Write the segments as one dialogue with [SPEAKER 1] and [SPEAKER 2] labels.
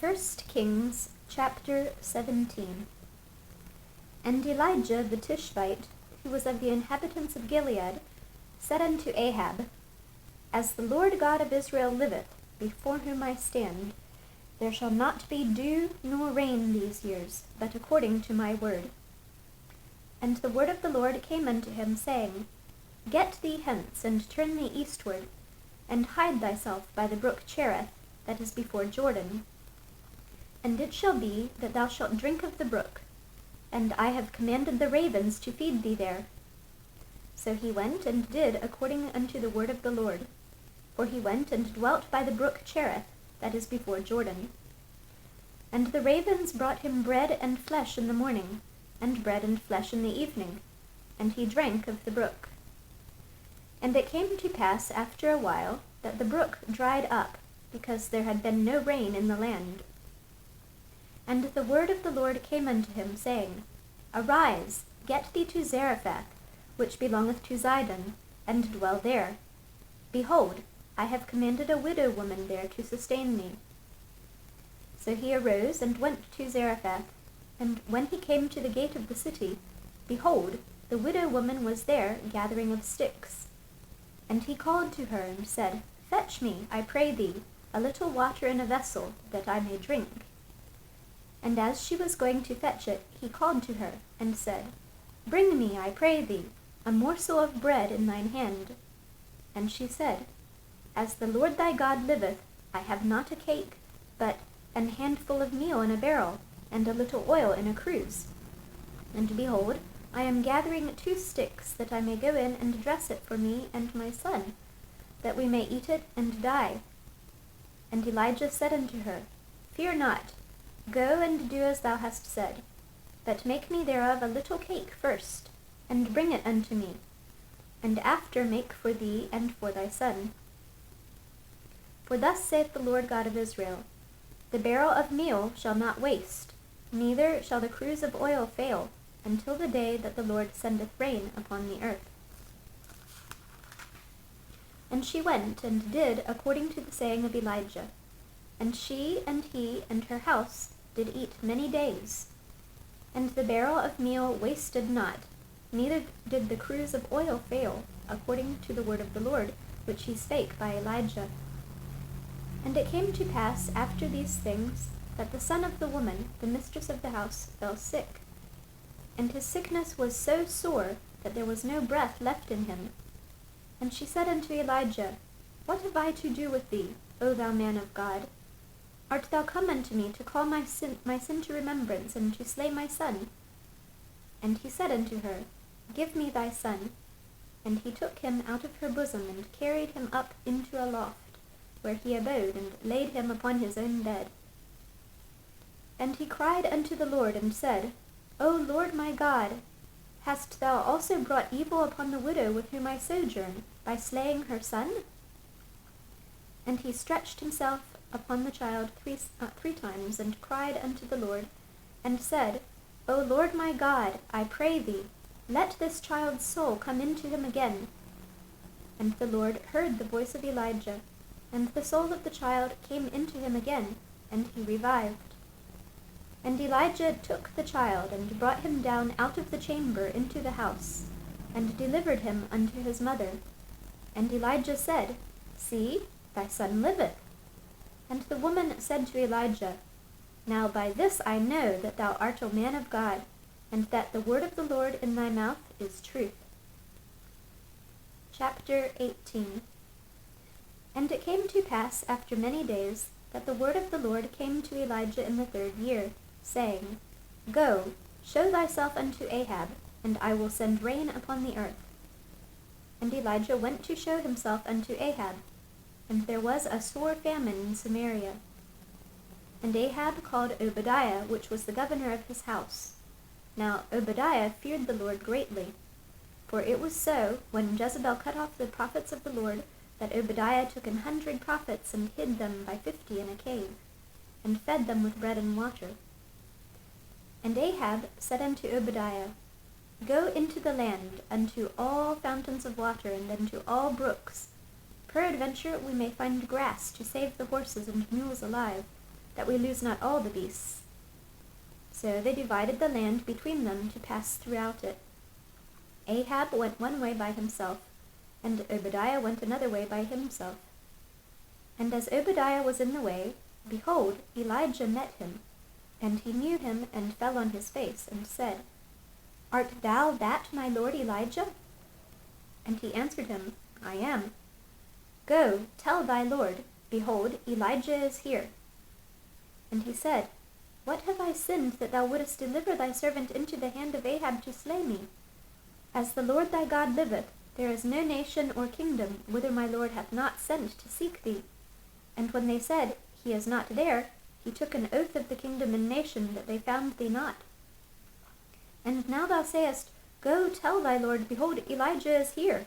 [SPEAKER 1] 1 Kings chapter 17. And Elijah the Tishbite, who was of the inhabitants of Gilead, said unto Ahab, As the Lord God of Israel liveth, before whom I stand, there shall not be dew nor rain these years, but according to my word. And the word of the Lord came unto him, saying, Get thee hence, and turn thee eastward, and hide thyself by the brook Cherith, that is before Jordan. And it shall be that thou shalt drink of the brook, and I have commanded the ravens to feed thee there. So he went and did according unto the word of the Lord. For he went and dwelt by the brook Cherith, that is before Jordan. And the ravens brought him bread and flesh in the morning, and bread and flesh in the evening, and he drank of the brook. And it came to pass after a while that the brook dried up, because there had been no rain in the land. And the word of the Lord came unto him, saying, Arise, get thee to Zarephath, which belongeth to Zidon, and dwell there. Behold, I have commanded a widow woman there to sustain thee. So he arose and went to Zarephath, and when he came to the gate of the city, behold, the widow woman was there gathering of sticks. And he called to her and said, Fetch me, I pray thee, a little water in a vessel, that I may drink. And as she was going to fetch it, he called to her, and said, Bring me, I pray thee, a morsel of bread in thine hand. And she said, As the Lord thy God liveth, I have not a cake, but an handful of meal in a barrel, and a little oil in a cruse. And behold, I am gathering 2 sticks, that I may go in and dress it for me and my son, that we may eat it and die. And Elijah said unto her, Fear not, go and do as thou hast said, but make me thereof a little cake first, and bring it unto me, and after make for thee and for thy son. For thus saith the Lord God of Israel, The barrel of meal shall not waste, neither shall the cruse of oil fail, until the day that the Lord sendeth rain upon the earth. And she went and did according to the saying of Elijah. And she and he and her house did eat many days. And the barrel of meal wasted not, neither did the cruse of oil fail, according to the word of the Lord, which he spake by Elijah. And it came to pass after these things, that the son of the woman, the mistress of the house, fell sick. And his sickness was so sore, that there was no breath left in him. And she said unto Elijah, What have I to do with thee, O thou man of God? Art thou come unto me to call my sin to remembrance, and to slay my son? And he said unto her, Give me thy son. And he took him out of her bosom, and carried him up into a loft, where he abode, and laid him upon his own bed. And he cried unto the Lord, and said, O Lord my God, hast thou also brought evil upon the widow with whom I sojourn, by slaying her son? And he stretched himself upon the child three times, and cried unto the Lord, and said, O Lord my God, I pray thee, let this child's soul come into him again. And the Lord heard the voice of Elijah, and the soul of the child came into him again, and he revived. And Elijah took the child, and brought him down out of the chamber into the house, and delivered him unto his mother. And Elijah said, See, thy son liveth. And the woman said to Elijah, Now by this I know that thou art a man of God, and that the word of the Lord in thy mouth is truth. Chapter 18. And it came to pass after many days, that the word of the Lord came to Elijah in the 3rd year, saying, Go, show thyself unto Ahab, and I will send rain upon the earth. And Elijah went to show himself unto Ahab, and there was a sore famine in Samaria. And Ahab called Obadiah, which was the governor of his house. Now Obadiah feared the Lord greatly. For it was so, when Jezebel cut off the prophets of the Lord, that Obadiah took 100 prophets, and hid them by 50 in a cave, and fed them with bread and water. And Ahab said unto Obadiah, Go into the land, unto all fountains of water, and unto all brooks. Peradventure we may find grass to save the horses and mules alive, that we lose not all the beasts. So they divided the land between them to pass throughout it. Ahab went one way by himself, and Obadiah went another way by himself. And as Obadiah was in the way, behold, Elijah met him, and he knew him, and fell on his face, and said, Art thou that my lord Elijah? And he answered him, I am. Go, tell thy lord, behold, Elijah is here. And he said, What have I sinned that thou wouldest deliver thy servant into the hand of Ahab to slay me? As the Lord thy God liveth, there is no nation or kingdom whither my lord hath not sent to seek thee. And when they said, He is not there, he took an oath of the kingdom and nation that they found thee not. And now thou sayest, Go tell thy lord, behold, Elijah is here.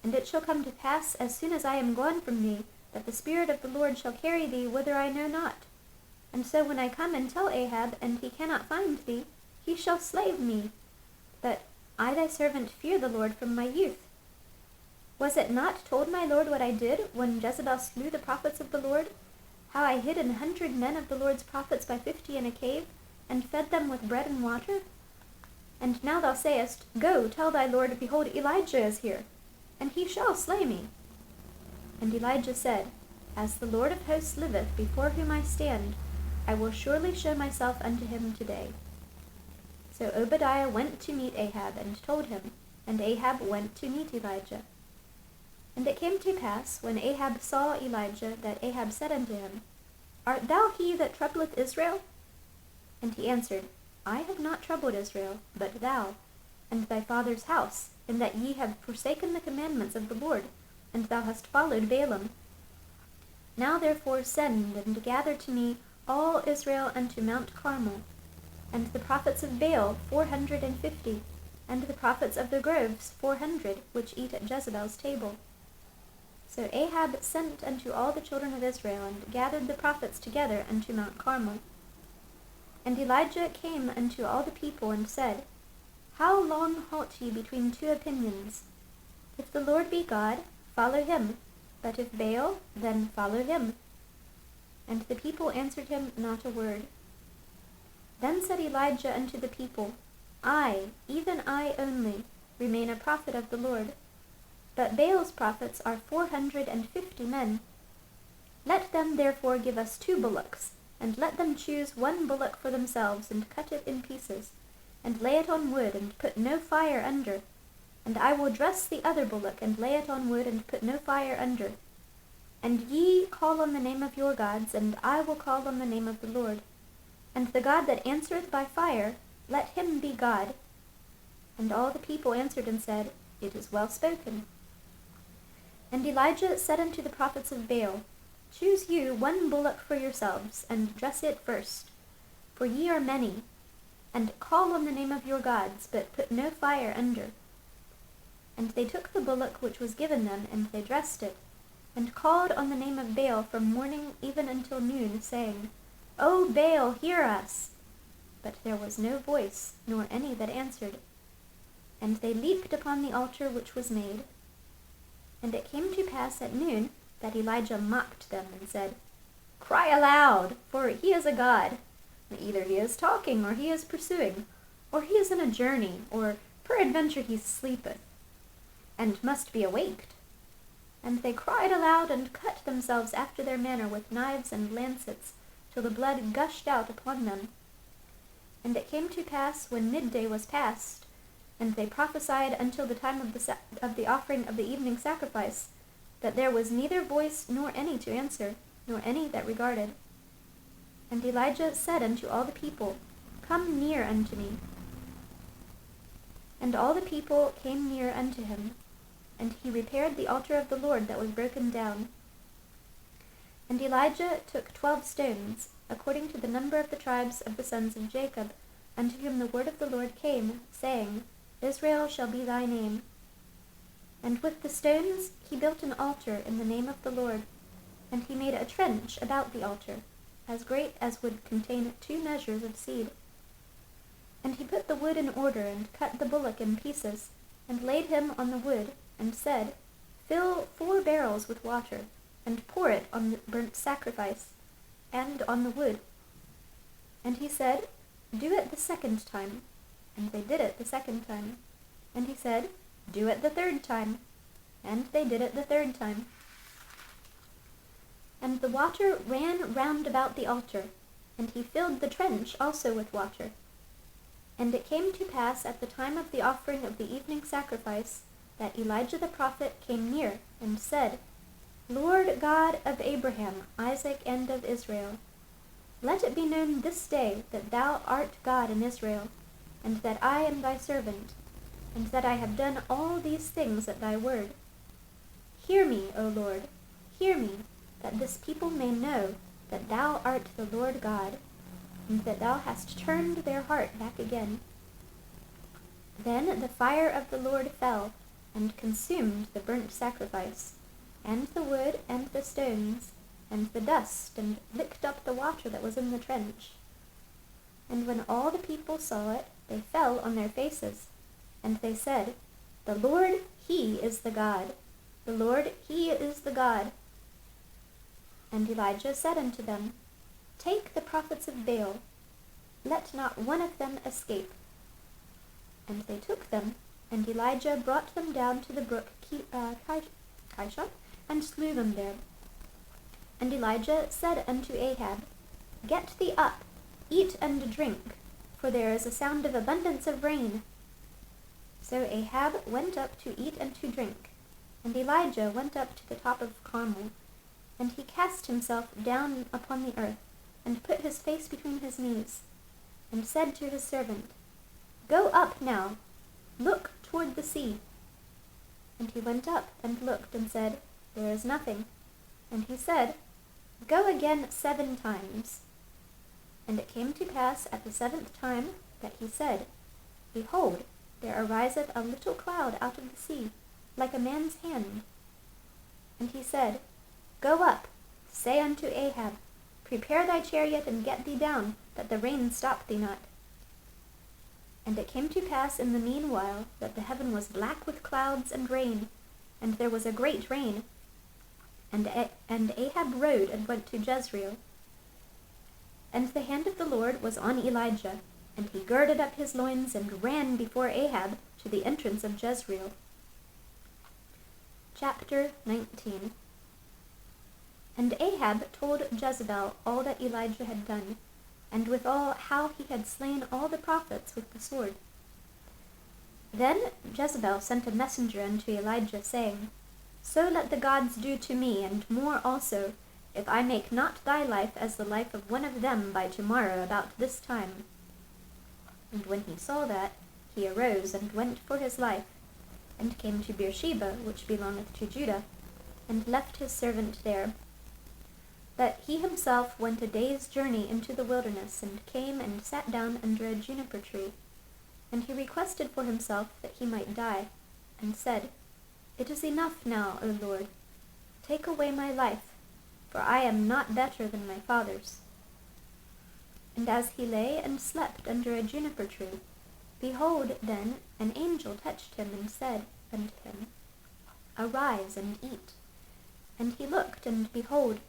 [SPEAKER 1] And it shall come to pass, as soon as I am gone from thee, that the Spirit of the Lord shall carry thee whither I know not. And so when I come and tell Ahab, and he cannot find thee, he shall slay me. But I thy servant fear the Lord from my youth. Was it not told my lord what I did, when Jezebel slew the prophets of the Lord? How I hid 100 men of the Lord's prophets by 50 in a cave, and fed them with bread and water? And now thou sayest, Go, tell thy lord, behold, Elijah is here, and he shall slay me. And Elijah said, As the Lord of hosts liveth, before whom I stand, I will surely show myself unto him today. So Obadiah went to meet Ahab, and told him, and Ahab went to meet Elijah. And it came to pass, when Ahab saw Elijah, that Ahab said unto him, Art thou he that troubleth Israel? And he answered, I have not troubled Israel, but thou, and thy father's house, in that ye have forsaken the commandments of the Lord, and thou hast followed Baalim. Now therefore send and gather to me all Israel unto Mount Carmel, and the prophets of Baal 450, and the prophets of the groves 400, which eat at Jezebel's table. So Ahab sent unto all the children of Israel, and gathered the prophets together unto Mount Carmel. And Elijah came unto all the people, and said, How long halt ye between two opinions? If the Lord be God, follow him, but if Baal, then follow him. And the people answered him not a word. Then said Elijah unto the people, I, even I only, remain a prophet of the Lord, but Baal's prophets are 450 men. Let them therefore give us 2 bullocks, and let them choose 1 bullock for themselves, and cut it in pieces, and lay it on wood, and put no fire under. And I will dress the other bullock, and lay it on wood, and put no fire under. And ye call on the name of your gods, and I will call on the name of the Lord. And the God that answereth by fire, let him be God. And all the people answered and said, It is well spoken. And Elijah said unto the prophets of Baal, Choose you 1 bullock for yourselves, and dress it first, for ye are many, and call on the name of your gods, but put no fire under. And they took the bullock which was given them, and they dressed it, and called on the name of Baal from morning even until noon, saying, O Baal, hear us! But there was no voice, nor any that answered. And they leaped upon the altar which was made. And it came to pass at noon that Elijah mocked them, and said, Cry aloud, for he is a god. Either he is talking, or he is pursuing, or he is in a journey, or peradventure he sleepeth, and must be awaked. And they cried aloud, and cut themselves after their manner with knives and lancets, till the blood gushed out upon them. And it came to pass, when midday was past, and they prophesied until the time of the offering of the evening sacrifice, that there was neither voice nor any to answer, nor any that regarded. And Elijah said unto all the people, Come near unto me. And all the people came near unto him, and he repaired the altar of the Lord that was broken down. And Elijah took 12 stones, according to the number of the tribes of the sons of Jacob, unto whom the word of the Lord came, saying, Israel shall be thy name. And with the stones he built an altar in the name of the Lord, and he made a trench about the altar, as great as would contain 2 measures of seed. And he put the wood in order, and cut the bullock in pieces, and laid him on the wood, and said, Fill 4 barrels with water, and pour it on the burnt sacrifice, and on the wood. And he said, Do it the second time. And they did it the second time. And he said, Do it the third time. And they did it the third time. And the water ran round about the altar, and he filled the trench also with water. And it came to pass at the time of the offering of the evening sacrifice, that Elijah the prophet came near, and said, Lord God of Abraham, Isaac, and of Israel, let it be known this day that thou art God in Israel, and that I am thy servant, and that I have done all these things at thy word. Hear me, O Lord, hear me, that this people may know that thou art the Lord God, and that thou hast turned their heart back again. Then the fire of the Lord fell, and consumed the burnt sacrifice, and the wood, and the stones, and the dust, and licked up the water that was in the trench. And when all the people saw it, they fell on their faces, and they said, The Lord, he is the God. The Lord, he is the God. And Elijah said unto them, Take the prophets of Baal, let not one of them escape. And they took them, and Elijah brought them down to the brook Kishon, and slew them there. And Elijah said unto Ahab, Get thee up, eat and drink, for there is a sound of abundance of rain. So Ahab went up to eat and to drink, and Elijah went up to the top of Carmel, and he cast himself down upon the earth, and put his face between his knees, and said to his servant, Go up now, look toward the sea. And he went up and looked, and said, There is nothing. And he said, Go again 7 times. And it came to pass at the 7th time that he said, Behold, there ariseth a little cloud out of the sea, like a man's hand. And he said, Go up, say unto Ahab, Prepare thy chariot, and get thee down, that the rain stop thee not. And it came to pass in the meanwhile that the heaven was black with clouds and rain, and there was a great rain. And Ahab rode and went to Jezreel. And the hand of the Lord was on Elijah, and he girded up his loins and ran before Ahab to the entrance of Jezreel. Chapter 19. And Ahab told Jezebel all that Elijah had done, and withal how he had slain all the prophets with the sword. Then Jezebel sent a messenger unto Elijah, saying, So let the gods do to me, and more also, if I make not thy life as the life of one of them by tomorrow about this time. And when he saw that, he arose and went for his life, and came to Beersheba, which belongeth to Judah, and left his servant there. But he himself went a day's journey into the wilderness, and came and sat down under a juniper tree. And he requested for himself that he might die, and said, It is enough now, O Lord. Take away my life, for I am not better than my fathers. And as he lay and slept under a juniper tree, behold, then an angel touched him, and said unto him, Arise and eat. And he looked, and behold,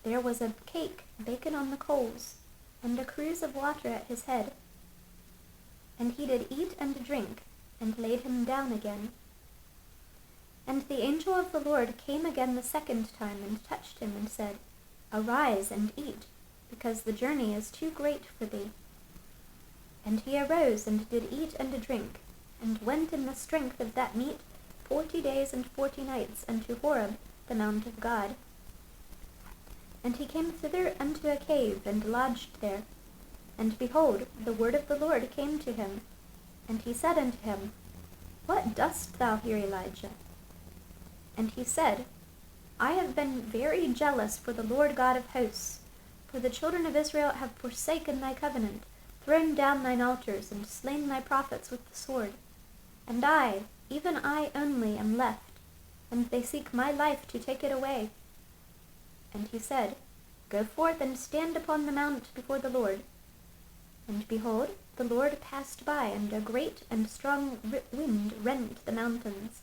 [SPEAKER 1] there was a cake baken on the coals, and a cruse of water at his head. And he did eat and drink, and laid him down again. And the angel of the Lord came again the 2nd time, and touched him, and said, Arise and eat, because the journey is too great for thee. And he arose, and did eat and drink, and went in the strength of that meat 40 days and 40 nights unto Horeb, the mount of God. And he came thither unto a cave, and lodged there. And behold, the word of the Lord came to him. And he said unto him, What dost thou here, Elijah? And he said, I have been very jealous for the Lord God of hosts, for the children of Israel have forsaken thy covenant, thrown down thine altars, and slain thy prophets with the sword. And I, even I only, am left, and they seek my life to take it away. And he said, Go forth and stand upon the mount before the Lord. And behold, the Lord passed by, and a great and strong wind rent the mountains,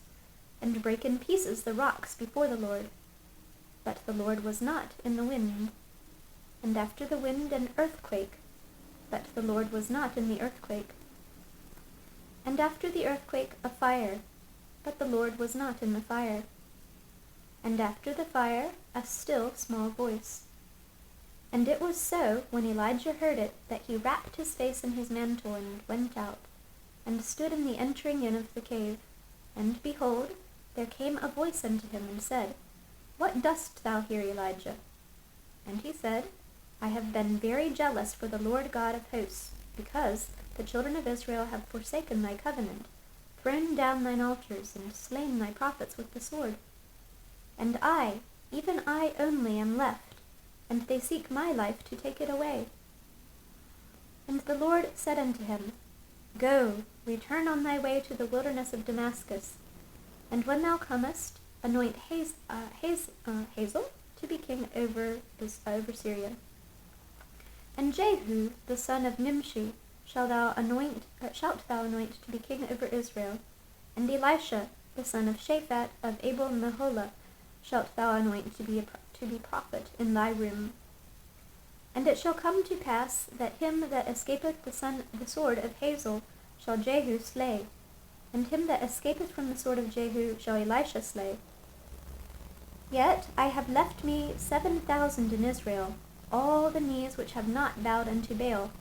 [SPEAKER 1] and brake in pieces the rocks before the Lord. But the Lord was not in the wind. and after the wind an earthquake, but the Lord was not in the earthquake. And after the earthquake a fire, but the Lord was not in the fire. And after the fire a still small voice. And it was so, when Elijah heard it, that he wrapped his face in his mantle and went out, and stood in the entering in of the cave. And behold, there came a voice unto him, and said, What dost thou here, Elijah? And he said, I have been very jealous for the Lord God of hosts, because the children of Israel have forsaken thy covenant, thrown down thine altars, and slain thy prophets with the sword. And I, even I only, am left, and they seek my life to take it away. And the Lord said unto him, Go, return on thy way to the wilderness of Damascus, and when thou comest, anoint Hazael to be king over Syria. And Jehu, the son of Nimshi, shalt thou anoint to be king over Israel. And Elisha, the son of Shaphat of Abel-Meholah, shalt thou anoint to be prophet in thy room. And it shall come to pass that him that escapeth the sword of Hazael shall Jehu slay, and him that escapeth from the sword of Jehu shall Elisha slay. Yet I have left me 7,000 in Israel, all the knees which have not bowed unto Baal,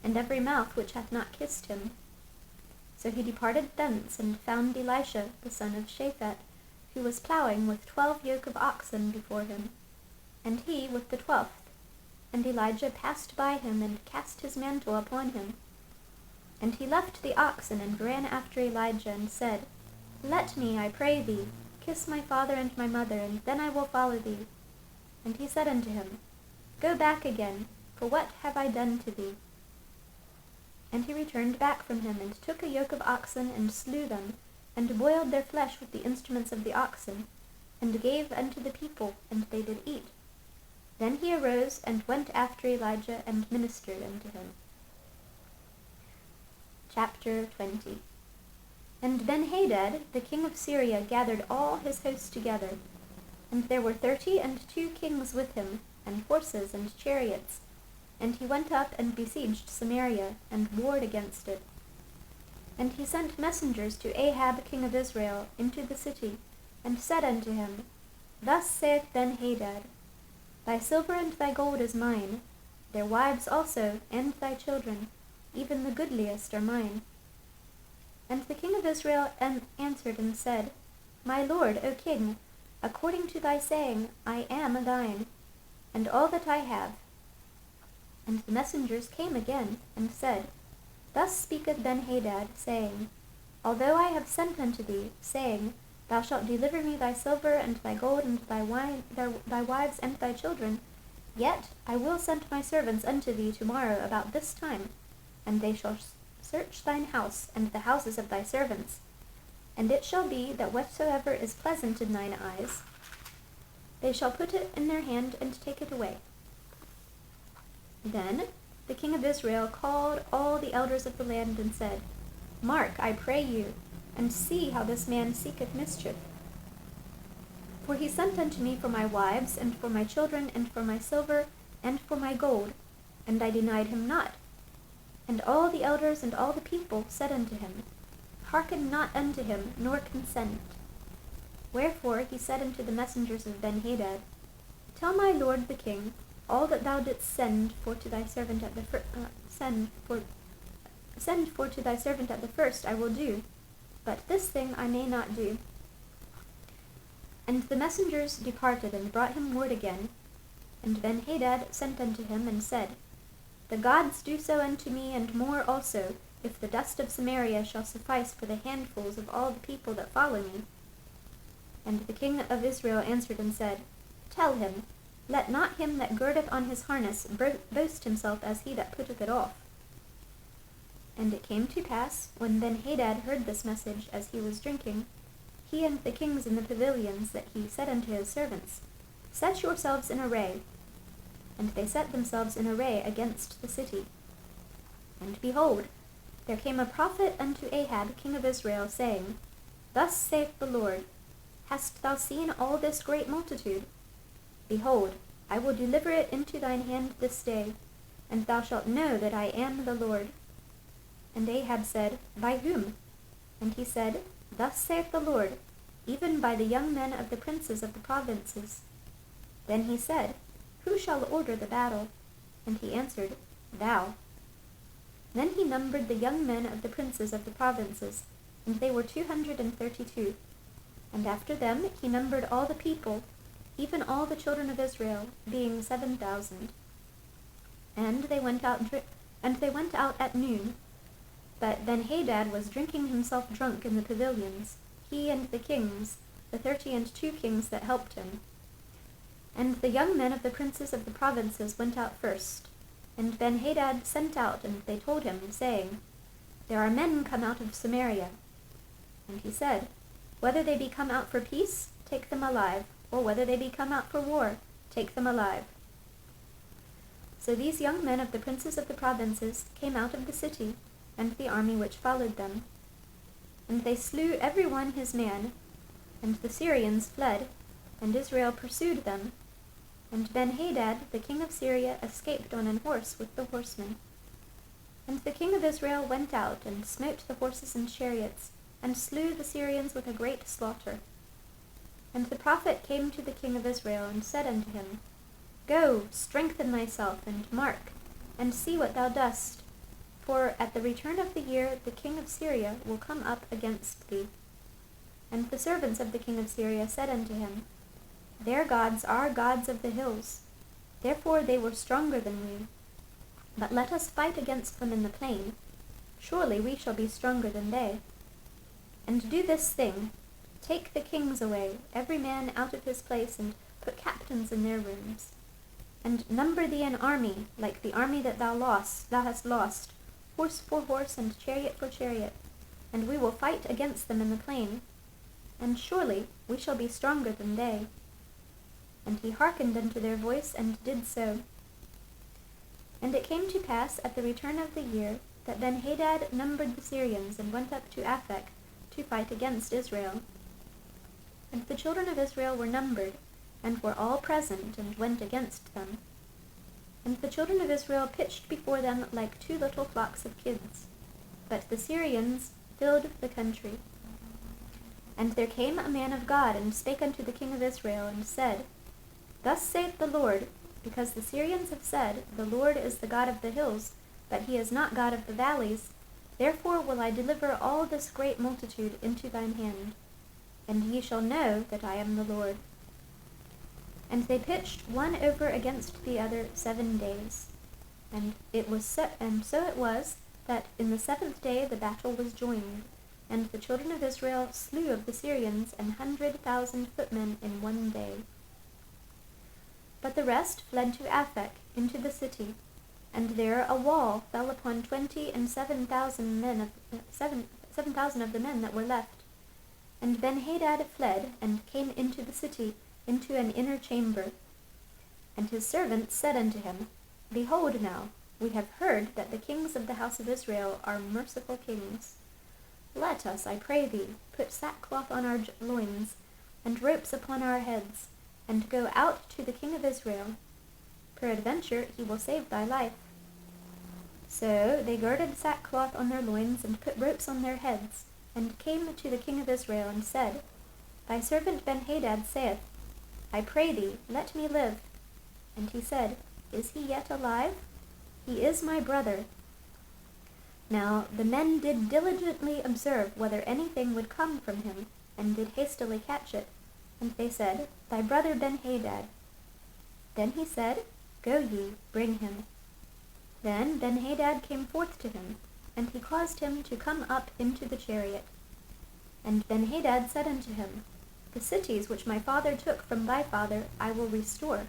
[SPEAKER 1] and every mouth which hath not kissed him. So he departed thence, and found Elisha the son of Shaphat, who was plowing with 12 yoke of oxen before him, and he with the 12th. And Elijah passed by him, and cast his mantle upon him. And he left the oxen, and ran after Elijah, and said, Let me, I pray thee, kiss my father and my mother, and then I will follow thee. And he said unto him, Go back again, for what have I done to thee? And he returned back from him, and took a yoke of oxen, and slew them, and boiled their flesh with the instruments of the oxen, and gave unto the people, and they did eat. Then he arose, and went after Elijah, and ministered unto him. Chapter 20. And Benhadad, the king of Syria, gathered all his hosts together, and there were 32 kings with him, and horses and chariots. And he went up and besieged Samaria, and warred against it. And he sent messengers to Ahab king of Israel into the city, and said unto him, Thus saith Benhadad, Thy silver and thy gold is mine, their wives also, and thy children, even the goodliest are mine. And the king of Israel answered and said, My lord, O king, according to thy saying, I am thine, and all that I have. And the messengers came again, and said, Thus speaketh Benhadad, saying, Although I have sent unto thee, saying, Thou shalt deliver me thy silver and thy gold and thy wives and thy children, yet I will send my servants unto thee tomorrow about this time, and they shall search thine house and the houses of thy servants. And it shall be that whatsoever is pleasant in thine eyes, they shall put it in their hand and take it away. Then the king of Israel called all the elders of the land, and said, Mark, I pray you, and see how this man seeketh mischief. For he sent unto me for my wives, and for my children, and for my silver, and for my gold, and I denied him not. And all the elders and all the people said unto him, Hearken not unto him, nor consent. Wherefore he said unto the messengers of Benhadad, Tell my lord the king, all that thou didst send for to thy servant at the first I will do, but this thing I may not do. And the messengers departed, and brought him word again. And Benhadad sent unto him, and said, The gods do so unto me, and more also, if the dust of Samaria shall suffice for the handfuls of all the people that follow me. And the king of Israel answered and said, Tell him, let not him that girdeth on his harness boast himself as he that putteth it off. And it came to pass, when Benhadad heard this message as he was drinking, he and the kings in the pavilions, that he said unto his servants, Set yourselves in array. And they set themselves in array against the city. And behold, there came a prophet unto Ahab king of Israel, saying, Thus saith the Lord, Hast thou seen all this great multitude? Behold, I will deliver it into thine hand this day, and thou shalt know that I am the Lord. And Ahab said, By whom? And he said, Thus saith the Lord, even by the young men of the princes of the provinces. Then he said, Who shall order the battle? And he answered, Thou. Then he numbered the young men of the princes of the provinces, and they were 232. And after them he numbered all the people, even all the children of Israel, being 7,000. And they went out at noon. But Benhadad was drinking himself drunk in the pavilions, he and the kings, the 32 kings that helped him. And the young men of the princes of the provinces went out first. And Benhadad sent out, and they told him, saying, There are men come out of Samaria. And he said, Whether they be come out for peace, take them alive, or whether they be come out for war, take them alive. So these young men of the princes of the provinces came out of the city, and the army which followed them. And they slew every one his man, and the Syrians fled, and Israel pursued them. And Benhadad the king of Syria escaped on an horse with the horsemen. And the king of Israel went out, and smote the horses and chariots, and slew the Syrians with a great slaughter. And the prophet came to the king of Israel, and said unto him, Go, strengthen thyself, and mark, and see what thou dost. For at the return of the year the king of Syria will come up against thee. And the servants of the king of Syria said unto him, Their gods are gods of the hills, therefore they were stronger than we. But let us fight against them in the plain. Surely we shall be stronger than they. And do this thing, take the kings away, every man out of his place, and put captains in their rooms. And number thee an army, like the army that thou hast lost, horse for horse, and chariot for chariot, and we will fight against them in the plain. And surely we shall be stronger than they. And he hearkened unto their voice, and did so. And it came to pass at the return of the year, that Benhadad numbered the Syrians, and went up to Aphek, to fight against Israel. And the children of Israel were numbered, and were all present, and went against them. And the children of Israel pitched before them like 2 little flocks of kids. But the Syrians filled the country. And there came a man of God, and spake unto the king of Israel, and said, Thus saith the Lord, because the Syrians have said, The Lord is the God of the hills, but he is not God of the valleys, therefore will I deliver all this great multitude into thine hand, and ye shall know that I am the Lord. And they pitched one over against the other 7 days. And so it was, that in the 7th day the battle was joined, and the children of Israel slew of the Syrians 100,000 footmen in 1 day. But the rest fled to Aphek, into the city, and there a wall fell upon 7,000 of the men that were left. And Benhadad fled, and came into the city, into an inner chamber. And his servants said unto him, Behold now, we have heard that the kings of the house of Israel are merciful kings. Let us, I pray thee, put sackcloth on our loins, and ropes upon our heads, and go out to the king of Israel. Peradventure he will save thy life. So they girded sackcloth on their loins, and put ropes on their heads, and came to the king of Israel, and said, Thy servant Benhadad saith, I pray thee, let me live. And he said, Is he yet alive? He is my brother. Now the men did diligently observe whether anything would come from him, and did hastily catch it. And they said, Thy brother Benhadad. Then he said, Go ye, bring him. Then Benhadad came forth to him, and he caused him to come up into the chariot. And Benhadad said unto him, The cities which my father took from thy father I will restore,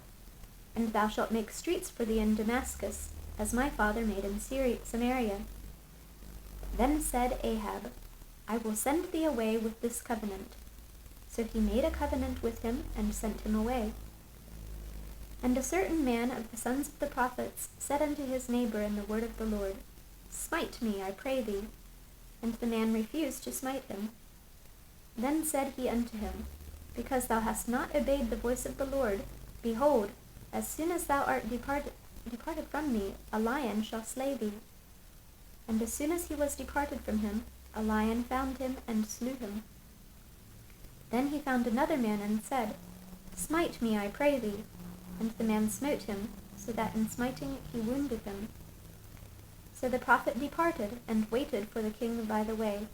[SPEAKER 1] and thou shalt make streets for thee in Damascus, as my father made in Samaria. Then said Ahab, I will send thee away with this covenant. So he made a covenant with him, and sent him away. And a certain man of the sons of the prophets said unto his neighbor in the word of the Lord, Smite me, I pray thee. And the man refused to smite him. Then said he unto him, Because thou hast not obeyed the voice of the Lord, behold, As soon as thou art departed from me, a lion shall slay thee. And as soon as he was departed from him, a lion found him and slew him. Then he found another man and said, Smite me, I pray thee. And the man smote him, so that in smiting he wounded him. So the prophet departed, and waited for the king by the way,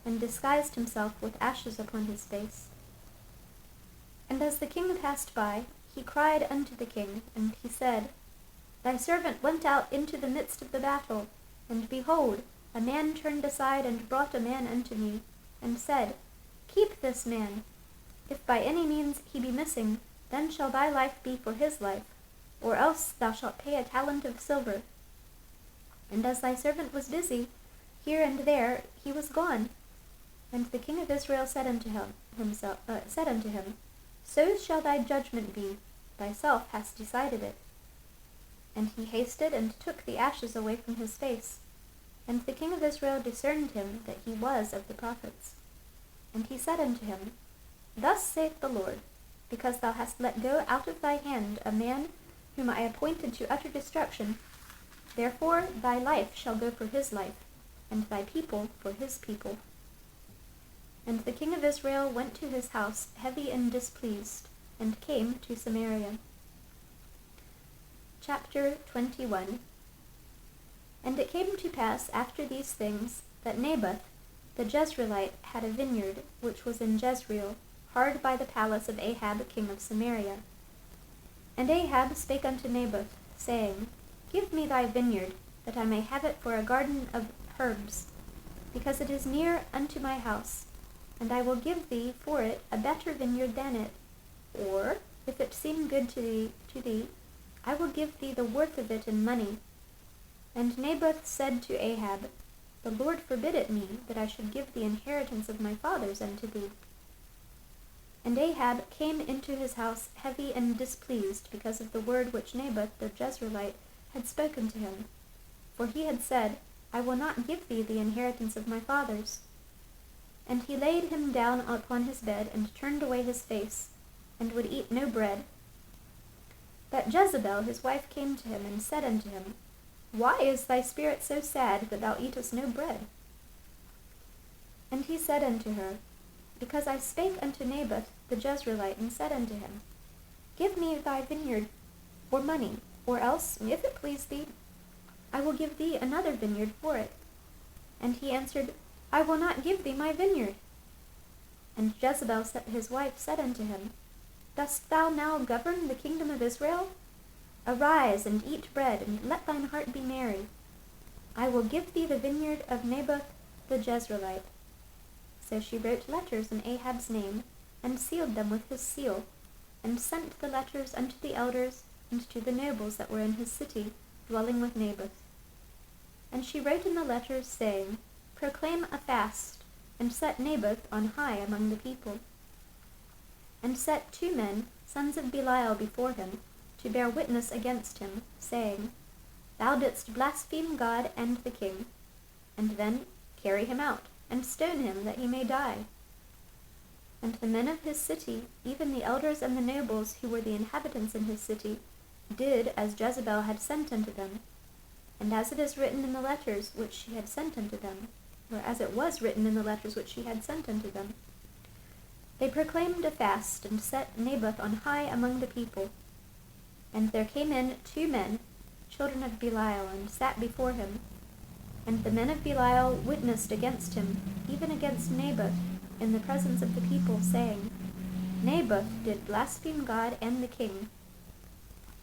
[SPEAKER 1] and disguised himself with ashes upon his face. And as the king passed by, he cried unto the king, and he said, Thy servant went out into the midst of the battle, and behold, a man turned aside and brought a man unto me, and said, Keep this man. If by any means he be missing, then shall thy life be for his life, or else thou shalt pay a talent of silver. And as thy servant was busy, here and there, he was gone. And the king of Israel said unto him, So shall thy judgment be, thyself hast decided it. And he hasted and took the ashes away from his face. And the king of Israel discerned him that he was of the prophets. And he said unto him, Thus saith the Lord, because thou hast let go out of thy hand a man whom I appointed to utter destruction, therefore thy life shall go for his life, and thy people for his people. And the king of Israel went to his house heavy and displeased, and came to Samaria. Chapter 21. And it came to pass after these things, that Naboth the Jezreelite had a vineyard which was in Jezreel, hard by the palace of Ahab king of Samaria. And Ahab spake unto Naboth, saying, Give me thy vineyard, that I may have it for a garden of herbs, because it is near unto my house, and I will give thee for it a better vineyard than it. Or, if it seem good to thee, I will give thee the worth of it in money. And Naboth said to Ahab, The Lord forbid it me, that I should give the inheritance of my fathers unto thee. And Ahab came into his house heavy and displeased because of the word which Naboth the Jezreelite had spoken to him. For he had said, I will not give thee the inheritance of my fathers. And he laid him down upon his bed, and turned away his face, and would eat no bread. But Jezebel his wife came to him, and said unto him, Why is thy spirit so sad, that thou eatest no bread? And he said unto her, Because I spake unto Naboth the Jezreelite, and said unto him, Give me thy vineyard for money, or else, if it please thee, I will give thee another vineyard for it. And he answered, I will not give thee my vineyard. And Jezebel his wife said unto him, Dost thou now govern the kingdom of Israel? Arise, and eat bread, and let thine heart be merry. I will give thee the vineyard of Naboth the Jezreelite. So she wrote letters in Ahab's name, and sealed them with his seal, and sent the letters unto the elders and to the nobles that were in his city, dwelling with Naboth. And she wrote in the letters, saying, Proclaim a fast, and set Naboth on high among the people. And set 2 men, sons of Belial, before him, to bear witness against him, saying, Thou didst blaspheme God and the king. And then carry him out, and stone him, that he may die. And the men of his city, even the elders and the nobles who were the inhabitants in his city, did as Jezebel had sent unto them, and as it is written in the letters which she had sent unto them, or as it was written in the letters which she had sent unto them. They proclaimed a fast, and set Naboth on high among the people. And there came in 2 men, children of Belial, and sat before him. And the men of Belial witnessed against him, even against Naboth, in the presence of the people, saying, Naboth did blaspheme God and the king.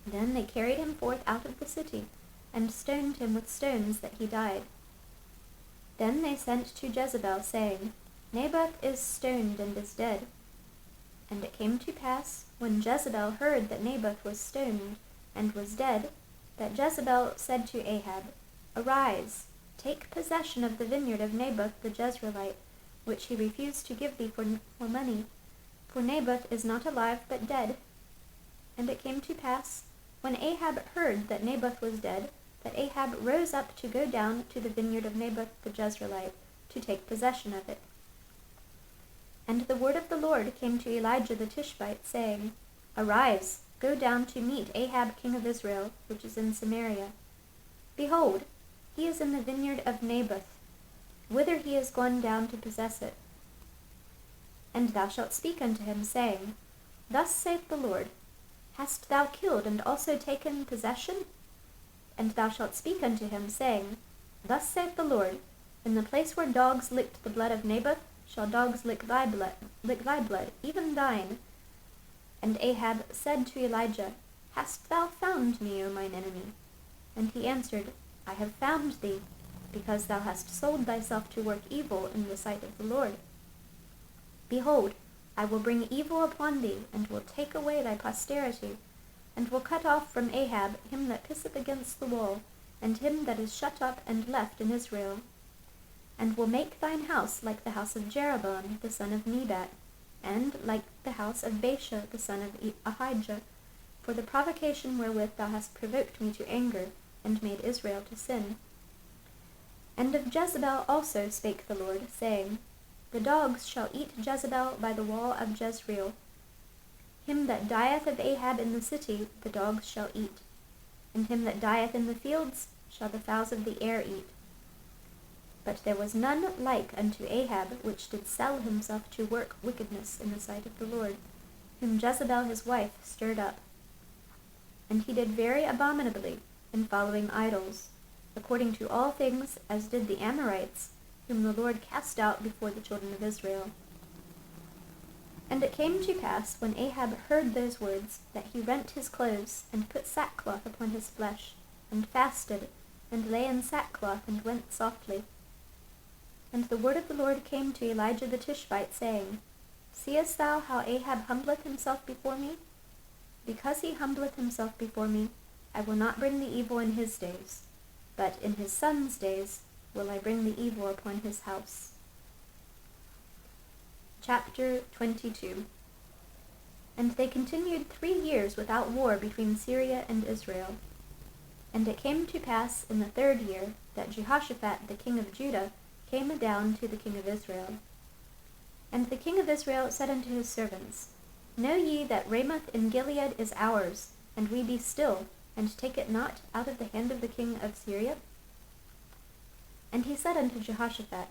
[SPEAKER 1] Then they carried him forth out of the city, and stoned him with stones, that he died. Then they sent to Jezebel, saying, Naboth is stoned and is dead. And it came to pass, when Jezebel heard that Naboth was stoned and was dead, that Jezebel said to Ahab, Arise, take possession of the vineyard of Naboth the Jezreelite, which he refused to give thee for money, for Naboth is not alive but dead. And it came to pass, when Ahab heard that Naboth was dead, that Ahab rose up to go down to the vineyard of Naboth the Jezreelite, to take possession of it. And the word of the Lord came to Elijah the Tishbite, saying, Arise, go down to meet Ahab king of Israel, which is in Samaria. Behold, he is in the vineyard of Naboth, whither he is gone down to possess it. And thou shalt speak unto him, saying, Thus saith the Lord, Hast thou killed and also taken possession? And thou shalt speak unto him, saying, Thus saith the Lord, In the place where dogs licked the blood of Naboth, shall dogs lick thy blood, even thine. And Ahab said to Elijah, Hast thou found me, O mine enemy? And he answered, I have found thee, because thou hast sold thyself to work evil in the sight of the Lord. Behold, I will bring evil upon thee, and will take away thy posterity, and will cut off from Ahab him that pisseth against the wall, and him that is shut up and left in Israel, and will make thine house like the house of Jeroboam the son of Nebat, and like the house of Baasha the son of Ahijah, for the provocation wherewith thou hast provoked me to anger, and made Israel to sin. And of Jezebel also spake the Lord, saying, The dogs shall eat Jezebel by the wall of Jezreel. Him that dieth of Ahab in the city the dogs shall eat, and him that dieth in the fields shall the fowls of the air eat. But there was none like unto Ahab, which did sell himself to work wickedness in the sight of the Lord, whom Jezebel his wife stirred up. And he did very abominably in following idols, according to all things as did the Amorites, whom the Lord cast out before the children of Israel. And it came to pass, when Ahab heard those words, that he rent his clothes, and put sackcloth upon his flesh, and fasted, and lay in sackcloth, and went softly. And the word of the Lord came to Elijah the Tishbite, saying, Seest thou how Ahab humbleth himself before me? Because he humbleth himself before me, I will not bring the evil in his days, but in his son's days will I bring the evil upon his house. Chapter 22. And they continued 3 years without war between Syria and Israel. And it came to pass in the 3rd year that Jehoshaphat the king of Judah came down to the king of Israel. And the king of Israel said unto his servants, Know ye that Ramoth in Gilead is ours, and we be still, and take it not out of the hand of the king of Syria? And he said unto Jehoshaphat,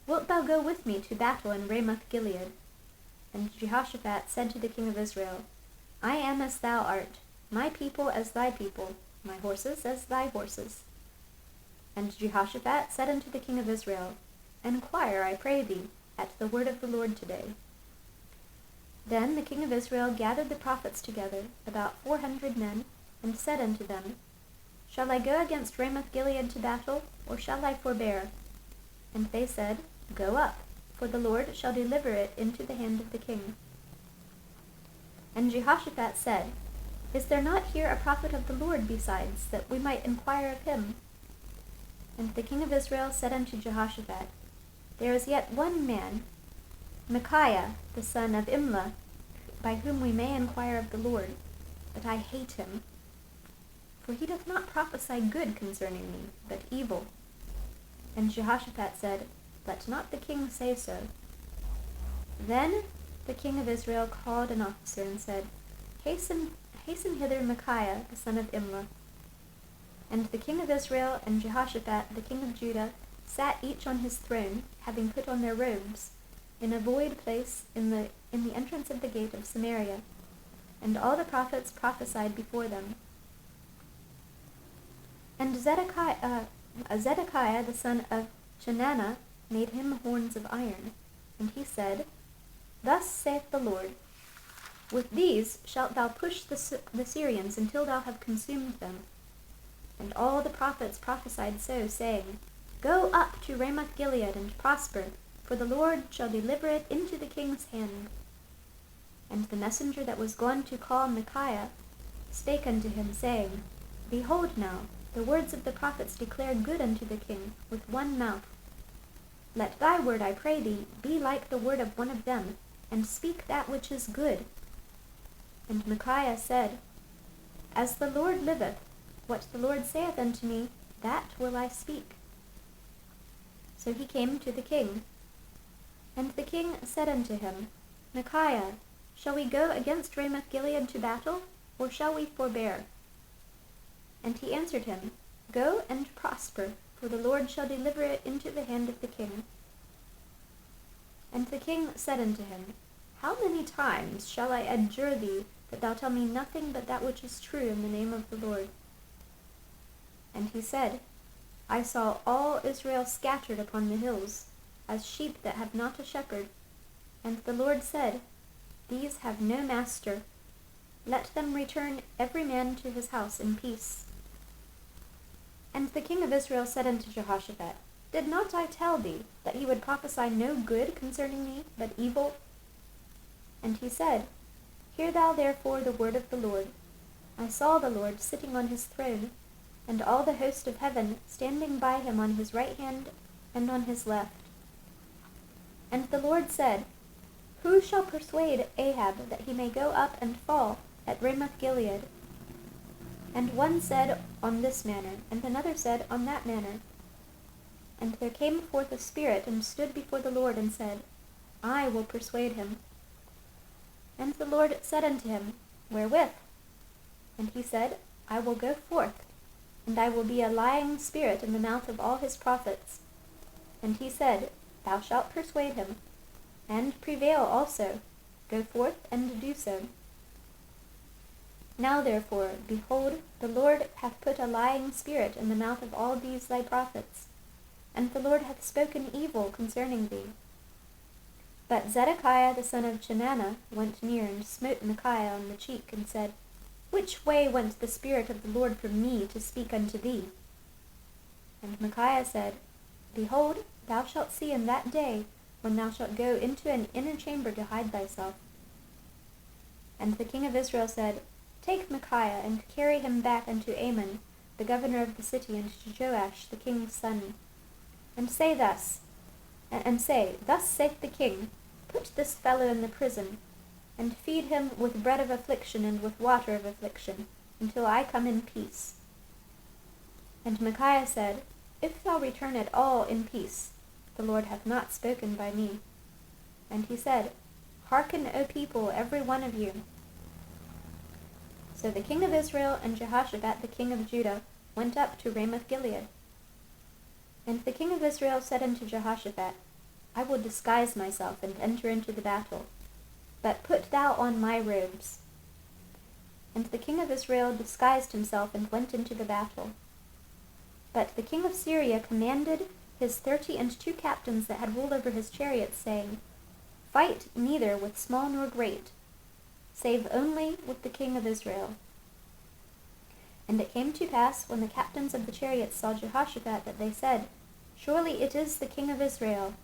[SPEAKER 1] Wilt thou go with me to battle in Ramoth Gilead? And Jehoshaphat said to the king of Israel, I am as thou art, my people as thy people, my horses as thy horses. And Jehoshaphat said unto the king of Israel, Enquire, I pray thee, at the word of the Lord today. Then the king of Israel gathered the prophets together, about 400 men, and said unto them, Shall I go against Ramoth Gilead to battle, or shall I forbear? And they said, Go up, for the Lord shall deliver it into the hand of the king. And Jehoshaphat said, Is there not here a prophet of the Lord besides, that we might inquire of him? And the king of Israel said unto Jehoshaphat, There is yet one man, Micaiah, the son of Imlah, by whom we may inquire of the Lord, but I hate him. For he doth not prophesy good concerning me, but evil. And Jehoshaphat said, Let not the king say so. Then the king of Israel called an officer and said, Hasten hither Micaiah, the son of Imlah. And the king of Israel and Jehoshaphat, the king of Judah, sat each on his throne, having put on their robes, in a void place in the entrance of the gate of Samaria. And all the prophets prophesied before them. And Zedekiah the son of Chenaanah made him horns of iron. And he said, Thus saith the Lord, With these shalt thou push the Syrians until thou have consumed them. And all the prophets prophesied so, saying, Go up to Ramoth Gilead and prosper, for the Lord shall deliver it into the king's hand. And the messenger that was gone to call Micaiah spake unto him, saying, Behold now, the words of the prophets declare good unto the king with one mouth. Let thy word, I pray thee, be like the word of one of them, and speak that which is good. And Micaiah said, As the Lord liveth, what the Lord saith unto me, that will I speak. So he came to the king. And the king said unto him, Micaiah, shall we go against Ramoth Gilead to battle? or shall we forbear? And he answered him, Go and prosper, for the Lord shall deliver it into the hand of the king. And the king said unto him, How many times shall I adjure thee that thou tell me nothing but that which is true in the name of the Lord? And he said, I saw all Israel scattered upon the hills, as sheep that have not a shepherd. And the Lord said, These have no master. Let them return every man to his house in peace. And the king of Israel said unto Jehoshaphat, Did not I tell thee that he would prophesy no good concerning me, but evil? And he said, Hear thou therefore the word of the Lord. I saw the Lord sitting on his throne, and all the host of heaven standing by him on his right hand and on his left. And the Lord said, Who shall persuade Ahab that he may go up and fall at Ramoth-Gilead? And one said on this manner, and another said on that manner. And there came forth a spirit, and stood before the Lord, and said, I will persuade him. And the Lord said unto him, Wherewith? And he said, I will go forth, and I will be a lying spirit in the mouth of all his prophets. And he said, Thou shalt persuade him, and prevail also. Go forth and do so. Now therefore, behold, the Lord hath put a lying spirit in the mouth of all these thy prophets, and the Lord hath spoken evil concerning thee. But Zedekiah the son of Chenaanah went near and smote Micaiah on the cheek, and said, Which way went the Spirit of the Lord from me to speak unto thee? And Micaiah said, Behold, thou shalt see in that day, when thou shalt go into an inner chamber to hide thyself. And the king of Israel said, Take Micaiah, and carry him back unto Amon, the governor of the city, and to Joash the king's son. And say thus, Thus saith the king, Put this fellow in the prison, and feed him with bread of affliction and with water of affliction, until I come in peace. And Micaiah said, If thou return at all in peace, the Lord hath not spoken by me. And he said, Hearken, O people, every one of you. So the king of Israel and Jehoshaphat the king of Judah went up to Ramoth-Gilead. And the king of Israel said unto Jehoshaphat, I will disguise myself and enter into the battle, but put thou on my robes. And the king of Israel disguised himself and went into the battle. But the king of Syria commanded his 32 captains that had ruled over his chariots, saying, Fight neither with small nor great, save only with the king of Israel. And it came to pass, when the captains of the chariots saw Jehoshaphat, that they said, Surely it is the king of Israel.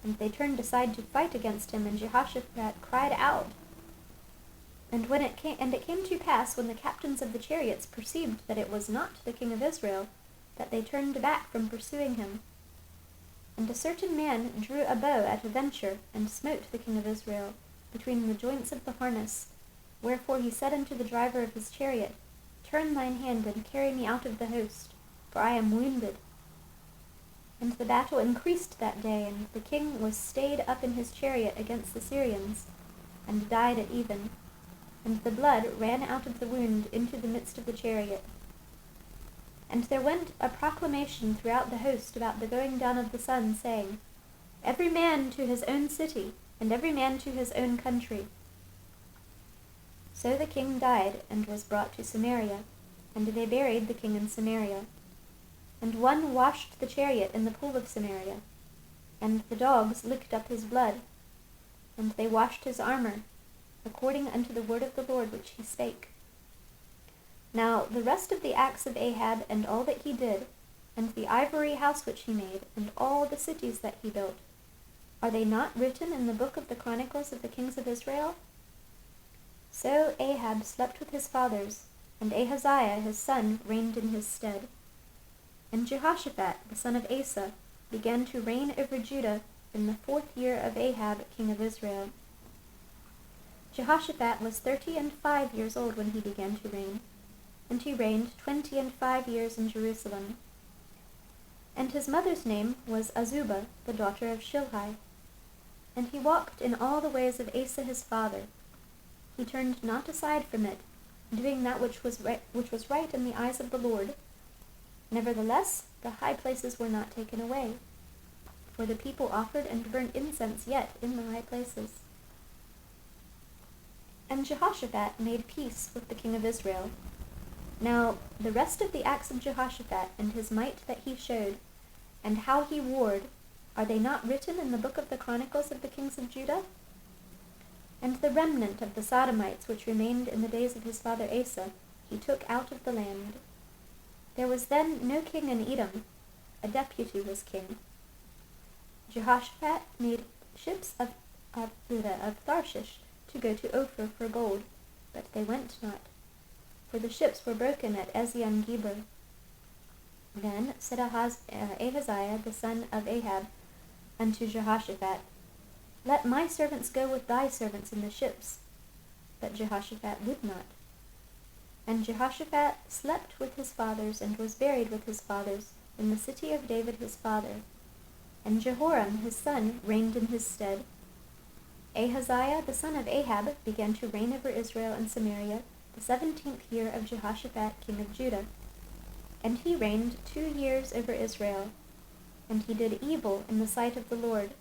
[SPEAKER 1] And they turned aside to fight against him, and Jehoshaphat cried out. And it came to pass, when the captains of the chariots perceived that it was not the king of Israel, that they turned back from pursuing him. And a certain man drew a bow at a venture, and smote the king of Israel between the joints of the harness. Wherefore he said unto the driver of his chariot, Turn thine hand, and carry me out of the host, for I am wounded. And the battle increased that day, and the king was stayed up in his chariot against the Syrians, and died at even. And the blood ran out of the wound into the midst of the chariot. And there went a proclamation throughout the host about the going down of the sun, saying, Every man to his own city, and every man to his own country. So the king died, and was brought to Samaria, and they buried the king in Samaria. And one washed the chariot in the pool of Samaria, and the dogs licked up his blood, and they washed his armor, according unto the word of the Lord which he spake. Now the rest of the acts of Ahab, and all that he did, and the ivory house which he made, and all the cities that he built, are they not written in the book of the Chronicles of the kings of Israel? So Ahab slept with his fathers, and Ahaziah his son reigned in his stead. And Jehoshaphat the son of Asa began to reign over Judah in the 4th year of Ahab king of Israel. Jehoshaphat was 35 years old when he began to reign, and he reigned 25 years in Jerusalem. And his mother's name was Azubah, the daughter of Shilhi. And he walked in all the ways of Asa his father. He turned not aside from it, doing that which was right in the eyes of the Lord. Nevertheless, the high places were not taken away, for the people offered and burnt incense yet in the high places. And Jehoshaphat made peace with the king of Israel. Now the rest of the acts of Jehoshaphat, and his might that he showed, and how he warred, are they not written in the book of the Chronicles of the kings of Judah? And the remnant of the Sodomites which remained in the days of his father Asa, he took out of the land. There was then no king in Edom, a deputy was king. Jehoshaphat made ships of Tarshish to go to Ophir for gold, but they went not, for the ships were broken at Ezion-Geber. Then said Ahaziah the son of Ahab unto Jehoshaphat, Let my servants go with thy servants in the ships. But Jehoshaphat would not. And Jehoshaphat slept with his fathers, and was buried with his fathers, in the city of David his father. And Jehoram his son reigned in his stead. Ahaziah the son of Ahab began to reign over Israel and Samaria the 17th year of Jehoshaphat king of Judah. And he reigned 2 years over Israel. And he did evil in the sight of the Lord,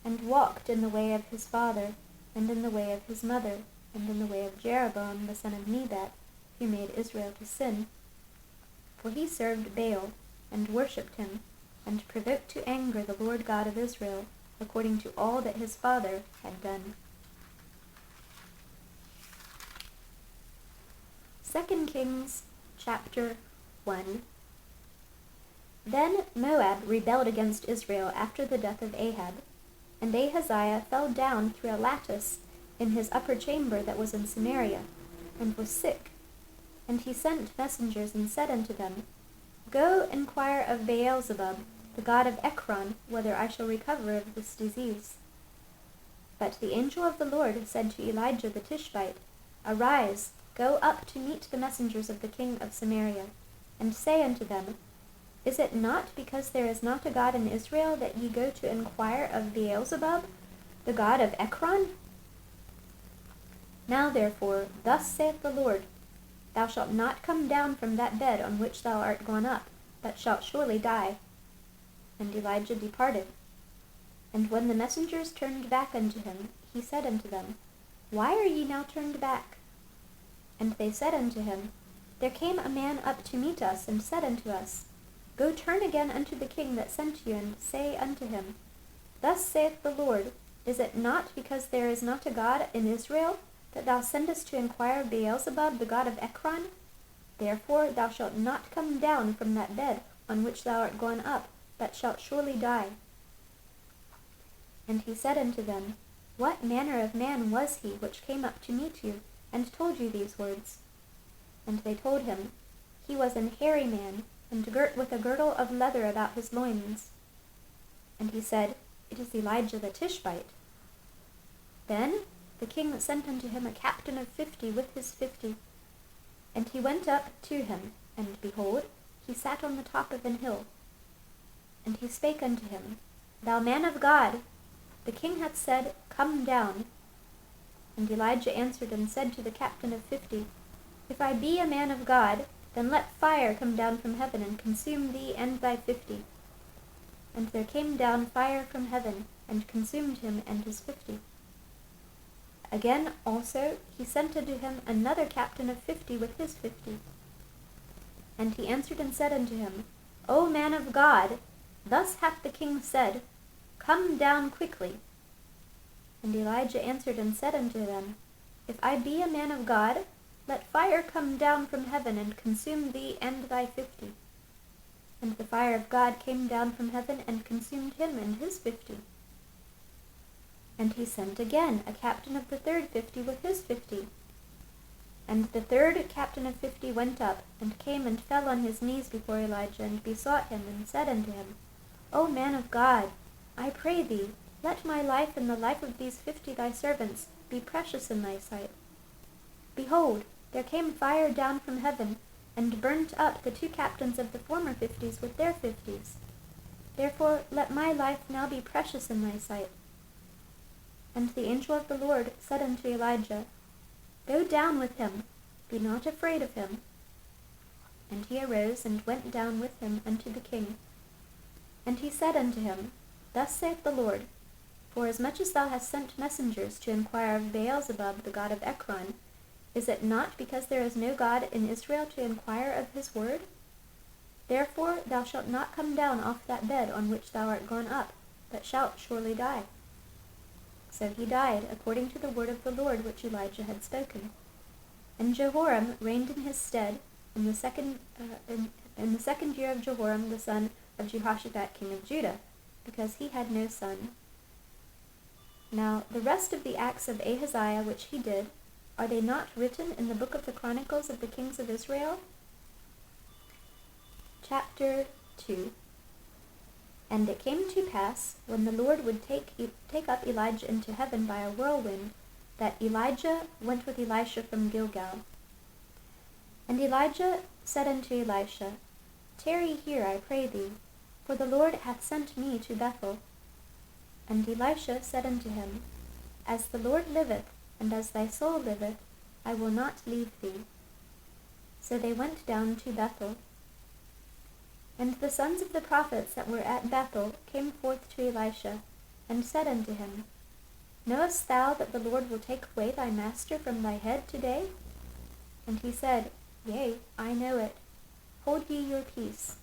[SPEAKER 1] and walked in the way of his father, and in the way of his mother, and in the way of Jeroboam the son of Nebat, who made Israel to sin. For he served Baal, and worshipped him, and provoked to anger the Lord God of Israel, according to all that his father had done. 2 Kings chapter 1. Then Moab rebelled against Israel after the death of Ahab, and Ahaziah fell down through a lattice in his upper chamber that was in Samaria, and was sick. And he sent messengers and said unto them, Go inquire of Beelzebub, the god of Ekron, whether I shall recover of this disease. But the angel of the Lord said to Elijah the Tishbite, Arise, go up to meet the messengers of the king of Samaria, and say unto them, Is it not because there is not a God in Israel that ye go to inquire of Beelzebub, the god of Ekron? Now therefore, thus saith the Lord, Thou shalt not come down from that bed on which thou art gone up, but shalt surely die. And Elijah departed. And when the messengers turned back unto him, he said unto them, Why are ye now turned back? And they said unto him, There came a man up to meet us, and said unto us, Go turn again unto the king that sent you, and say unto him, Thus saith the Lord, Is it not because there is not a God in Israel, that thou sendest to inquire of Beelzebub, the god of Ekron? Therefore thou shalt not come down from that bed on which thou art gone up, but shalt surely die. And he said unto them, What manner of man was he which came up to meet you, and told you these words? And they told him, He was an hairy man, and girt with a girdle of leather about his loins. And he said, It is Elijah the Tishbite. Then the king sent unto him a captain of 50 with his 50. And he went up to him, and behold, he sat on the top of an hill. And he spake unto him, Thou man of God, the king hath said, Come down. And Elijah answered and said to the captain of 50, If I be a man of God, then let fire come down from heaven, and consume thee and thy 50. And there came down fire from heaven, and consumed him and his 50. Again also he sent unto him another captain of 50 with his 50. And he answered and said unto him, O man of God, thus hath the king said, Come down quickly. And Elijah answered and said unto them, If I be a man of God, let fire come down from heaven, and consume thee and thy 50. And the fire of God came down from heaven, and consumed him and his 50. And he sent again a captain of the third 50 with his 50. And the third captain of 50 went up, and came and fell on his knees before Elijah, and besought him, and said unto him, O man of God, I pray thee, let my life and the life of these 50 thy servants be precious in thy sight. Behold, there came fire down from heaven, and burnt up the 2 captains of the former 50s with their 50s. Therefore let my life now be precious in thy sight. And the angel of the Lord said unto Elijah, Go down with him, Be not afraid of him. And he arose and went down with him unto the king. And he said unto him, Thus saith the Lord, Forasmuch as thou hast sent messengers to inquire of Beelzebub the god of Ekron, is it not because there is no God in Israel to inquire of his word? Therefore thou shalt not come down off that bed on which thou art gone up, but shalt surely die. So he died, according to the word of the Lord which Elijah had spoken. And Jehoram reigned in his stead in the second year of Jehoram the son of Jehoshaphat king of Judah, because he had no son. Now the rest of the acts of Ahaziah which he did, are they not written in the book of the Chronicles of the kings of Israel? Chapter 2. And it came to pass, when the Lord would take up Elijah into heaven by a whirlwind, that Elijah went with Elisha from Gilgal. And Elijah said unto Elisha, Tarry here, I pray thee, for the Lord hath sent me to Bethel. And Elisha said unto him, As the Lord liveth, and as thy soul liveth, I will not leave thee. So they went down to Bethel. And the sons of the prophets that were at Bethel came forth to Elisha, and said unto him, Knowest thou that the Lord will take away thy master from thy head today? And he said, Yea, I know it. Hold ye your peace.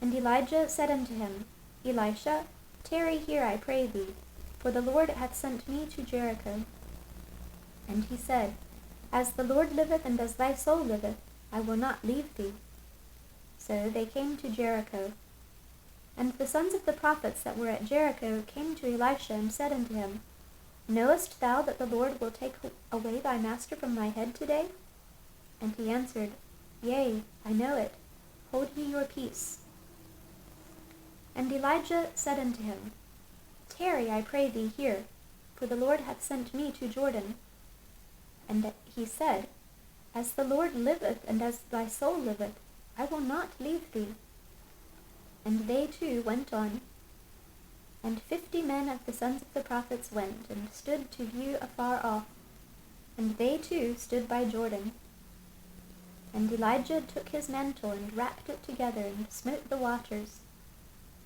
[SPEAKER 1] And Elijah said unto him, Elisha, tarry here, I pray thee, for the Lord hath sent me to Jericho. And he said, As the Lord liveth, and as thy soul liveth, I will not leave thee. So they came to Jericho. And the sons of the prophets that were at Jericho came to Elisha, and said unto him, Knowest thou that the Lord will take away thy master from thy head today? And he answered, Yea, I know it. Hold ye your peace. And Elijah said unto him, Tarry, I pray thee, here, for the Lord hath sent me to Jordan. And he said, As the Lord liveth, and as thy soul liveth, I will not leave thee. And they too went on. And 50 men of the sons of the prophets went, and stood to view afar off. And they too stood by Jordan. And Elijah took his mantle, and wrapped it together, and smote the waters.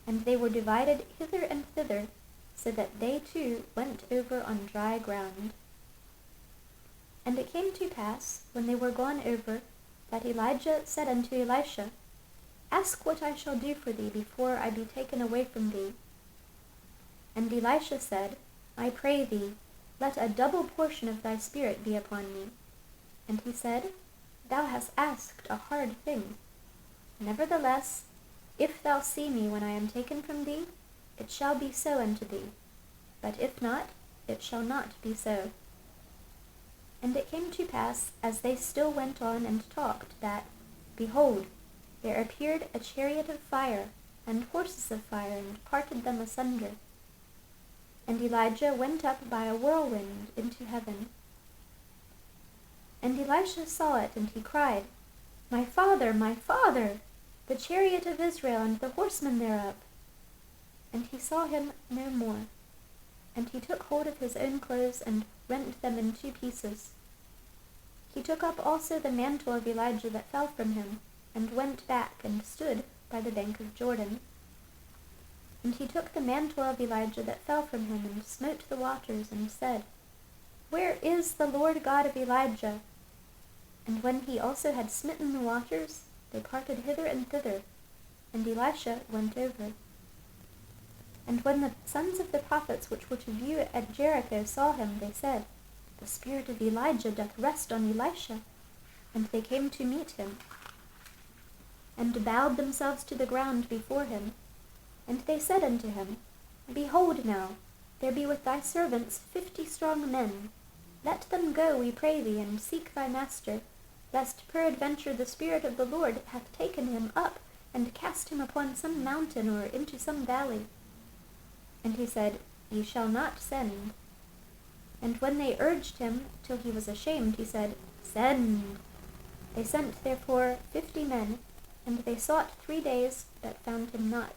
[SPEAKER 1] And they were divided hither and thither, so that they too went over on dry ground. And it came to pass, when they were gone over, that Elijah said unto Elisha, Ask what I shall do for thee before I be taken away from thee. And Elisha said, I pray thee, let a double portion of thy spirit be upon me. And he said, Thou hast asked a hard thing. Nevertheless, if thou see me when I am taken from thee, it shall be so unto thee. But if not, it shall not be so. And it came to pass, as they still went on and talked, that, behold, there appeared a chariot of fire, and horses of fire, and parted them asunder. And Elijah went up by a whirlwind into heaven. And Elisha saw it, and he cried, My father, the chariot of Israel, and the horsemen thereof. And he saw him no more. And he took hold of his own clothes, and rent them in 2 pieces. He took up also the mantle of Elijah that fell from him, and went back, and stood by the bank of Jordan. And he took the mantle of Elijah that fell from him, and smote the waters, and said, Where is the Lord God of Elijah? And when he also had smitten the waters, they parted hither and thither, and Elisha went over. And when the sons of the prophets which were to view at Jericho saw him, they said, The spirit of Elijah doth rest on Elisha. And they came to meet him, and bowed themselves to the ground before him. And they said unto him, Behold now, there be with thy servants 50 strong men. Let them go, we pray thee, and seek thy master, lest peradventure the Spirit of the Lord hath taken him up, and cast him upon some mountain, or into some valley. And he said, Ye shall not send. And when they urged him till he was ashamed, he said, Send. They sent therefore 50 men, and they sought 3 days, but found him not.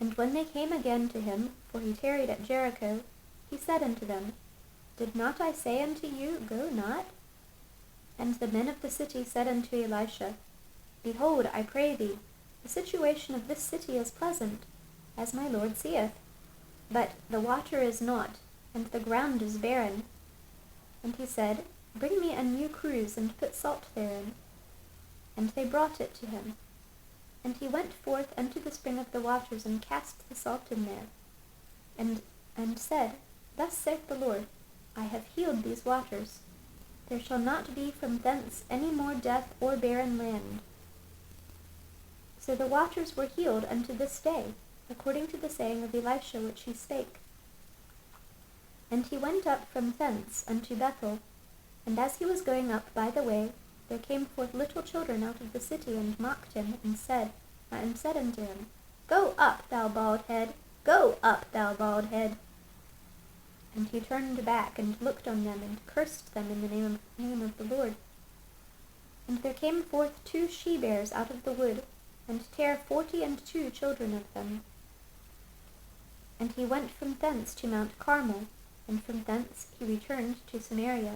[SPEAKER 1] And when they came again to him, for he tarried at Jericho, he said unto them, Did not I say unto you, Go not? And the men of the city said unto Elisha, Behold, I pray thee, the situation of this city is pleasant, as my lord seeth, but the water is not, and the ground is barren. And he said, Bring me a new cruse, and put salt therein. And they brought it to him. And he went forth unto the spring of the waters, and cast the salt in there, and said, Thus saith the Lord, I have healed these waters. There shall not be from thence any more death or barren land. So the waters were healed unto this day, according to the saying of Elisha which he spake. And he went up from thence unto Bethel, and as he was going up by the way, there came forth little children out of the city, and mocked him, and said unto him, Go up, thou bald head! Go up, thou bald head! And he turned back, and looked on them, and cursed them in the name of the Lord. And there came forth 2 she-bears out of the wood, and tare 42 children of them. And he went from thence to Mount Carmel, and from thence he returned to Samaria.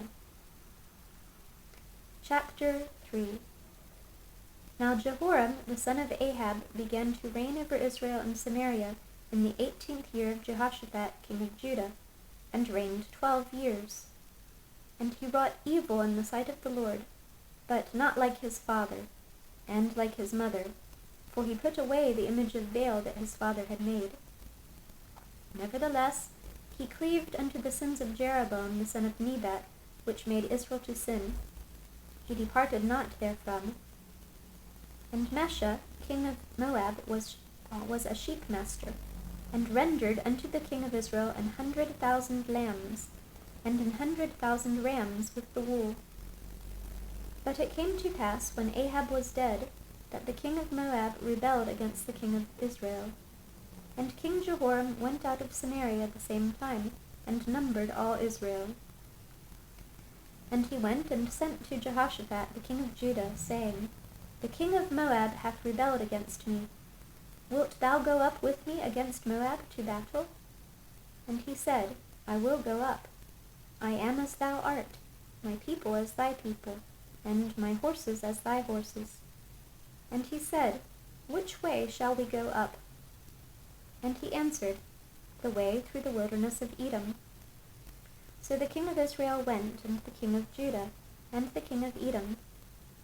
[SPEAKER 1] Chapter 3. Now Jehoram the son of Ahab began to reign over Israel and Samaria in the 18th year of Jehoshaphat king of Judah, and reigned 12 years. And he wrought evil in the sight of the Lord, but not like his father, and like his mother, for he put away the image of Baal that his father had made. Nevertheless, he cleaved unto the sins of Jeroboam the son of Nebat, which made Israel to sin. He departed not therefrom. And Mesha, king of Moab, was a sheep master, and rendered unto the king of Israel 100,000 lambs, and 100,000 rams with the wool. But it came to pass, when Ahab was dead, that the king of Moab rebelled against the king of Israel. And King Jehoram went out of Samaria at the same time, and numbered all Israel. And he went and sent to Jehoshaphat the king of Judah, saying, The king of Moab hath rebelled against me. Wilt thou go up with me against Moab to battle? And he said, I will go up. I am as thou art, my people as thy people, and my horses as thy horses. And he said, Which way shall we go up? And he answered, The way through the wilderness of Edom. So the king of Israel went, and the king of Judah, and the king of Edom,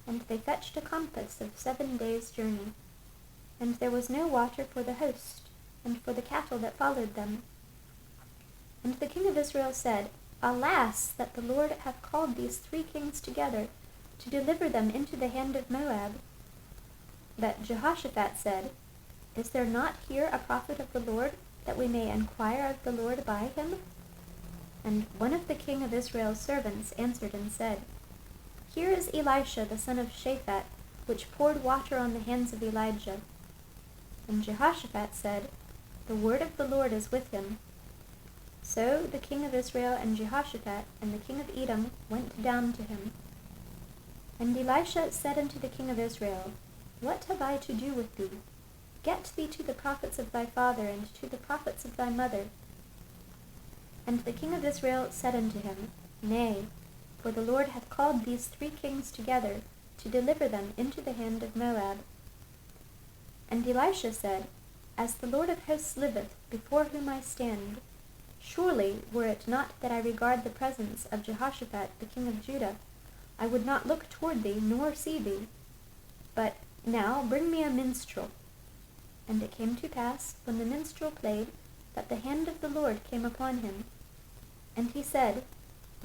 [SPEAKER 1] and they fetched a compass of 7 days' journey. And there was no water for the host, and for the cattle that followed them. And the king of Israel said, Alas, that the Lord hath called these 3 kings together, to deliver them into the hand of Moab. But Jehoshaphat said, Is there not here a prophet of the Lord, that we may enquire of the Lord by him? And one of the king of Israel's servants answered and said, Here is Elisha the son of Shaphat, which poured water on the hands of Elijah. And Jehoshaphat said, The word of the Lord is with him. So the king of Israel and Jehoshaphat and the king of Edom went down to him. And Elisha said unto the king of Israel, What have I to do with thee? Get thee to the prophets of thy father, and to the prophets of thy mother. And the king of Israel said unto him, Nay, for the Lord hath called these 3 kings together, to deliver them into the hand of Moab. And Elisha said, As the Lord of hosts liveth, before whom I stand, surely, were it not that I regard the presence of Jehoshaphat the king of Judah, I would not look toward thee, nor see thee. But now bring me a minstrel. And it came to pass, when the minstrel played, that the hand of the Lord came upon him. And he said,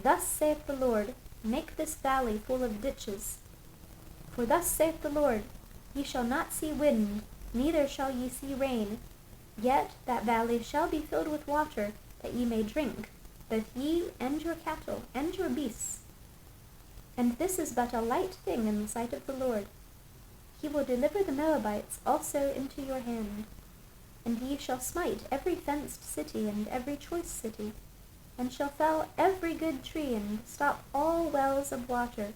[SPEAKER 1] Thus saith the Lord, Make this valley full of ditches. For thus saith the Lord, Ye shall not see wind, neither shall ye see rain, yet that valley shall be filled with water, that ye may drink, both ye and your cattle and your beasts. And this is but a light thing in the sight of the Lord. He will deliver the Moabites also into your hand. And ye shall smite every fenced city and every choice city, and shall fell every good tree, and stop all wells of water,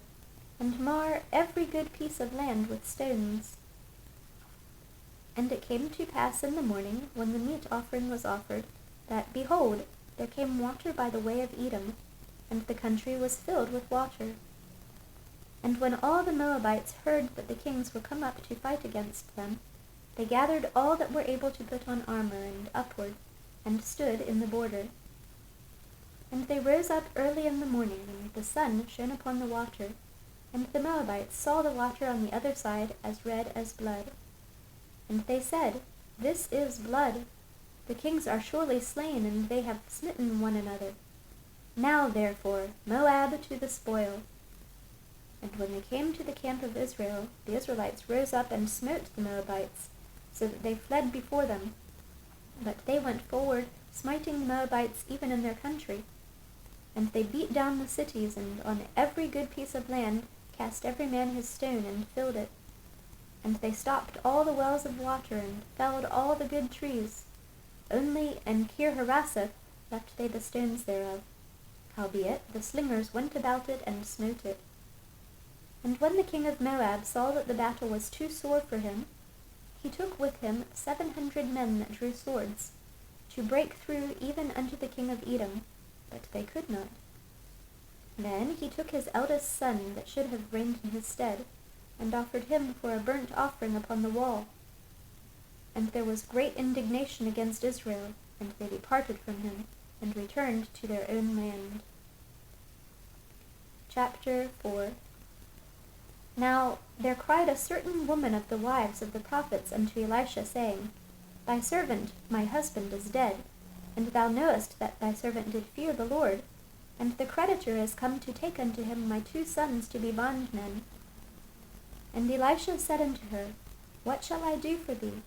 [SPEAKER 1] and mar every good piece of land with stones. And it came to pass in the morning, when the meat offering was offered, that, behold, there came water by the way of Edom, and the country was filled with water. And when all the Moabites heard that the kings were come up to fight against them, they gathered all that were able to put on armor and upward, and stood in the border. And they rose up early in the morning, and the sun shone upon the water, and the Moabites saw the water on the other side as red as blood. And they said, This is blood. The kings are surely slain, and they have smitten one another. Now, therefore, Moab to the spoil. And when they came to the camp of Israel, the Israelites rose up and smote the Moabites, so that they fled before them. But they went forward, smiting the Moabites even in their country. And they beat down the cities, and on every good piece of land cast every man his stone, and filled it. And they stopped all the wells of water, and felled all the good trees. Only in Kir-Haraseth left they the stones thereof. Howbeit the slingers went about it, and smote it. And when the king of Moab saw that the battle was too sore for him, he took with him 700 men that drew swords, to break through even unto the king of Edom, but they could not. Then he took his eldest son that should have reigned in his stead, and offered him for a burnt offering upon the wall. And there was great indignation against Israel, and they departed from him, and returned to their own land. Chapter 4. Now there cried a certain woman of the wives of the prophets unto Elisha, saying, Thy servant, my husband, is dead, and thou knowest that thy servant did fear the Lord, and the creditor is come to take unto him my 2 sons to be bondmen. And Elisha said unto her, What shall I do for thee?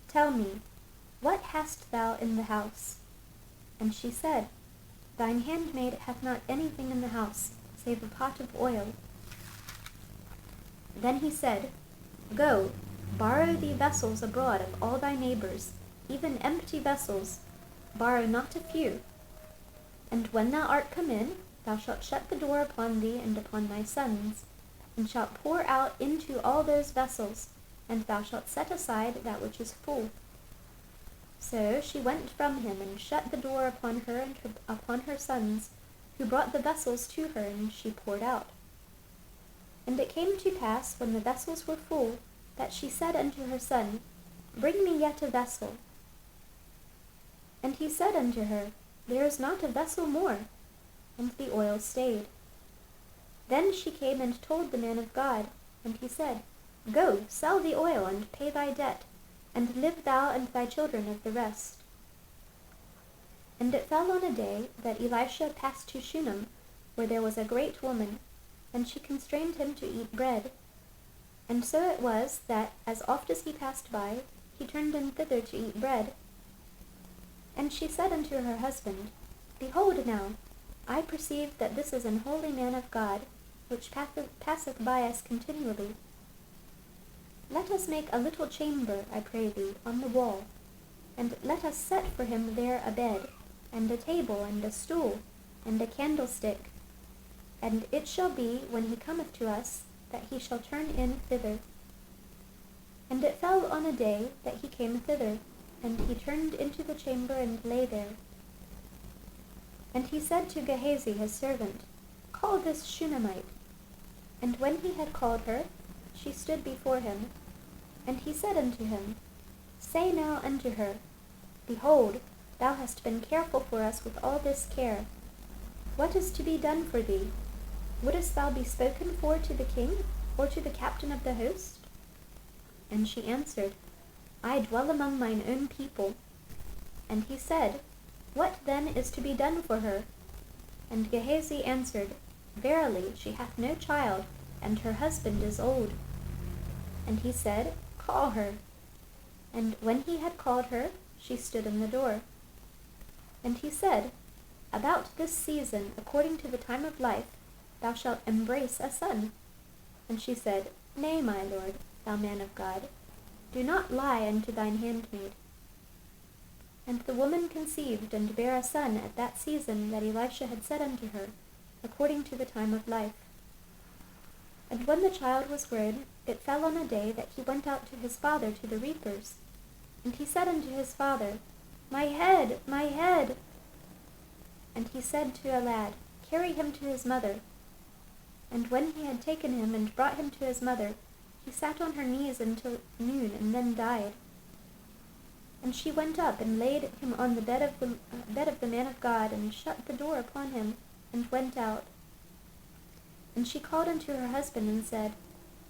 [SPEAKER 1] Tell me, what hast thou in the house? And she said, Thine handmaid hath not anything in the house, save a pot of oil. Then he said, Go, borrow thee vessels abroad of all thy neighbors, even empty vessels, borrow not a few. And when thou art come in, thou shalt shut the door upon thee and upon thy sons, and shalt pour out into all those vessels, and thou shalt set aside that which is full. So she went from him, and shut the door upon her and upon her sons, who brought the vessels to her, and she poured out. And it came to pass, when the vessels were full, that she said unto her son, Bring me yet a vessel. And he said unto her, There is not a vessel more. And the oil stayed. Then she came and told the man of God, and he said, Go, sell the oil, and pay thy debt, and live thou and thy children of the rest. And it fell on a day that Elisha passed to Shunem, where there was a great woman, and she constrained him to eat bread. And so it was that, as oft as he passed by, he turned in thither to eat bread. And she said unto her husband, Behold now, I perceive that this is an holy man of God, which passeth by us continually. Let us make a little chamber, I pray thee, on the wall, and let us set for him there a bed, and a table, and a stool, and a candlestick. And it shall be, when he cometh to us, that he shall turn in thither. And it fell on a day that he came thither, and he turned into the chamber and lay there. And he said to Gehazi his servant, Call this Shunammite. And when he had called her, she stood before him. And he said unto him, Say now unto her, Behold, thou hast been careful for us with all this care. What is to be done for thee? Wouldest thou be spoken for to the king, or to the captain of the host? And she answered, I dwell among mine own people. And he said, What then is to be done for her? And Gehazi answered, Verily, she hath no child, and her husband is old. And he said, Call her. And when he had called her, she stood in the door. And he said, About this season, according to the time of life, thou shalt embrace a son. And she said, Nay, my lord, thou man of God, do not lie unto thine handmaid. And the woman conceived and bare a son at that season that Elisha had said unto her, according to the time of life. And when the child was grown, it fell on a day that he went out to his father to the reapers. And he said unto his father, My head, my head! And he said to a lad, carry him to his mother. And when he had taken him and brought him to his mother, he sat on her knees until noon, and then died. And she went up and laid him on the bed of the man of God, and shut the door upon him, and went out. And she called unto her husband, and said,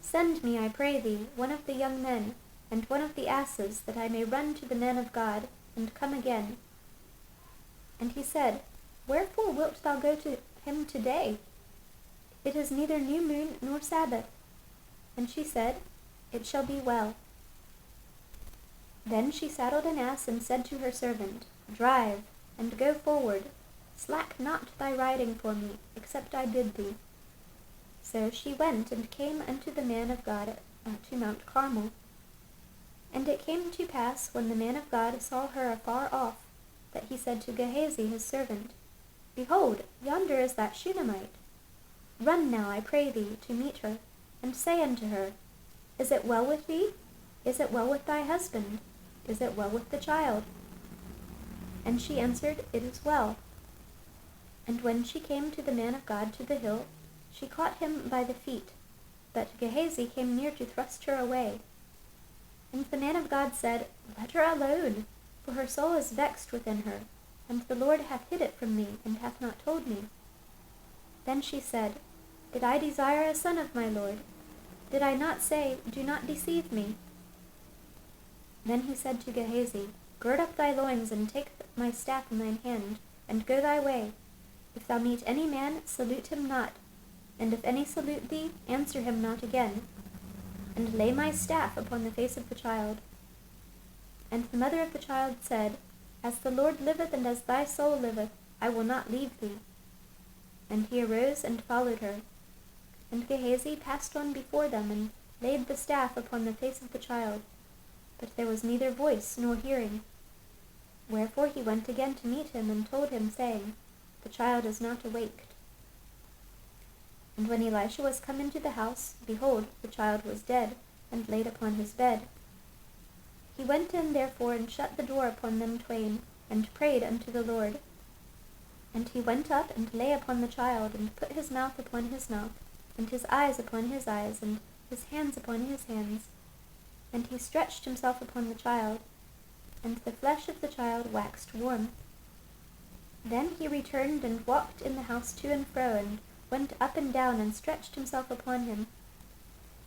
[SPEAKER 1] Send me, I pray thee, one of the young men, and one of the asses, that I may run to the man of God, and come again. And he said, Wherefore wilt thou go to him today? It is neither new moon nor Sabbath. And she said, It shall be well. Then she saddled an ass, and said to her servant, Drive, and go forward. Slack not thy riding for me, except I bid thee. So she went, and came unto the man of God to Mount Carmel. And it came to pass, when the man of God saw her afar off, that he said to Gehazi his servant, Behold, yonder is that Shunammite. Run now, I pray thee, to meet her, and say unto her, Is it well with thee? Is it well with thy husband? Is it well with the child? And she answered, It is well. And when she came to the man of God to the hill, she caught him by the feet, but Gehazi came near to thrust her away. And the man of God said, Let her alone, for her soul is vexed within her, and the Lord hath hid it from me, and hath not told me. Then she said, Did I desire a son of my Lord? Did I not say, Do not deceive me? Then he said to Gehazi, Gird up thy loins, and take my staff in thine hand, and go thy way. If thou meet any man, salute him not, and if any salute thee, answer him not again. And lay my staff upon the face of the child. And the mother of the child said, As the Lord liveth, and as thy soul liveth, I will not leave thee. And he arose and followed her. And Gehazi passed on before them, and laid the staff upon the face of the child. But there was neither voice nor hearing. Wherefore he went again to meet him, and told him, saying, The child is not awaked. And when Elisha was come into the house, behold, the child was dead, and laid upon his bed. He went in therefore, and shut the door upon them twain, and prayed unto the Lord. And he went up, and lay upon the child, and put his mouth upon his mouth, and his eyes upon his eyes, and his hands upon his hands. And he stretched himself upon the child, and the flesh of the child waxed warm. Then he returned, and walked in the house to and fro, and went up and down, and stretched himself upon him.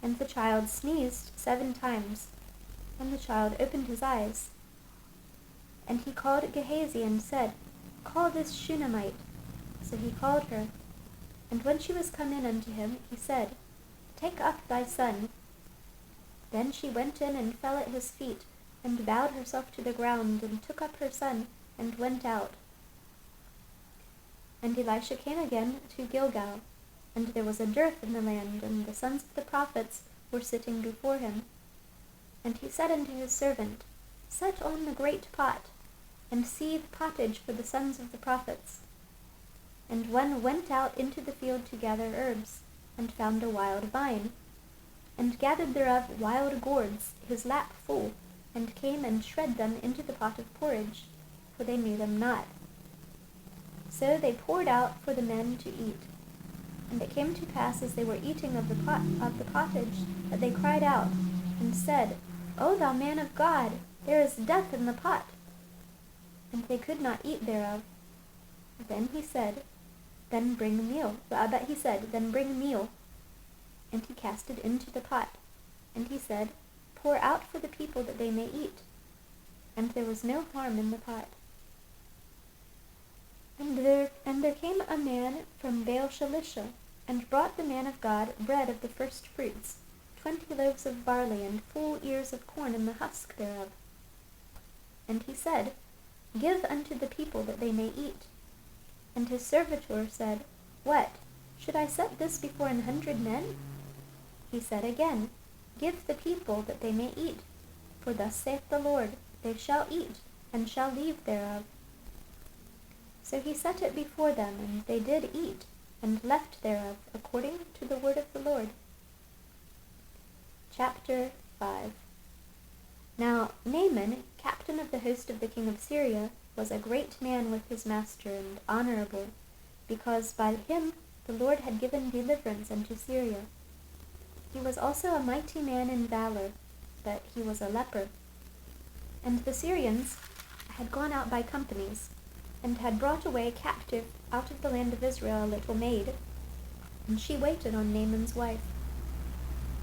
[SPEAKER 1] And the child sneezed 7 times, and the child opened his eyes. And he called Gehazi, and said, Call this Shunammite. So he called her. And when she was come in unto him, he said, Take up thy son. Then she went in, and fell at his feet, and bowed herself to the ground, and took up her son, and went out. And Elisha came again to Gilgal, and there was a dearth in the land, and the sons of the prophets were sitting before him. And he said unto his servant, Set on the great pot, and seethe pottage for the sons of the prophets. And one went out into the field to gather herbs, and found a wild vine, and gathered thereof wild gourds, his lap full, and came and shred them into the pot of porridge, for they knew them not. So they poured out for the men to eat. And it came to pass, as they were eating of the pottage, that they cried out, and said, O thou man of God, there is death in the pot. And they could not eat thereof. Then he said, Then bring meal. Then bring meal. And he cast it into the pot. And he said, Pour out for the people, that they may eat. And there was no harm in the pot. And there came a man from Baal-shalisha, and brought the man of God bread of the first fruits, 20 loaves of barley, and full ears of corn in the husk thereof. And he said, Give unto the people, that they may eat. And his servitor said, What? Should I set this before 100 men? He said again, Give the people, that they may eat. For thus saith the Lord, They shall eat, and shall leave thereof. So he set it before them, and they did eat, and left thereof, according to the word of the Lord. Chapter 5. Now Naaman, captain of the host of the king of Syria, was a great man with his master, and honorable, because by him the Lord had given deliverance unto Syria. He was also a mighty man in valor, but he was a leper. And the Syrians had gone out by companies, and had brought away captive out of the land of Israel a little maid, and she waited on Naaman's wife.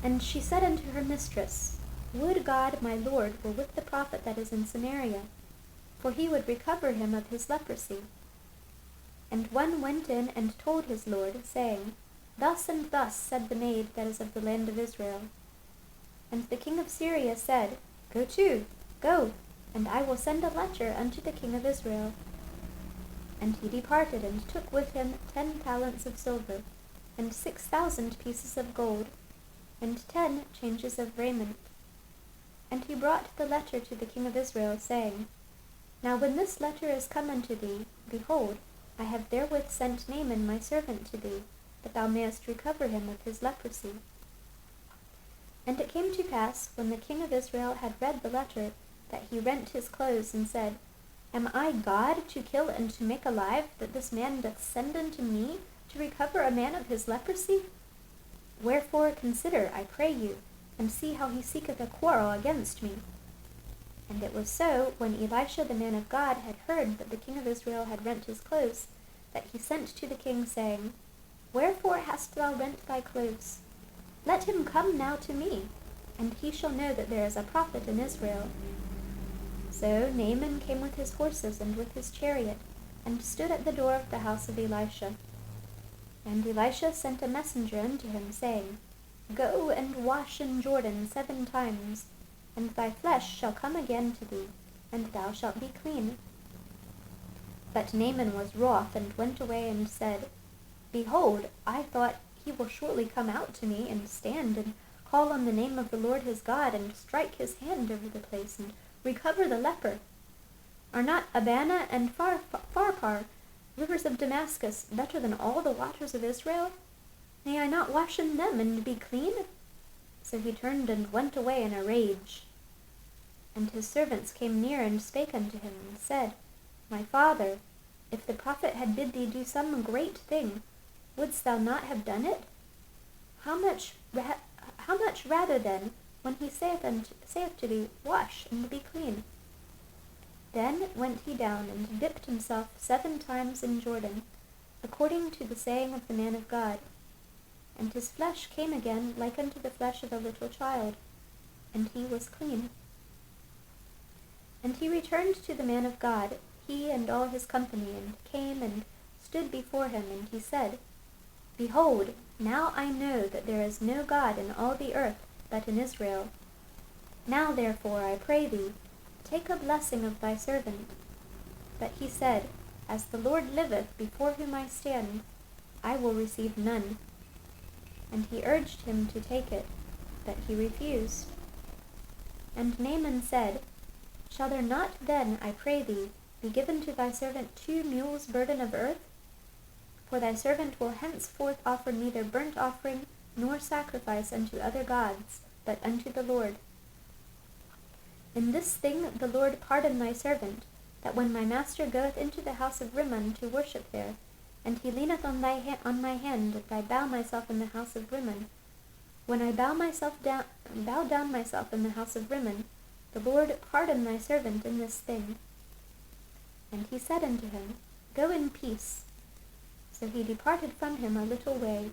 [SPEAKER 1] And she said unto her mistress, Would God my Lord were with the prophet that is in Samaria, for he would recover him of his leprosy. And one went in and told his lord, saying, Thus and thus said the maid that is of the land of Israel. And the king of Syria said, Go to, go, and I will send a letter unto the king of Israel. And he departed, and took with him 10 talents of silver, and 6,000 pieces of gold, and 10 changes of raiment. And he brought the letter to the king of Israel, saying, Now when this letter is come unto thee, behold, I have therewith sent Naaman my servant to thee, that thou mayest recover him of his leprosy. And it came to pass, when the king of Israel had read the letter, that he rent his clothes, and said, Am I God to kill and to make alive, that this man doth send unto me to recover a man of his leprosy? Wherefore consider, I pray you, and see how he seeketh a quarrel against me. And it was so, when Elisha the man of God had heard that the king of Israel had rent his clothes, that he sent to the king, saying, Wherefore hast thou rent thy clothes? Let him come now to me, and he shall know that there is a prophet in Israel. So Naaman came with his horses and with his chariot, and stood at the door of the house of Elisha. And Elisha sent a messenger unto him, saying, Go and wash in Jordan 7 times, and thy flesh shall come again to thee, and thou shalt be clean. But Naaman was wroth, and went away, and said, Behold, I thought he will shortly come out to me, and stand, and call on the name of the Lord his God, and strike his hand over the place, and recover the leper. Are not Abana and Pharpar, rivers of Damascus, better than all the waters of Israel? May I not wash in them, and be clean? So he turned and went away in a rage. And his servants came near, and spake unto him, and said, My father, if the prophet had bid thee do some great thing, wouldst thou not have done it? How much rather then, when he saith to thee, Wash, and be clean? Then went he down, and dipped himself 7 times in Jordan, according to the saying of the man of God. And his flesh came again like unto the flesh of a little child, and he was clean. And he returned to the man of God, he and all his company, and came and stood before him, and he said, Behold, now I know that there is no God in all the earth but in Israel. Now therefore, I pray thee, take a blessing of thy servant. But he said, As the Lord liveth, before whom I stand, I will receive none. And he urged him to take it, but he refused. And Naaman said, Shall there not then, I pray thee, be given to thy servant 2 mules' burden of earth? For thy servant will henceforth offer neither burnt offering nor sacrifice unto other gods, but unto the Lord. In this thing the Lord pardon thy servant, that when my master goeth into the house of Rimmon to worship there, and he leaneth on my hand, and I bow myself in the house of Rimmon, when I bow down myself in the house of Rimmon, the Lord pardon thy servant in this thing. And he said unto him, Go in peace. So he departed from him a little way.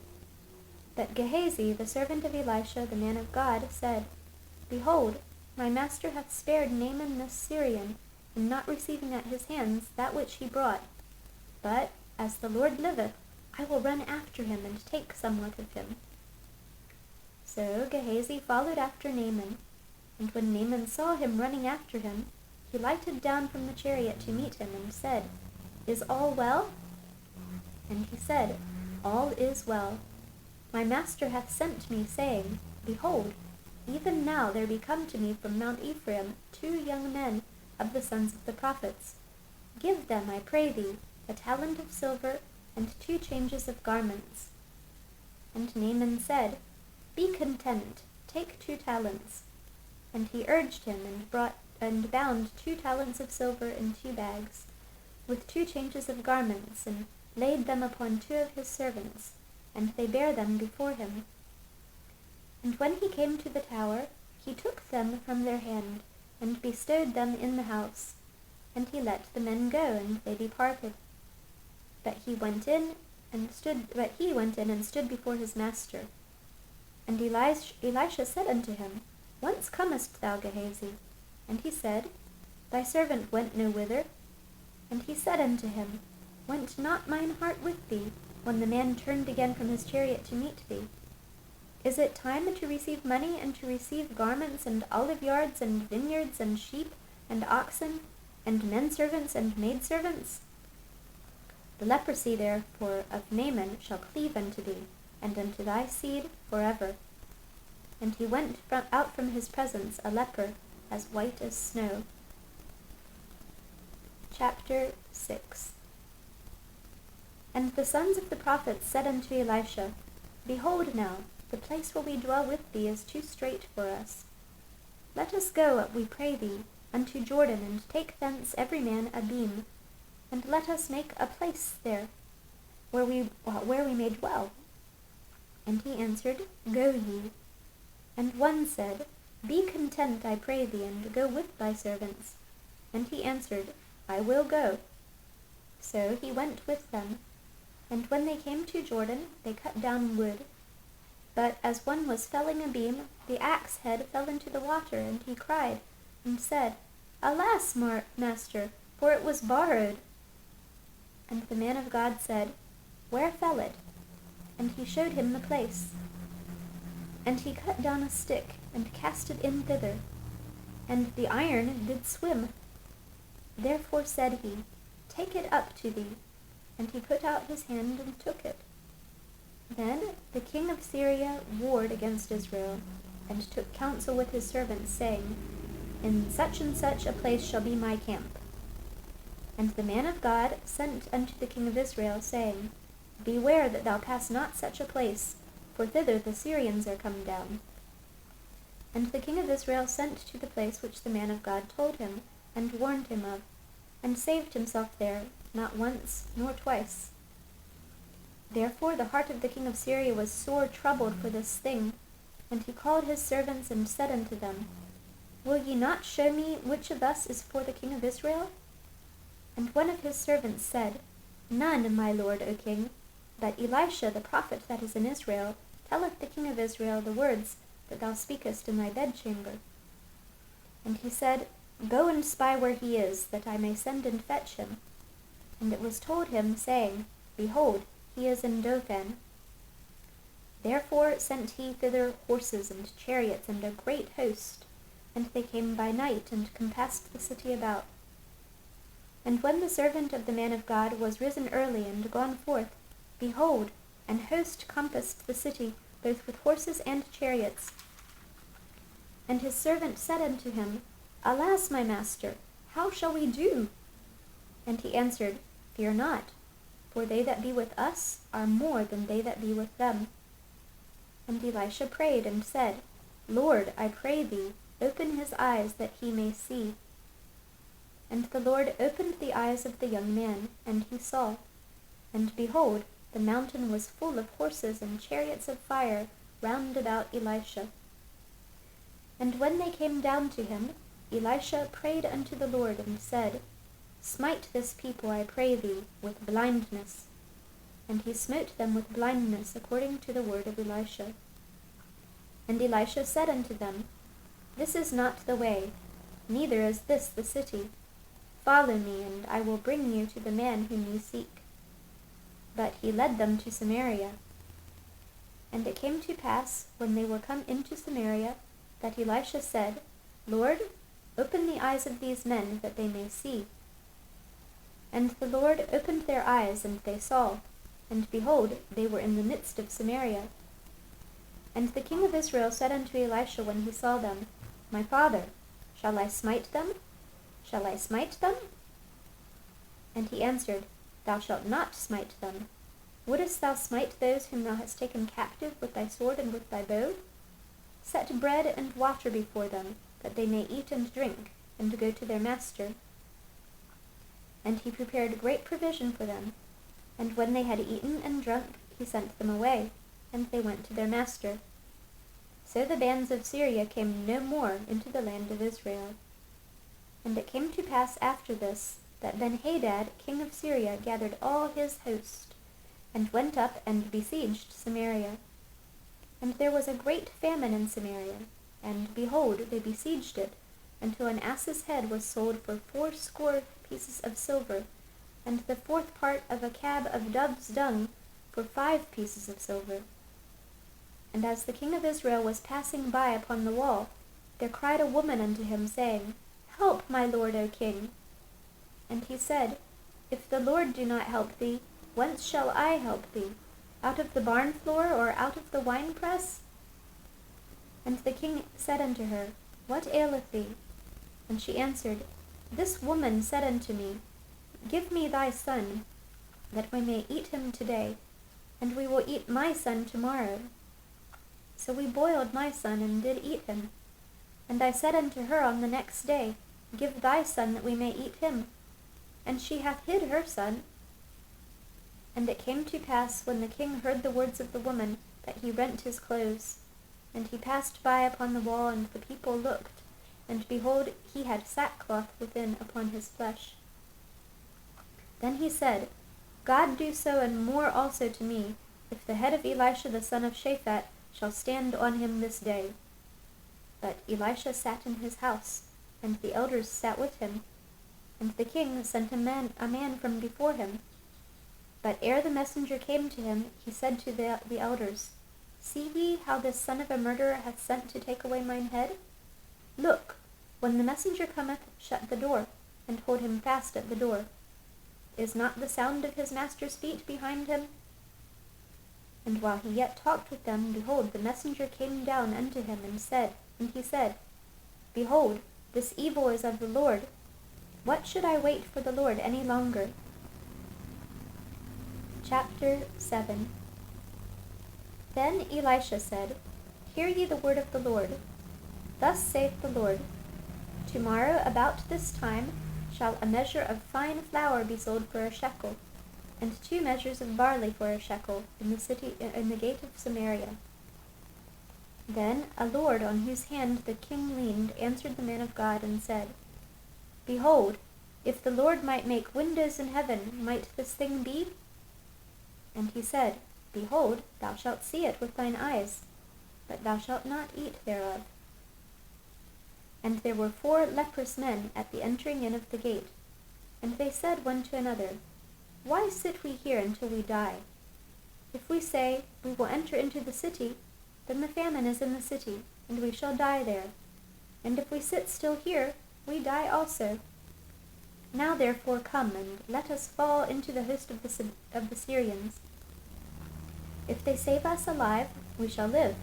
[SPEAKER 1] But Gehazi, the servant of Elisha, the man of God, said, Behold, my master hath spared Naaman this Syrian, in not receiving at his hands that which he brought. But, as the Lord liveth, I will run after him, and take somewhat of him. So Gehazi followed after Naaman, and when Naaman saw him running after him, he lighted down from the chariot to meet him, and said, Is all well? And he said, All is well. My master hath sent me, saying, Behold, even now there be come to me from Mount Ephraim 2 young men of the sons of the prophets. Give them, I pray thee, a talent of silver, and 2 changes of garments. And Naaman said, Be content, take 2 talents. And he urged him, and bound 2 talents of silver in 2 bags, with 2 changes of garments, and laid them upon 2 of his servants, and they bare them before him. And when he came to the tower, he took them from their hand, and bestowed them in the house. And he let the men go, and they departed. But he went in and stood before his master. And Elisha said unto him, Whence comest thou, Gehazi? And he said, Thy servant went no whither. And he said unto him, Went not mine heart with thee, when the man turned again from his chariot to meet thee? Is it time to receive money, and to receive garments, and oliveyards, and vineyards, and sheep, and oxen, and men servants, and maid servants? The leprosy therefore of Naaman shall cleave unto thee, and unto thy seed forever. And he went out from his presence a leper, as white as snow. Chapter 6. And the sons of the prophets said unto Elisha, Behold now, the place where we dwell with thee is too strait for us. Let us go, we pray thee, unto Jordan, and take thence every man a beam, and let us make a place there, where we may dwell. And he answered, Go ye. And one said, Be content, I pray thee, and go with thy servants. And he answered, I will go. So he went with them. And when they came to Jordan, they cut down wood. But as one was felling a beam, the axe head fell into the water, and he cried, and said, Alas, master, for it was borrowed. And the man of God said, Where fell it? And he showed him the place. And he cut down a stick, and cast it in thither, and the iron did swim. Therefore said he, Take it up to thee. And he put out his hand and took it. Then the king of Syria warred against Israel, and took counsel with his servants, saying, In such and such a place shall be my camp. And the man of God sent unto the king of Israel, saying, Beware that thou pass not such a place, for thither the Syrians are come down. And the king of Israel sent to the place which the man of God told him, and warned him of, and saved himself there, not once nor twice. Therefore the heart of the king of Syria was sore troubled for this thing, and he called his servants and said unto them, Will ye not show me which of us is for the king of Israel? And one of his servants said, None, my lord, O king, but Elisha the prophet that is in Israel telleth the king of Israel the words that thou speakest in thy bedchamber. And he said, Go and spy where he is, that I may send and fetch him. And it was told him, saying, Behold, he is in Dothan. Therefore sent he thither horses and chariots and a great host, and they came by night, and compassed the city about. And when the servant of the man of God was risen early and gone forth, behold, an host compassed the city, both with horses and chariots. And his servant said unto him, Alas, my master, how shall we do? And he answered, Fear not, for they that be with us are more than they that be with them. And Elisha prayed and said, Lord, I pray thee, open his eyes that he may see. And the Lord opened the eyes of the young man, and he saw. And behold, the mountain was full of horses and chariots of fire round about Elisha. And when they came down to him, Elisha prayed unto the Lord, and said, Smite this people, I pray thee, with blindness. And he smote them with blindness, according to the word of Elisha. And Elisha said unto them, This is not the way, neither is this the city. Follow me, and I will bring you to the man whom ye seek. But he led them to Samaria. And it came to pass, when they were come into Samaria, that Elisha said, Lord, open the eyes of these men, that they may see. And the Lord opened their eyes, and they saw, and behold, they were in the midst of Samaria. And the king of Israel said unto Elisha when he saw them, My father, shall I smite them? Shall I smite them? And he answered, Thou shalt not smite them. Wouldest thou smite those whom thou hast taken captive with thy sword and with thy bow? Set bread and water before them, that they may eat and drink, and go to their master. And he prepared great provision for them. And when they had eaten and drunk, he sent them away, and they went to their master. So the bands of Syria came no more into the land of Israel. And it came to pass after this, that Benhadad king of Syria gathered all his host, and went up and besieged Samaria. And there was a great famine in Samaria, and behold, they besieged it, until an ass's head was sold for 80 pieces of silver, and the 4th part of a cab of dove's dung for 5 pieces of silver. And as the king of Israel was passing by upon the wall, there cried a woman unto him, saying, Help, my lord, O king. And he said, If the Lord do not help thee, whence shall I help thee? Out of the barn floor, or out of the winepress? And the king said unto her, What aileth thee? And she answered, This woman said unto me, Give me thy son, that we may eat him today, and we will eat my son tomorrow. So we boiled my son, and did eat him. And I said unto her on the next day, Give thy son, that we may eat him. And she hath hid her son. And it came to pass, when the king heard the words of the woman, that he rent his clothes. And he passed by upon the wall, and the people looked, and behold, he had sackcloth within upon his flesh. Then he said, God do so and more also to me, if the head of Elisha the son of Shaphat shall stand on him this day. But Elisha sat in his house, and the elders sat with him. And the king sent a man from before him. But ere the messenger came to him, he said to the elders, See ye how this son of a murderer hath sent to take away mine head? Look, when the messenger cometh, shut the door, and hold him fast at the door. Is not the sound of his master's feet behind him? And while he yet talked with them, behold, the messenger came down unto him, and he said, Behold, this evil is of the Lord. What should I wait for the Lord any longer? Chapter 7. Then Elisha said, Hear ye the word of the Lord. Thus saith the Lord, Tomorrow about this time shall a measure of fine flour be sold for a shekel, and 2 measures of barley for a shekel in the gate of Samaria. Then a lord on whose hand the king leaned answered the man of God, and said, Behold, if the Lord might make windows in heaven, might this thing be? And he said, Behold, thou shalt see it with thine eyes, but thou shalt not eat thereof. And there were 4 leprous men at the entering in of the gate, and they said one to another, Why sit we here until we die? If we say, We will enter into the city, then the famine is in the city, and we shall die there. And if we sit still here, we die also. Now therefore come, and let us fall into the host of the Syrians. If they save us alive, we shall live,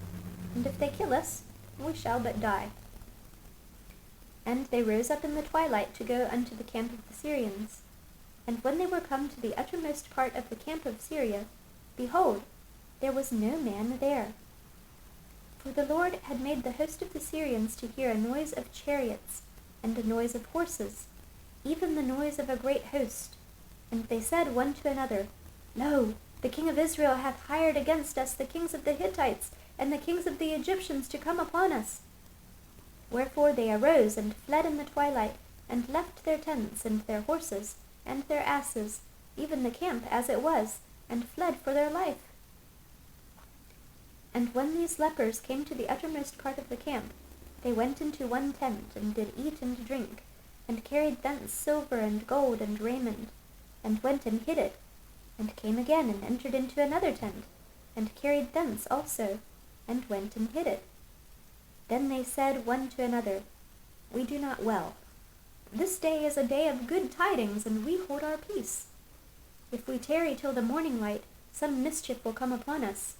[SPEAKER 1] and if they kill us, we shall but die. And they rose up in the twilight to go unto the camp of the Syrians. And when they were come to the uttermost part of the camp of Syria, behold, there was no man there. For the Lord had made the host of the Syrians to hear a noise of chariots, and a noise of horses, even the noise of a great host. And they said one to another, Lo, the king of Israel hath hired against us the kings of the Hittites, and the kings of the Egyptians to come upon us. Wherefore they arose and fled in the twilight, and left their tents, and their horses, and their asses, even the camp as it was, and fled for their life. And when these lepers came to the uttermost part of the camp, they went into one tent, and did eat and drink, and carried thence silver and gold and raiment, and went and hid it, and came again, and entered into another tent, and carried thence also, and went and hid it. Then they said one to another, We do not well. This day is a day of good tidings, and we hold our peace. If we tarry till the morning light, some mischief will come upon us.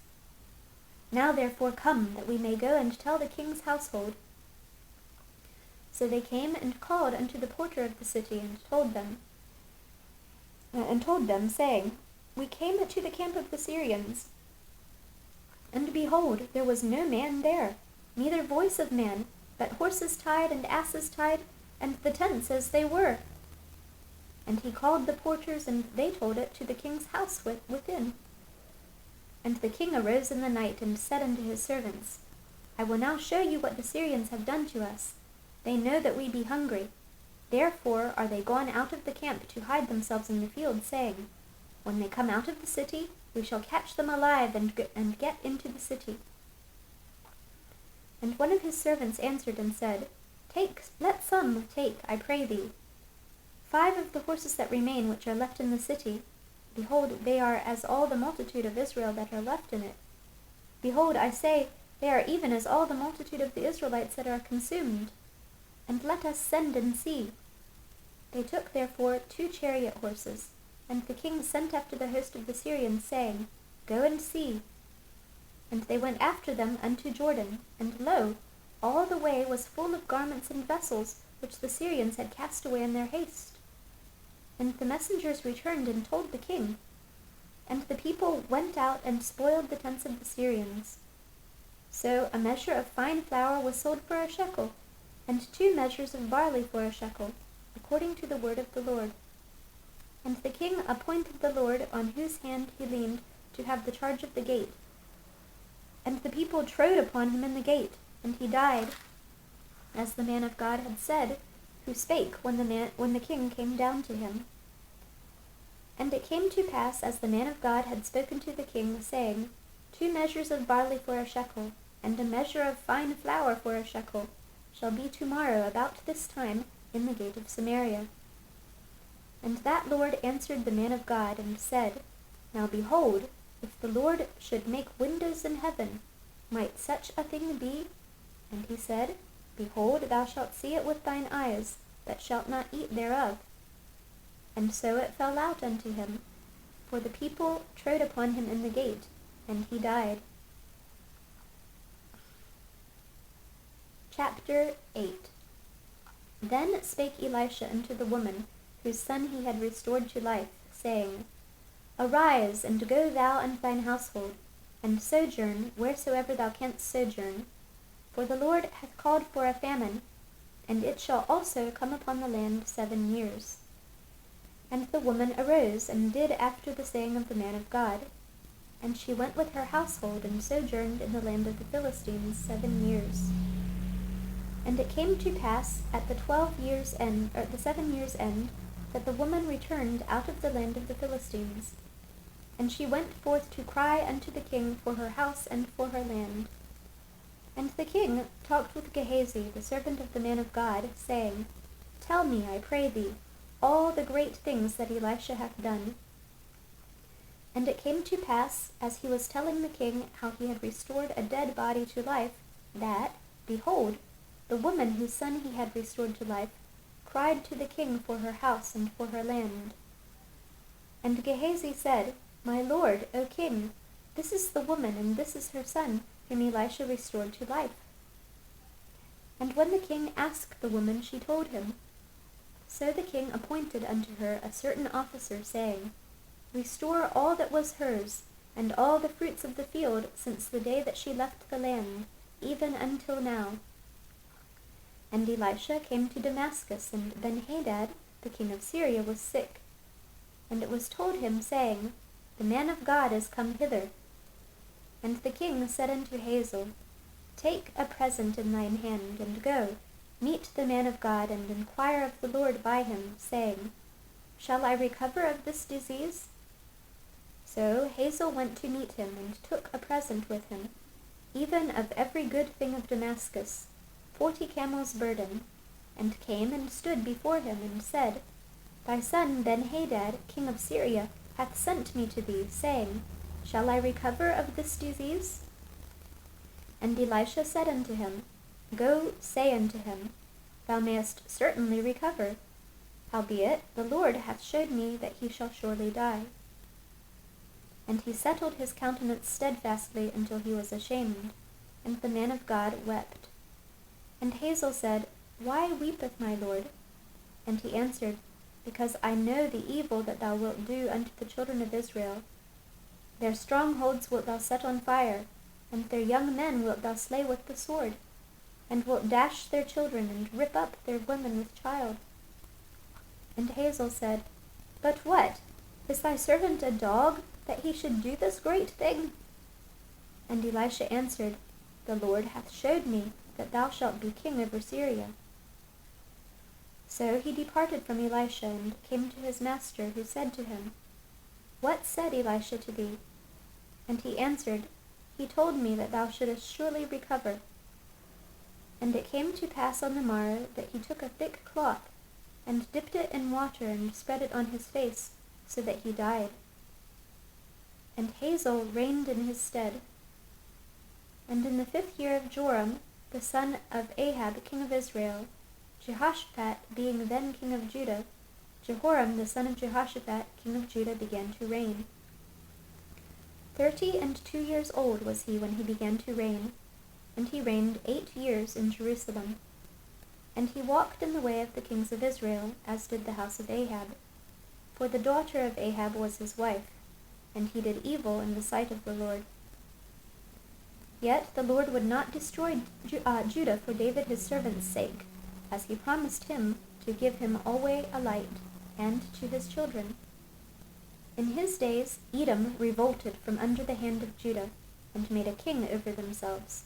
[SPEAKER 1] Now therefore come, that we may go and tell the king's household. So they came and called unto the porter of the city, and told them, saying, We came to the camp of the Syrians, and behold, there was no man there, neither voice of man, but horses tied and asses tied, and the tents as they were. And he called the porters, and they told it to the king's house within. And the king arose in the night, and said unto his servants, I will now show you what the Syrians have done to us. They know that we be hungry. Therefore are they gone out of the camp to hide themselves in the field, saying, When they come out of the city, we shall catch them alive, and get into the city. And one of his servants answered and said, Let some take, I pray thee, 5 of the horses that remain, which are left in the city. Behold, they are as all the multitude of Israel that are left in it. Behold, I say, they are even as all the multitude of the Israelites that are consumed. And let us send and see. They took therefore 2 chariot horses, and the king sent after the host of the Syrians, saying, Go and see. And they went after them unto Jordan, and lo, all the way was full of garments and vessels, which the Syrians had cast away in their haste. And the messengers returned and told the king. And the people went out and spoiled the tents of the Syrians. So a measure of fine flour was sold for a shekel, and 2 measures of barley for a shekel, according to the word of the Lord. And the king appointed the Lord, on whose hand he leaned, to have the charge of the gate. And the people trode upon him in the gate, and he died, as the man of God had said, who spake when the king came down to him. And it came to pass, as the man of God had spoken to the king, saying, 2 measures of barley for a shekel, and a measure of fine flour for a shekel, shall be tomorrow about this time in the gate of Samaria. And that Lord answered the man of God, and said, Now behold, if the Lord should make windows in heaven, might such a thing be? And he said, Behold, thou shalt see it with thine eyes, but shalt not eat thereof. And so it fell out unto him, for the people trode upon him in the gate, and he died. Chapter 8. Then spake Elisha unto the woman, whose son he had restored to life, saying, Arise, and go thou and thine household, and sojourn wheresoever thou canst sojourn. For the Lord hath called for a famine, and it shall also come upon the land 7 years. And the woman arose, and did after the saying of the man of God. And she went with her household, and sojourned in the land of the Philistines 7 years. And it came to pass at the 7 years' end, that the woman returned out of the land of the Philistines. And she went forth to cry unto the king for her house and for her land. And the king talked with Gehazi, the servant of the man of God, saying, Tell me, I pray thee, all the great things that Elisha hath done. And it came to pass, as he was telling the king how he had restored a dead body to life, that, behold, the woman whose son he had restored to life cried to the king for her house and for her land. And Gehazi said, My lord, O king, this is the woman, and this is her son, whom Elisha restored to life. And when the king asked the woman, she told him. So the king appointed unto her a certain officer, saying, Restore all that was hers, and all the fruits of the field, since the day that she left the land, even until now. And Elisha came to Damascus, and Benhadad, the king of Syria, was sick. And it was told him, saying, The man of God is come hither. And the king said unto Hazael, Take a present in thine hand, and go, meet the man of God, and inquire of the Lord by him, saying, Shall I recover of this disease? So Hazael went to meet him, and took a present with him, even of every good thing of Damascus, 40 camels' burden, and came and stood before him, and said, Thy son Benhadad, king of Syria, hath sent me to thee, saying, Shall I recover of this disease? And Elisha said unto him, Go, say unto him, Thou mayest certainly recover. Howbeit, the Lord hath showed me that he shall surely die. And he settled his countenance steadfastly until he was ashamed, and the man of God wept. And Hazael said, Why weepeth my lord? And he answered, Because I know the evil that thou wilt do unto the children of Israel. Their strongholds wilt thou set on fire, and their young men wilt thou slay with the sword, and wilt dash their children, and rip up their women with child. And Hazael said, But what? Is thy servant a dog, that he should do this great thing? And Elisha answered, The Lord hath showed me that thou shalt be king over Syria. So he departed from Elisha, and came to his master, who said to him, What said Elisha to thee? And he answered, He told me that thou shouldest surely recover. And it came to pass on the morrow that he took a thick cloth, and dipped it in water, and spread it on his face, so that he died. And Hazael reigned in his stead. And in the 5th year of Joram, the son of Ahab, king of Israel, Jehoshaphat being then king of Judah, Jehoram the son of Jehoshaphat, king of Judah, began to reign. 32 years old was he when he began to reign, and he reigned 8 years in Jerusalem. And he walked in the way of the kings of Israel, as did the house of Ahab. For the daughter of Ahab was his wife, and he did evil in the sight of the Lord. Yet the Lord would not destroy Judah for David his servant's sake, as he promised him to give him alway a light, and to his children. In his days Edom revolted from under the hand of Judah, and made a king over themselves.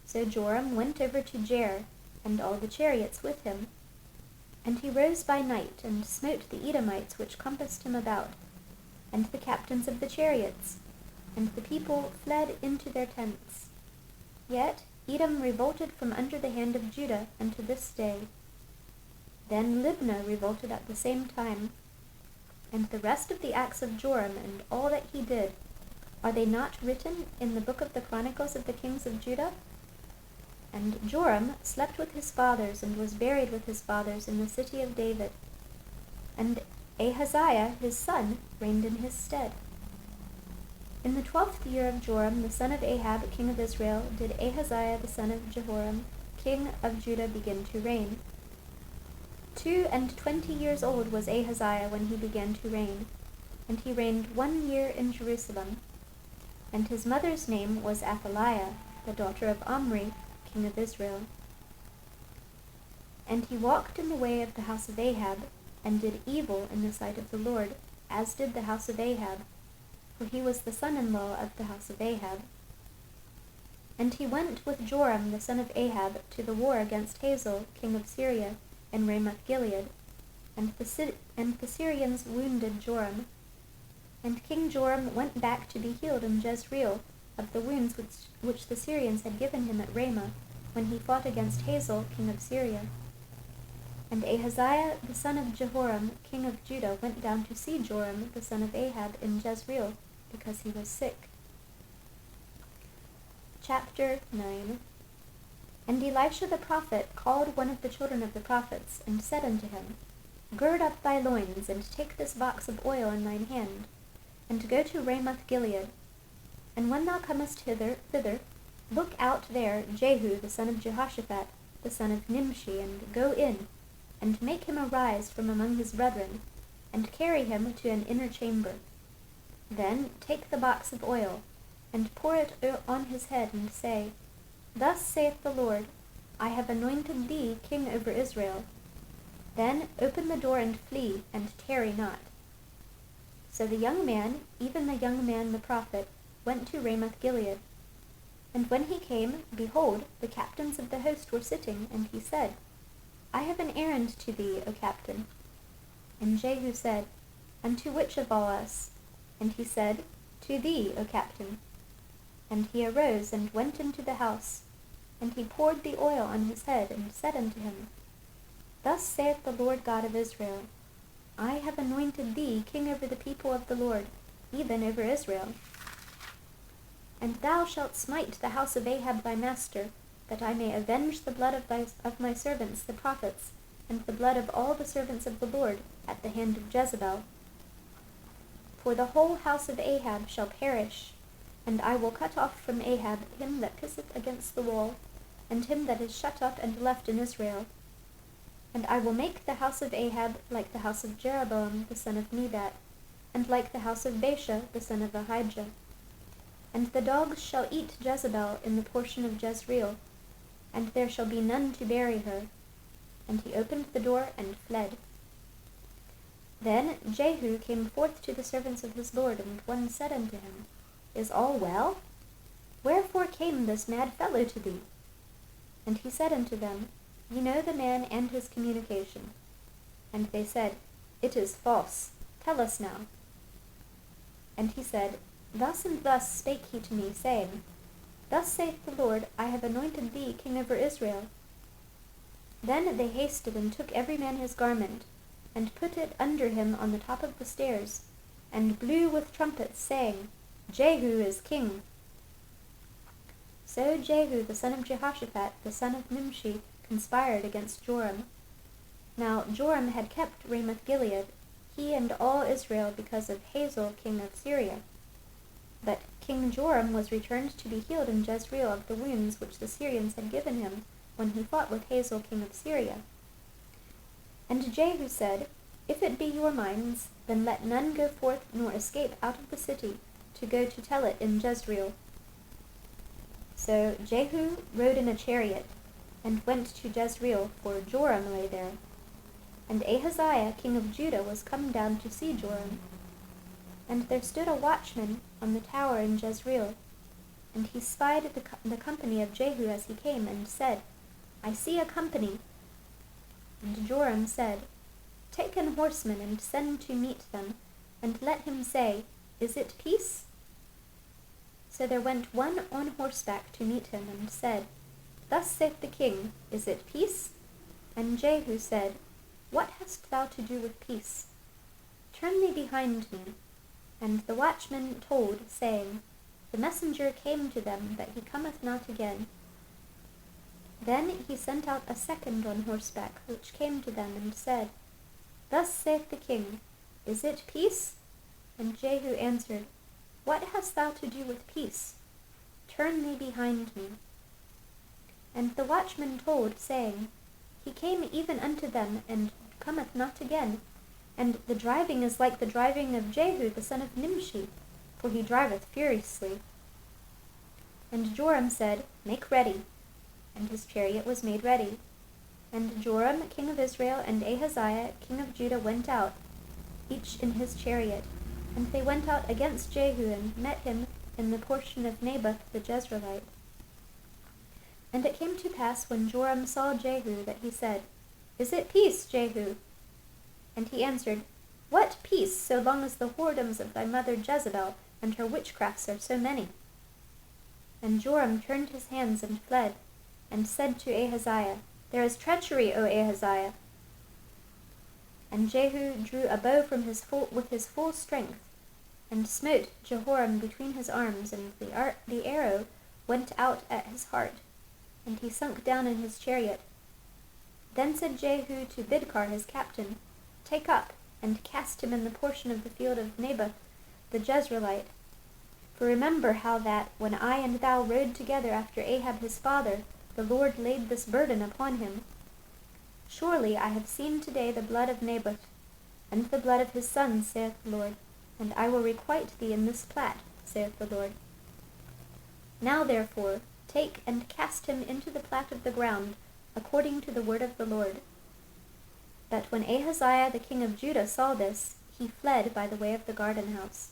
[SPEAKER 1] So Joram went over to Jair, and all the chariots with him. And he rose by night, and smote the Edomites which compassed him about, and the captains of the chariots, and the people fled into their tents. Yet Edom revolted from under the hand of Judah unto this day. Then Libnah revolted at the same time. And the rest of the acts of Joram, and all that he did, are they not written in the book of the Chronicles of the kings of Judah? And Joram slept with his fathers, and was buried with his fathers in the city of David. And Ahaziah his son reigned in his stead. In the 12th year of Joram the son of Ahab, king of Israel, did Ahaziah the son of Jehoram, king of Judah, begin to reign. 22 years old was Ahaziah when he began to reign, and he reigned 1 year in Jerusalem. And his mother's name was Athaliah, the daughter of Omri, king of Israel. And he walked in the way of the house of Ahab, and did evil in the sight of the Lord, as did the house of Ahab, for he was the son-in-law of the house of Ahab. And he went with Joram the son of Ahab to the war against Hazael, king of Syria, in Ramoth-Gilead, and the Syrians wounded Joram. And King Joram went back to be healed in Jezreel of the wounds which the Syrians had given him at Ramah, when he fought against Hazael, king of Syria. And Ahaziah the son of Jehoram, king of Judah, went down to see Joram the son of Ahab in Jezreel, because he was sick. Chapter 9. And Elisha the prophet called one of the children of the prophets, and said unto him, Gird up thy loins, and take this box of oil in thine hand, and go to Ramoth-Gilead. And when thou comest thither, look out there Jehu the son of Jehoshaphat, the son of Nimshi, and go in, and make him arise from among his brethren, and carry him to an inner chamber. Then take the box of oil, and pour it on his head, and say, Thus saith the Lord, I have anointed thee king over Israel. Then open the door and flee, and tarry not. So the young man, even the young man the prophet, went to Ramoth-Gilead. And when he came, behold, the captains of the host were sitting, and he said, I have an errand to thee, O captain. And Jehu said, Unto which of all us? And he said, To thee, O captain. And he arose and went into the house, and he poured the oil on his head, and said unto him, Thus saith the Lord God of Israel, I have anointed thee king over the people of the Lord, even over Israel. And thou shalt smite the house of Ahab thy master, that I may avenge the blood of my servants the prophets, and the blood of all the servants of the Lord, at the hand of Jezebel. For the whole house of Ahab shall perish, and I will cut off from Ahab him that pisseth against the wall, and him that is shut up and left in Israel. And I will make the house of Ahab like the house of Jeroboam the son of Nebat, and like the house of Baasha the son of Ahijah. And the dogs shall eat Jezebel in the portion of Jezreel, and there shall be none to bury her. And he opened the door and fled. Then Jehu came forth to the servants of his lord, and one said unto him, Is all well? Wherefore came this mad fellow to thee? And he said unto them, Ye know the man and his communication. And they said, It is false. Tell us now. And he said, Thus and thus spake he to me, saying, Thus saith the Lord, I have anointed thee king over Israel. Then they hasted and took every man his garment, and put it under him on the top of the stairs, and blew with trumpets, saying, Jehu is king. So Jehu the son of Jehoshaphat, the son of Nimshi, conspired against Joram. Now Joram had kept Ramoth-Gilead, he and all Israel, because of Hazael king of Syria. But King Joram was returned to be healed in Jezreel of the wounds which the Syrians had given him when he fought with Hazael king of Syria. And Jehu said, If it be your minds, then let none go forth nor escape out of the city to go to tell it in Jezreel. So Jehu rode in a chariot, and went to Jezreel, for Joram lay there. And Ahaziah king of Judah was come down to see Joram. And there stood a watchman on the tower in Jezreel, and he spied the company of Jehu as he came, and said, I see a company. And Joram said, Take an horseman, and send to meet them, and let him say, Is it peace? So there went one on horseback to meet him, and said, Thus saith the king, Is it peace? And Jehu said, What hast thou to do with peace? Turn thee behind me. And the watchman told, saying, The messenger came to them, but he cometh not again. Then he sent out a second on horseback, which came to them, and said, Thus saith the king, Is it peace? And Jehu answered, What hast thou to do with peace? Turn thee behind me. And the watchman told, saying, He came even unto them, and cometh not again. And the driving is like the driving of Jehu the son of Nimshi, for he driveth furiously. And Joram said, Make ready. And his chariot was made ready. And Joram king of Israel and Ahaziah king of Judah went out, each in his chariot. And they went out against Jehu, and met him in the portion of Naboth the Jezreelite. And it came to pass, when Joram saw Jehu, that he said, Is it peace, Jehu? And he answered, What peace, so long as the whoredoms of thy mother Jezebel and her witchcrafts are so many? And Joram turned his hands and fled, and said to Ahaziah, There is treachery, O Ahaziah. And Jehu drew a bow from with his full strength, and smote Jehoram between his arms, and the arrow went out at his heart, and he sunk down in his chariot. Then said Jehu to Bidkar his captain, Take up, and cast him in the portion of the field of Naboth the Jezreelite. For remember how that, when I and thou rode together after Ahab his father, the Lord laid this burden upon him. Surely I have seen today the blood of Naboth, and the blood of his sons, saith the Lord, and I will requite thee in this plat, saith the Lord. Now therefore take and cast him into the plat of the ground, according to the word of the Lord. But when Ahaziah the king of Judah saw this, he fled by the way of the garden house.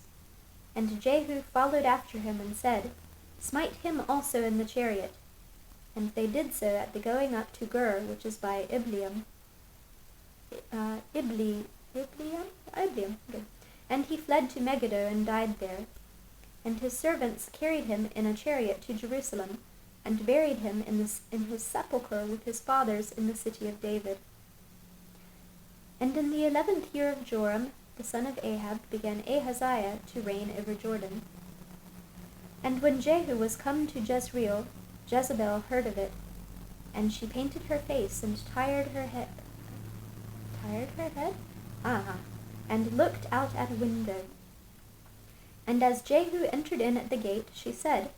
[SPEAKER 1] And Jehu followed after him, and said, Smite him also in the chariot. And they did so at the going up to Gur, which is by Ibleam. Ibleam. Okay. And he fled to Megiddo, and died there. And his servants carried him in a chariot to Jerusalem, and buried him in his sepulchre with his fathers in the city of David. And in the 11th year of Joram, the son of Ahab, began Ahaziah to reign over Jordan. And when Jehu was come to Jezreel, Jezebel heard of it, and she painted her face, and tired her head? And looked out at a window. And as Jehu entered in at the gate, she said,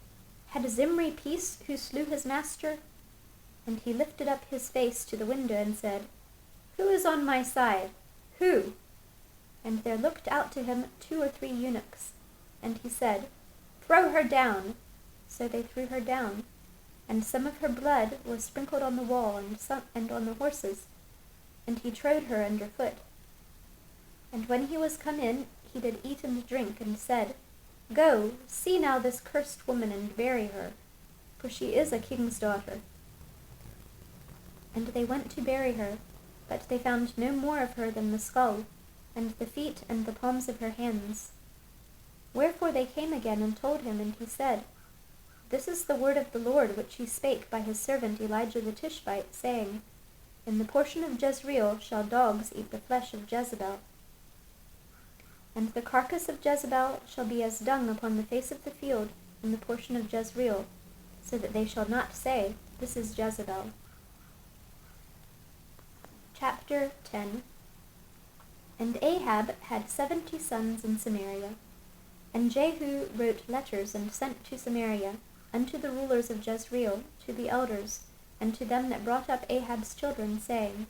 [SPEAKER 1] Had Zimri peace, who slew his master? And he lifted up his face to the window, and said, Who is on my side? Who? And there looked out to him 2 or 3 eunuchs. And he said, Throw her down. So they threw her down. And some of her blood was sprinkled on the wall, and on the horses. And he trode her under foot. And when he was come in, he did eat and drink, and said, Go, see now this cursed woman, and bury her, for she is a king's daughter. And they went to bury her, but they found no more of her than the skull, and the feet and the palms of her hands. Wherefore they came again and told him, and he said, This is the word of the Lord which he spake by his servant Elijah the Tishbite, saying, In the portion of Jezreel shall dogs eat the flesh of Jezebel. And the carcass of Jezebel shall be as dung upon the face of the field in the portion of Jezreel, so that they shall not say, This is Jezebel. Chapter 10. And Ahab had 70 sons in Samaria. And Jehu wrote letters and sent to Samaria, unto the rulers of Jezreel, to the elders, and to them that brought up Ahab's children, saying,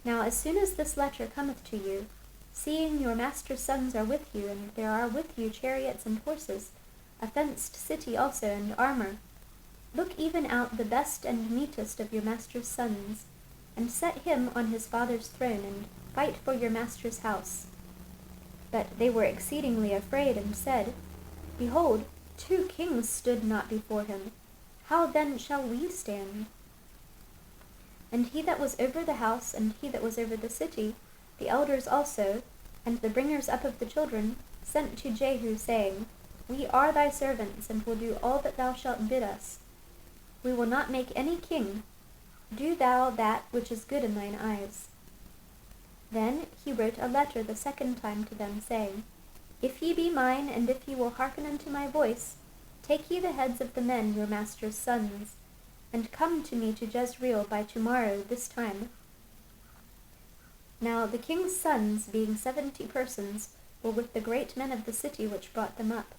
[SPEAKER 1] Now as soon as this letter cometh to you, seeing your master's sons are with you, and there are with you chariots and horses, a fenced city also, and armor, look even out the best and meetest of your master's sons, and set him on his father's throne, and fight for your master's house. But they were exceedingly afraid, and said, Behold, 2 kings stood not before him. How then shall we stand? And he that was over the house, and he that was over the city, the elders also, and the bringers up of the children, sent to Jehu, saying, We are thy servants, and will do all that thou shalt bid us. We will not make any king. Do thou that which is good in thine eyes. Then he wrote a letter the second time to them, saying, If ye be mine, and if ye will hearken unto my voice, take ye the heads of the men your master's sons, and come to me to Jezreel by tomorrow this time. Now the king's sons, being 70 persons, were with the great men of the city which brought them up.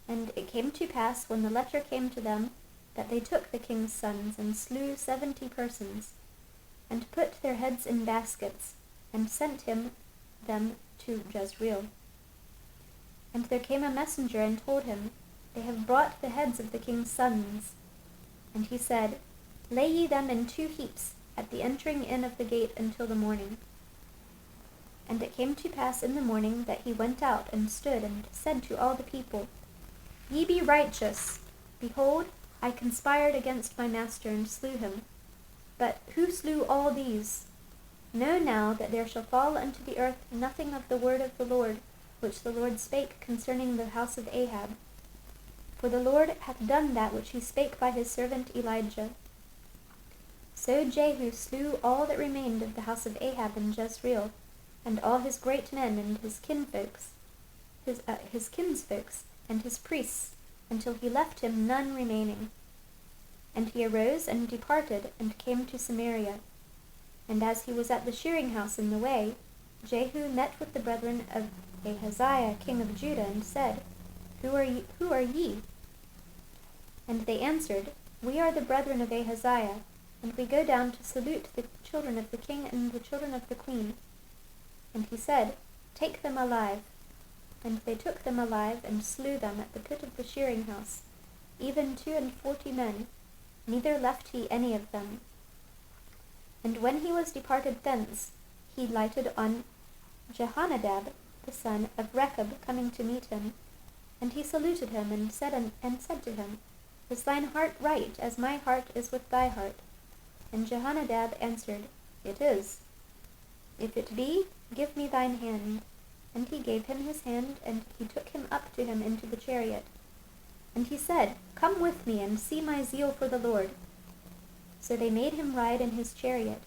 [SPEAKER 1] And it came to pass, when the letter came to them, that they took the king's sons, and slew 70 persons, and put their heads in baskets, and sent them to Jezreel. And there came a messenger, and told him, They have brought the heads of the king's sons. And he said, Lay ye them in 2 heaps, at the entering in of the gate until the morning. And it came to pass in the morning that he went out, and stood, and said to all the people, Ye be righteous. Behold, I conspired against my master, and slew him. But who slew all these? Know now that there shall fall unto the earth nothing of the word of the Lord, which the Lord spake concerning the house of Ahab. For the Lord hath done that which he spake by his servant Elijah. So Jehu slew all that remained of the house of Ahab in Jezreel, and all his great men, and his kinsfolks, and his priests, until he left him none remaining. And he arose and departed, and came to Samaria. And as he was at the shearing house in the way, Jehu met with the brethren of Ahaziah king of Judah, and said, Who are ye? And they answered, We are the brethren of Ahaziah, and we go down to salute the children of the king and the children of the queen. And he said, Take them alive. And they took them alive, and slew them at the pit of the shearing house, even 42 men, neither left he any of them. And when he was departed thence, he lighted on Jehonadab, the son of Rechab, coming to meet him. And he saluted him, and said to him, Is thine heart right, as my heart is with thy heart? And Jehonadab answered, It is. If it be, give me thine hand. And he gave him his hand, and he took him up to him into the chariot. And he said, Come with me, and see my zeal for the Lord. So they made him ride in his chariot.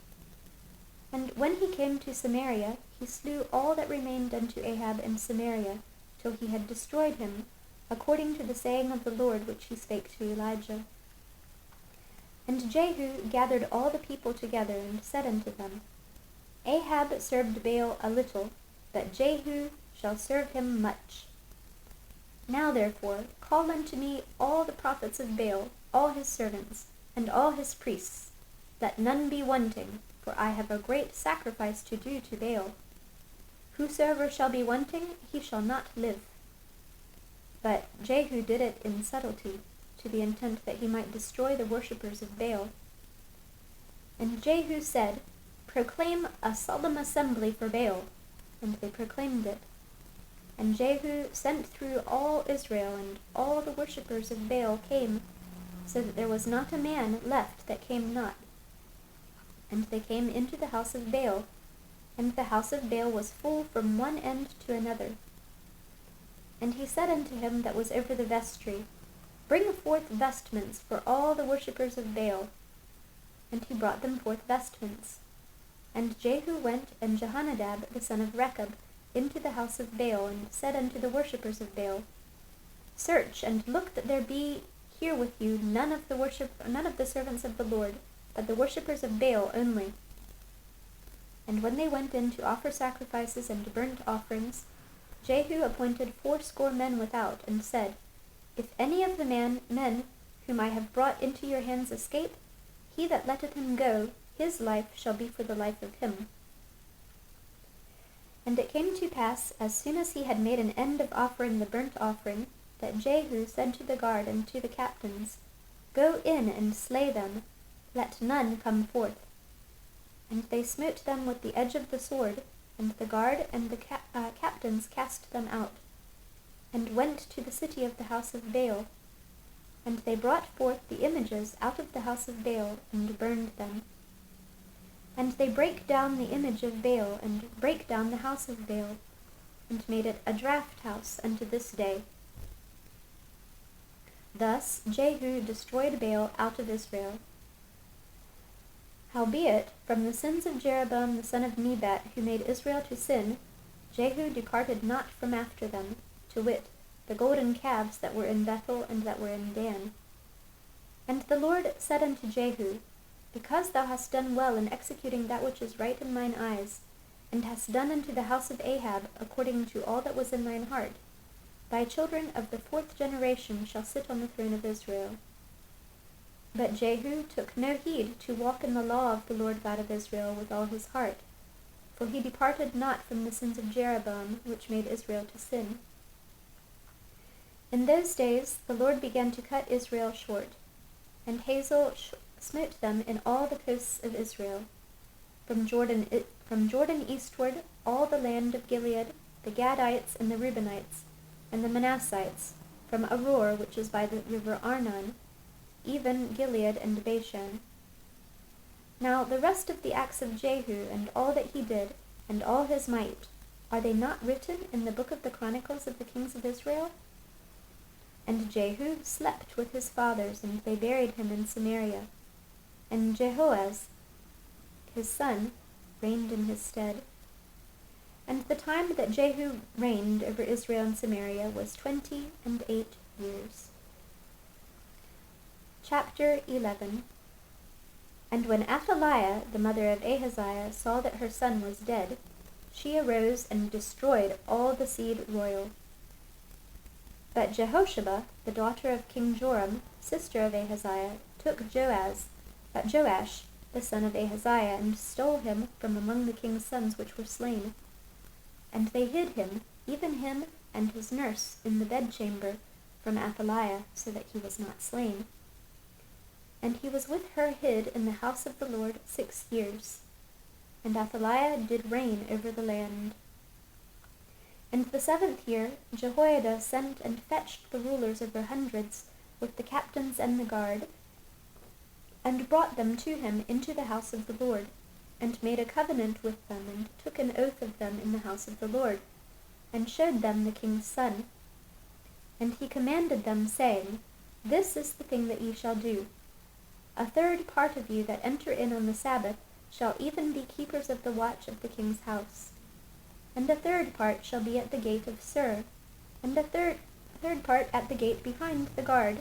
[SPEAKER 1] And when he came to Samaria, he slew all that remained unto Ahab in Samaria, till he had destroyed him, according to the saying of the Lord which he spake to Elijah. And Jehu gathered all the people together, and said unto them, Ahab served Baal a little, but Jehu shall serve him much. Now therefore call unto me all the prophets of Baal, all his servants, and all his priests. Let none be wanting, for I have a great sacrifice to do to Baal. Whosoever shall be wanting, he shall not live. But Jehu did it in subtlety, to the intent that he might destroy the worshippers of Baal. And Jehu said, Proclaim a solemn assembly for Baal, and they proclaimed it. And Jehu sent through all Israel, and all the worshippers of Baal came, so that there was not a man left that came not. And they came into the house of Baal, and the house of Baal was full from one end to another. And he said unto him that was over the vestry, Bring forth vestments for all the worshippers of Baal. And he brought them forth vestments. And Jehu went, and Jehonadab the son of Rechab, into the house of Baal, and said unto the worshippers of Baal, Search, and look that there be here with you none of the servants of the Lord, but the worshippers of Baal only. And when they went in to offer sacrifices and burnt offerings, Jehu appointed 80 men without, and said, If any of the men whom I have brought into your hands escape, he that letteth him go, his life shall be for the life of him. And it came to pass, as soon as he had made an end of offering the burnt offering, that Jehu said to the guard and to the captains, Go in and slay them, let none come forth. And they smote them with the edge of the sword, and the guard and the captains cast them out, and went to the city of the house of Baal. And they brought forth the images out of the house of Baal, and burned them. And they brake down the image of Baal, and brake down the house of Baal, and made it a draught house unto this day. Thus Jehu destroyed Baal out of Israel. Howbeit, from the sins of Jeroboam the son of Nebat, who made Israel to sin, Jehu departed not from after them, to wit, the golden calves that were in Bethel and that were in Dan. And the Lord said unto Jehu, Because thou hast done well in executing that which is right in mine eyes, and hast done unto the house of Ahab according to all that was in thine heart, thy children of the 4th generation shall sit on the throne of Israel. But Jehu took no heed to walk in the law of the Lord God of Israel with all his heart, for he departed not from the sins of Jeroboam, which made Israel to sin. In those days the Lord began to cut Israel short, and Hazael smote them in all the coasts of Israel, from Jordan eastward, all the land of Gilead, the Gadites and the Reubenites, and the Manassites, from Aroer, which is by the river Arnon, even Gilead and Bashan. Now the rest of the acts of Jehu, and all that he did, and all his might, are they not written in the book of the Chronicles of the kings of Israel? And Jehu slept with his fathers, and they buried him in Samaria. And Jehoaz, his son, reigned in his stead. And the time that Jehu reigned over Israel and Samaria was 28 years. Chapter 11. And when Athaliah, the mother of Ahaziah, saw that her son was dead, she arose and destroyed all the seed royal. But Jehosheba, the daughter of King Joram, sister of Ahaziah, took Joash, the son of Ahaziah, and stole him from among the king's sons which were slain. And they hid him, even him and his nurse, in the bedchamber from Athaliah, so that he was not slain. And he was with her hid in the house of the Lord 6 years. And Athaliah did reign over the land. And the 7th year Jehoiada sent and fetched the rulers over hundreds, with the captains and the guard, and brought them to him into the house of the Lord, and made a covenant with them, and took an oath of them in the house of the Lord, and showed them the king's son. And he commanded them, saying, This is the thing that ye shall do. 1/3 part of you that enter in on the Sabbath shall even be keepers of the watch of the king's house. And 1/3 part shall be at the gate of Sur, and a third part at the gate behind the guard.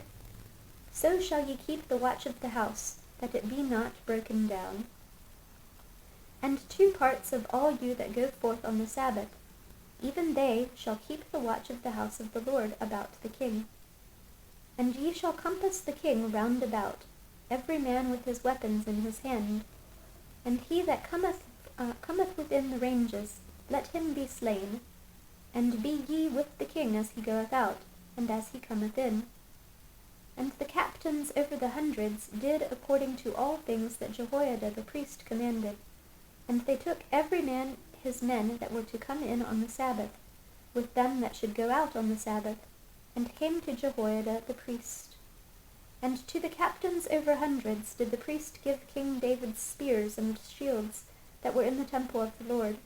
[SPEAKER 1] So shall ye keep the watch of the house, that it be not broken down. And 2 parts of all you that go forth on the Sabbath, even they shall keep the watch of the house of the Lord about the king. And ye shall compass the king round about, every man with his weapons in his hand. And he that cometh within the ranges, let him be slain. And be ye with the king as he goeth out, and as he cometh in. And the captains over the hundreds did according to all things that Jehoiada the priest commanded. And they took every man his men that were to come in on the Sabbath, with them that should go out on the Sabbath, and came to Jehoiada the priest. And to the captains over hundreds did the priest give King David's spears and shields that were in the temple of the Lord.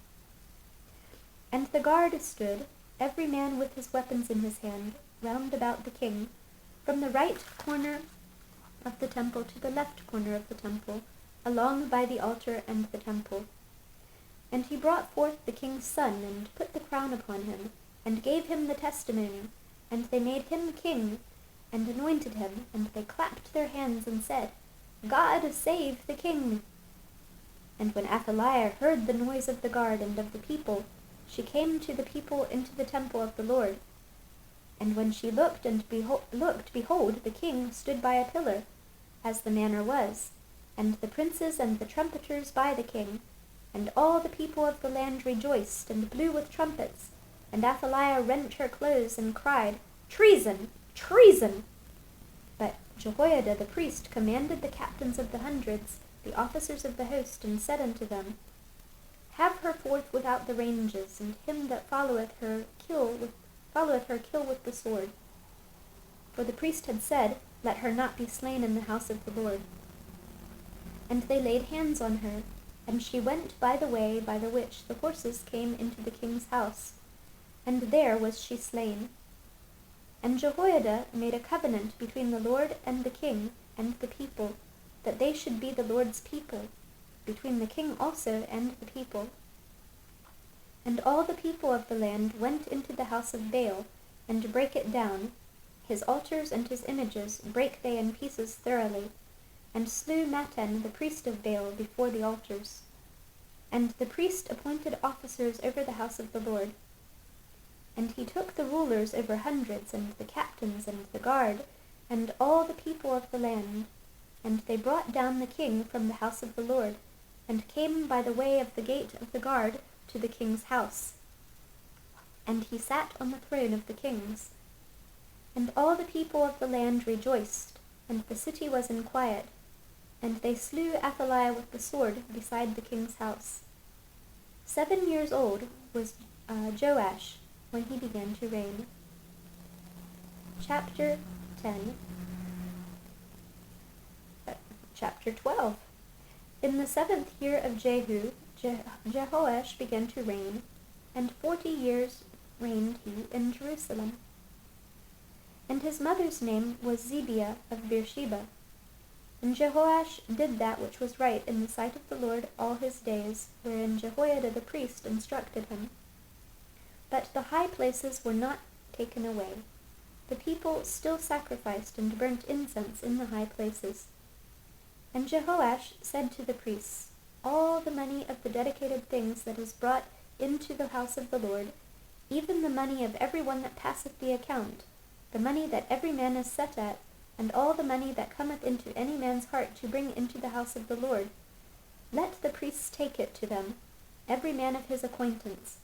[SPEAKER 1] And the guard stood, every man with his weapons in his hand, round about the king, from the right corner of the temple to the left corner of the temple, along by the altar and the temple. And he brought forth the king's son, and put the crown upon him, and gave him the testimony, and they made him king, and anointed him, and they clapped their hands and said, God save the king! And when Athaliah heard the noise of the guard and of the people, she came to the people into the temple of the Lord. And when she looked, behold, the king stood by a pillar, as the manner was, and the princes and the trumpeters by the king, and all the people of the land rejoiced, and blew with trumpets, and Athaliah rent her clothes, and cried, Treason! Treason! But Jehoiada the priest commanded the captains of the hundreds, the officers of the host, and said unto them, Have her forth without the ranges, and him that followeth her kill with the sword. For the priest had said, Let her not be slain in the house of the Lord. And they laid hands on her, and she went by the way by the which the horses came into the king's house, and there was she slain. And Jehoiada made a covenant between the Lord and the king and the people, that they should be the Lord's people, between the king also and the people. And all the people of the land went into the house of Baal, and brake it down. His altars and his images brake they in pieces thoroughly, and slew Mattan the priest of Baal before the altars. And the priest appointed officers over the house of the Lord. And he took the rulers over hundreds, and the captains, and the guard, and all the people of the land, and they brought down the king from the house of the Lord, and came by the way of the gate of the guard to the king's house. And he sat on the throne of the kings. And all the people of the land rejoiced, and the city was in quiet, and they slew Athaliah with the sword beside the king's house. 7 years old was Joash when he began to reign. Chapter 12. In the 7th year of Jehu, Jehoash began to reign, and 40 years reigned he in Jerusalem. And his mother's name was Zibiah of Beersheba. And Jehoash did that which was right in the sight of the Lord all his days, wherein Jehoiada the priest instructed him. But the high places were not taken away. The people still sacrificed and burnt incense in the high places. And Jehoash said to the priests, All the money of the dedicated things that is brought into the house of the Lord, even the money of every one that passeth the account, the money that every man is set at, and all the money that cometh into any man's heart to bring into the house of the Lord, let the priests take it to them, every man of his acquaintance,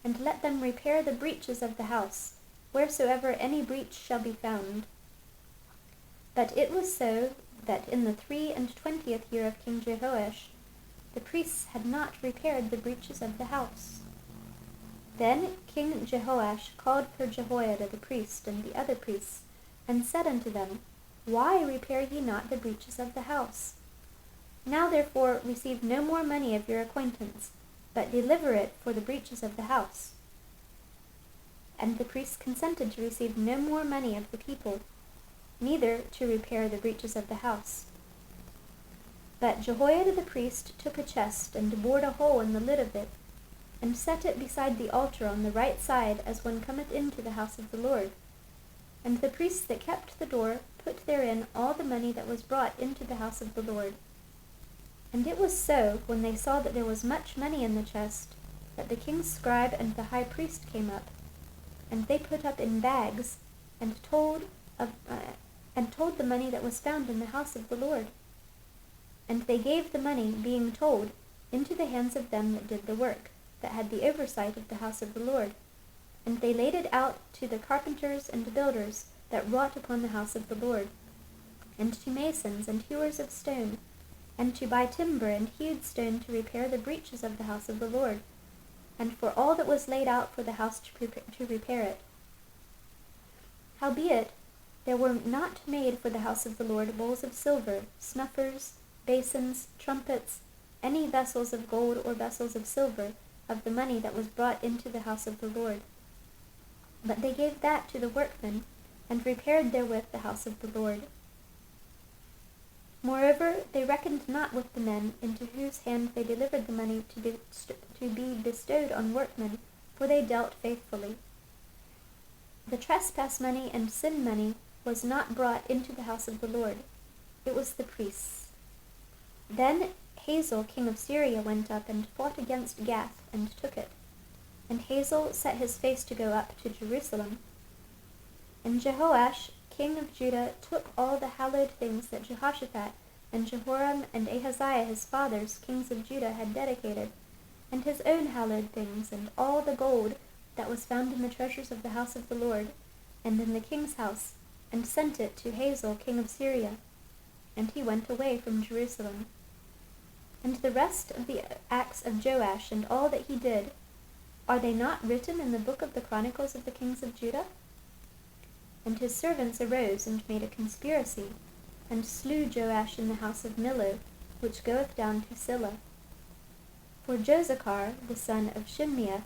[SPEAKER 1] and let them repair the breaches of the house, wheresoever any breach shall be found. But it was so that in the 23 year of King Jehoash, the priests had not repaired the breaches of the house. Then King Jehoash called for Jehoiada the priest and the other priests, and said unto them, Why repair ye not the breaches of the house? Now therefore receive no more money of your acquaintance, but deliver it for the breaches of the house. And the priests consented to receive no more money of the people, neither to repair the breaches of the house. But Jehoiada the priest took a chest, and bored a hole in the lid of it, and set it beside the altar on the right side, as one cometh into the house of the Lord. And the priests that kept the door put therein all the money that was brought into the house of the Lord. And it was so, when they saw that there was much money in the chest, that the king's scribe and the high priest came up, and they put up in bags, and told the money that was found in the house of the Lord. And they gave the money, being told, into the hands of them that did the work, that had the oversight of the house of the Lord. And they laid it out to the carpenters and builders that wrought upon the house of the Lord, and to masons and hewers of stone, and to buy timber and hewed stone to repair the breaches of the house of the Lord. and for all that was laid out for the house to repair it. Howbeit, there were not made for the house of the Lord bowls of silver, snuffers, basins, trumpets, any vessels of gold or vessels of silver, of the money that was brought into the house of the Lord. But they gave that to the workmen, and repaired therewith the house of the Lord. Moreover, they reckoned not with the men into whose hand they delivered the money to be bestowed on workmen, for they dealt faithfully. The trespass money and sin money was not brought into the house of the Lord. It was the priests. Then Hazael king of Syria went up and fought against Gath, and took it. And Hazael set his face to go up to Jerusalem. And Jehoash king of Judah took all the hallowed things that Jehoshaphat and Jehoram and Ahaziah his fathers, kings of Judah, had dedicated, and his own hallowed things, and all the gold that was found in the treasures of the house of the Lord, and in the king's house, and sent it to Hazael king of Syria. And he went away from Jerusalem. And the rest of the acts of Joash, and all that he did, are they not written in the book of the Chronicles of the kings of Judah? And his servants arose and made a conspiracy, and slew Joash in the house of Millo, which goeth down to Silla. For Josachar the son of Shimmeath,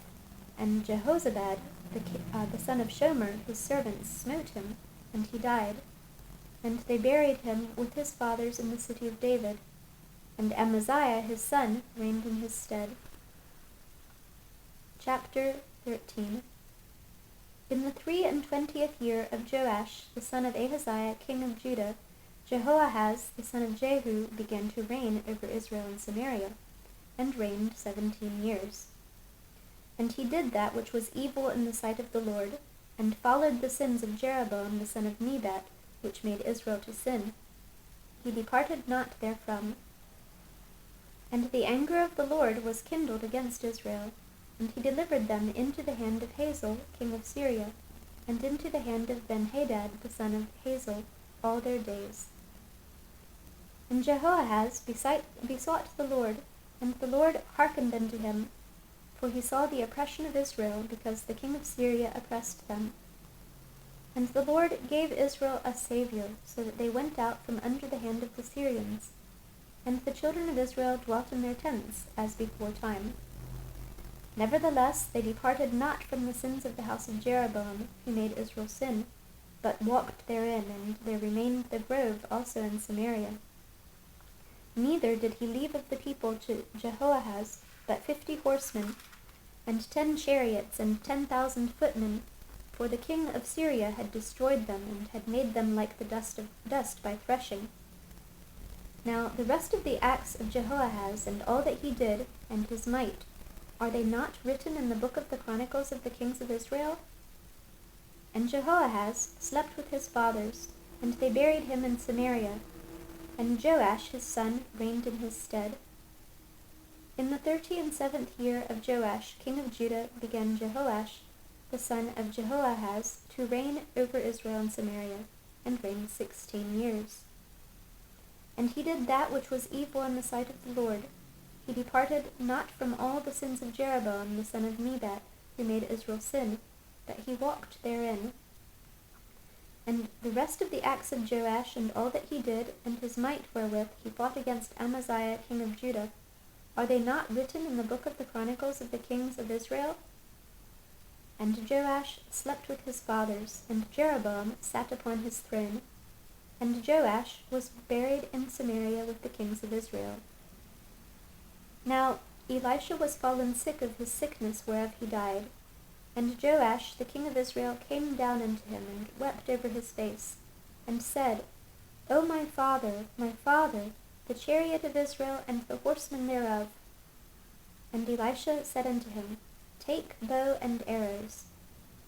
[SPEAKER 1] and Jehozabad the son of Shomer his servants smote him, and he died. And they buried him with his fathers in the city of David, and Amaziah his son reigned in his stead. Chapter 13. In the 23 year of Joash the son of Ahaziah king of Judah, Jehoahaz the son of Jehu began to reign over Israel and Samaria, and reigned 17 years. And he did that which was evil in the sight of the Lord, and followed the sins of Jeroboam the son of Nebat, which made Israel to sin. He departed not therefrom. And the anger of the Lord was kindled against Israel, and he delivered them into the hand of Hazael king of Syria, and into the hand of Benhadad the son of Hazael all their days. And Jehoahaz besought the Lord, and the Lord hearkened unto him, for he saw the oppression of Israel, because the king of Syria oppressed them. And the Lord gave Israel a Saviour, so that they went out from under the hand of the Syrians. And the children of Israel dwelt in their tents, as before time. Nevertheless they departed not from the sins of the house of Jeroboam, who made Israel sin, but walked therein, and there remained the grove also in Samaria. Neither did he leave of the people to Jehoahaz but 50 horsemen, and 10 chariots, and 10,000 footmen, for the king of Syria had destroyed them, and had made them like the dust by threshing. Now the rest of the acts of Jehoahaz, and all that he did, and his might, are they not written in the book of the Chronicles of the kings of Israel? And Jehoahaz slept with his fathers, and they buried him in Samaria, and Joash his son reigned in his stead. In the 37th year of Joash king of Judah began Jehoash the son of Jehoahaz to reign over Israel and Samaria, and reigned 16 years. And he did that which was evil in the sight of the Lord. He departed not from all the sins of Jeroboam the son of Nebat, who made Israel sin, but he walked therein. And the rest of the acts of Joash, and all that he did, and his might wherewith he fought against Amaziah king of Judah, are they not written in the book of the Chronicles of the kings of Israel? And Joash slept with his fathers, and Jeroboam sat upon his throne. And Joash was buried in Samaria with the kings of Israel. Now Elisha was fallen sick of his sickness whereof he died. And Joash the king of Israel came down unto him, and wept over his face, and said, O my father, the chariot of Israel, and the horsemen thereof. And Elisha said unto him, Take bow and arrows.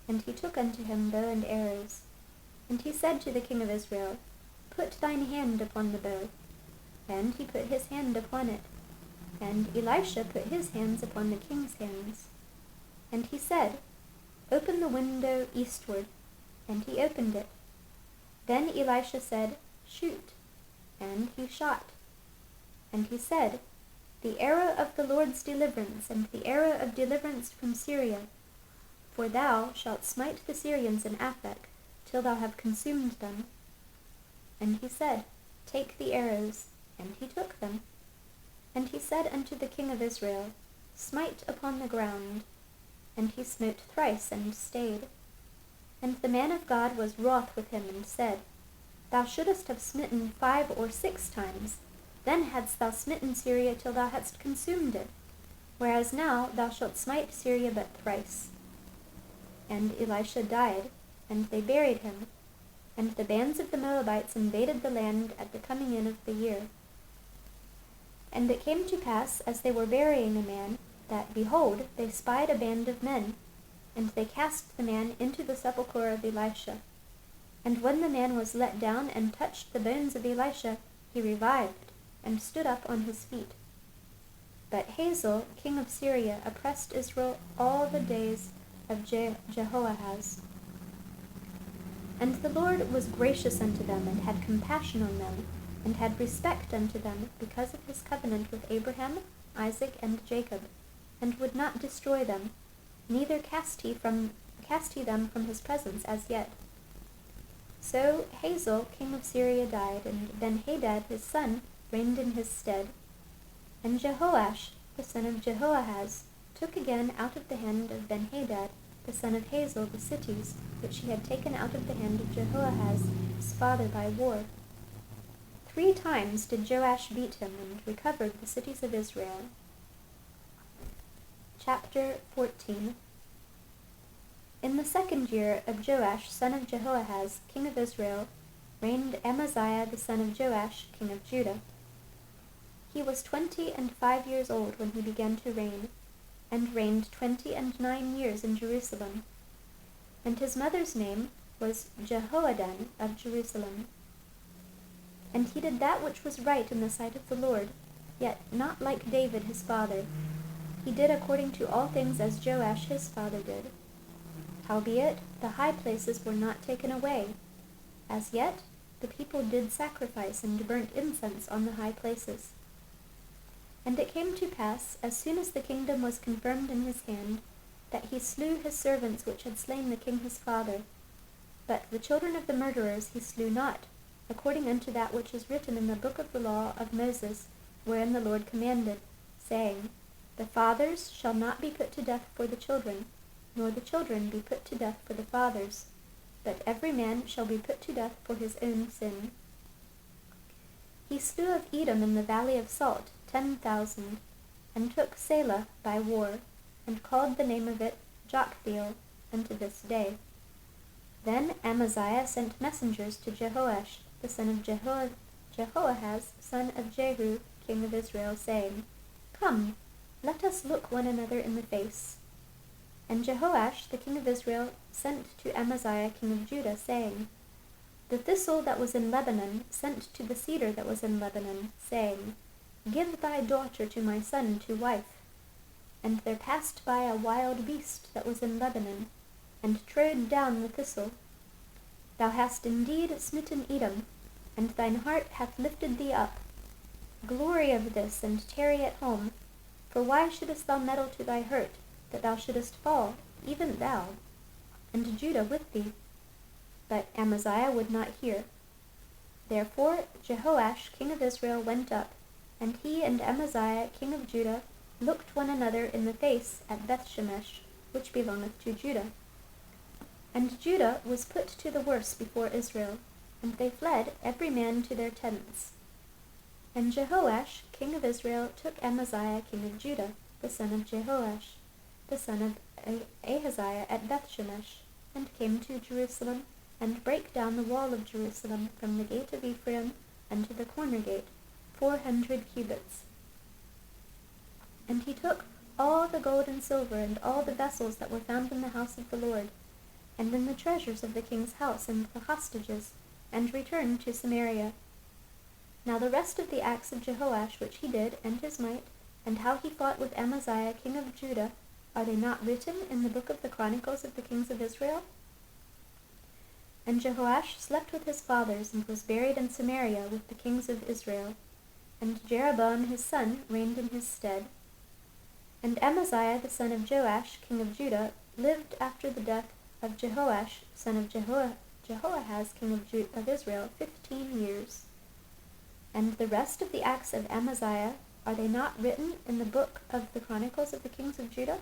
[SPEAKER 1] And he took unto him bow and arrows. And he said to the king of Israel, Put thine hand upon the bow. And he put his hand upon it. And Elisha put his hands upon the king's hands. And he said, Open the window eastward. And he opened it. Then Elisha said, Shoot. And he shot. And he said, the era of the Lord's deliverance, and the era of deliverance from Syria. For thou shalt smite the Syrians in Aphek, till thou have consumed them. And he said, Take the arrows. And he took them. And he said unto the king of Israel, Smite upon the ground. And he smote thrice, and stayed. And the man of God was wroth with him, and said, Thou shouldest have smitten 5 or 6 times. Then hadst thou smitten Syria till thou hadst consumed it. Whereas now thou shalt smite Syria but thrice. And Elisha died, and they buried him. And the bands of the Moabites invaded the land at the coming in of the year. And it came to pass, as they were burying a man, that, behold, they spied a band of men, and they cast the man into the sepulchre of Elisha. And when the man was let down and touched the bones of Elisha, he revived, and stood up on his feet. But Hazael, king of Syria, oppressed Israel all the days of Jehoahaz. And the Lord was gracious unto them, and had compassion on them, and had respect unto them, because of his covenant with Abraham, Isaac, and Jacob, and would not destroy them, neither cast he them from his presence as yet. So Hazael, king of Syria, died, and Benhadad his son reigned in his stead. And Jehoash, the son of Jehoahaz, took again out of the hand of Benhadad, the son of Hazael, the cities, which he had taken out of the hand of Jehoahaz, his father, by war. 3 times did Joash beat him, and recovered the cities of Israel. Chapter 14. In the 2nd year of Joash, son of Jehoahaz, king of Israel, reigned Amaziah the son of Joash, king of Judah. He was 25 years old when he began to reign, and reigned 29 years in Jerusalem. And his mother's name was Jehoaddan of Jerusalem. And he did that which was right in the sight of the Lord, yet not like David his father. He did according to all things as Joash his father did. Howbeit, the high places were not taken away. As yet, the people did sacrifice and burnt incense on the high places. And it came to pass, as soon as the kingdom was confirmed in his hand, that he slew his servants which had slain the king his father. But the children of the murderers he slew not, according unto that which is written in the book of the law of Moses, wherein the Lord commanded, saying, The fathers shall not be put to death for the children, nor the children be put to death for the fathers, but every man shall be put to death for his own sin. He slew of Edom in the valley of Salt 10,000, and took Selah by war, and called the name of it Joktheel unto this day. Then Amaziah sent messengers to Jehoash, the son of Jehoahaz, son of Jehu, king of Israel, saying, Come, let us look one another in the face. And Jehoash, the king of Israel, sent to Amaziah, king of Judah, saying, The thistle that was in Lebanon sent to the cedar that was in Lebanon, saying, Give thy daughter to my son to wife. And there passed by a wild beast that was in Lebanon, and trode down the thistle. Thou hast indeed smitten Edom, and thine heart hath lifted thee up. Glory of this, and tarry at home, for why shouldest thou meddle to thy hurt, that thou shouldest fall, even thou, and Judah with thee? But Amaziah would not hear. Therefore Jehoash king of Israel went up, and he and Amaziah king of Judah looked one another in the face at Bethshemesh, which belongeth to Judah. And Judah was put to the worse before Israel, and they fled every man to their tents. And Jehoash king of Israel took Amaziah king of Judah, the son of Jehoash, the son of Ahaziah, at Bethshemesh, and came to Jerusalem, and brake down the wall of Jerusalem from the gate of Ephraim unto the corner gate, 400 cubits. And he took all the gold and silver, and all the vessels that were found in the house of the Lord, and in the treasures of the king's house, and the hostages, and returned to Samaria. Now the rest of the acts of Jehoash which he did, and his might, and how he fought with Amaziah king of Judah, are they not written in the book of the Chronicles of the kings of Israel? And Jehoash slept with his fathers, and was buried in Samaria with the kings of Israel. and Jeroboam his son reigned in his stead. And Amaziah the son of Joash, king of Judah, lived after the death of Jehoash, son of Jehoahaz, king of Israel, 15 years. And the rest of the acts of Amaziah, are they not written in the book of the Chronicles of the kings of Judah?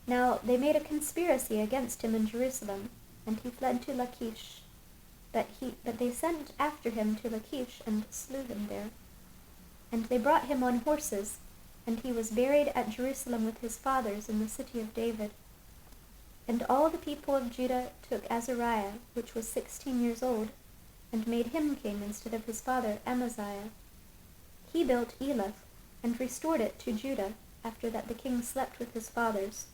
[SPEAKER 1] Now they made a conspiracy against him in Jerusalem, and he fled to Lachish. But they sent after him to Lachish and slew him there. And they brought him on horses, and he was buried at Jerusalem with his fathers in the city of David. And all the people of Judah took Azariah, which was 16 years old, and made him king instead of his father Amaziah. He built Elath, and restored it to Judah, after that the king slept with his fathers.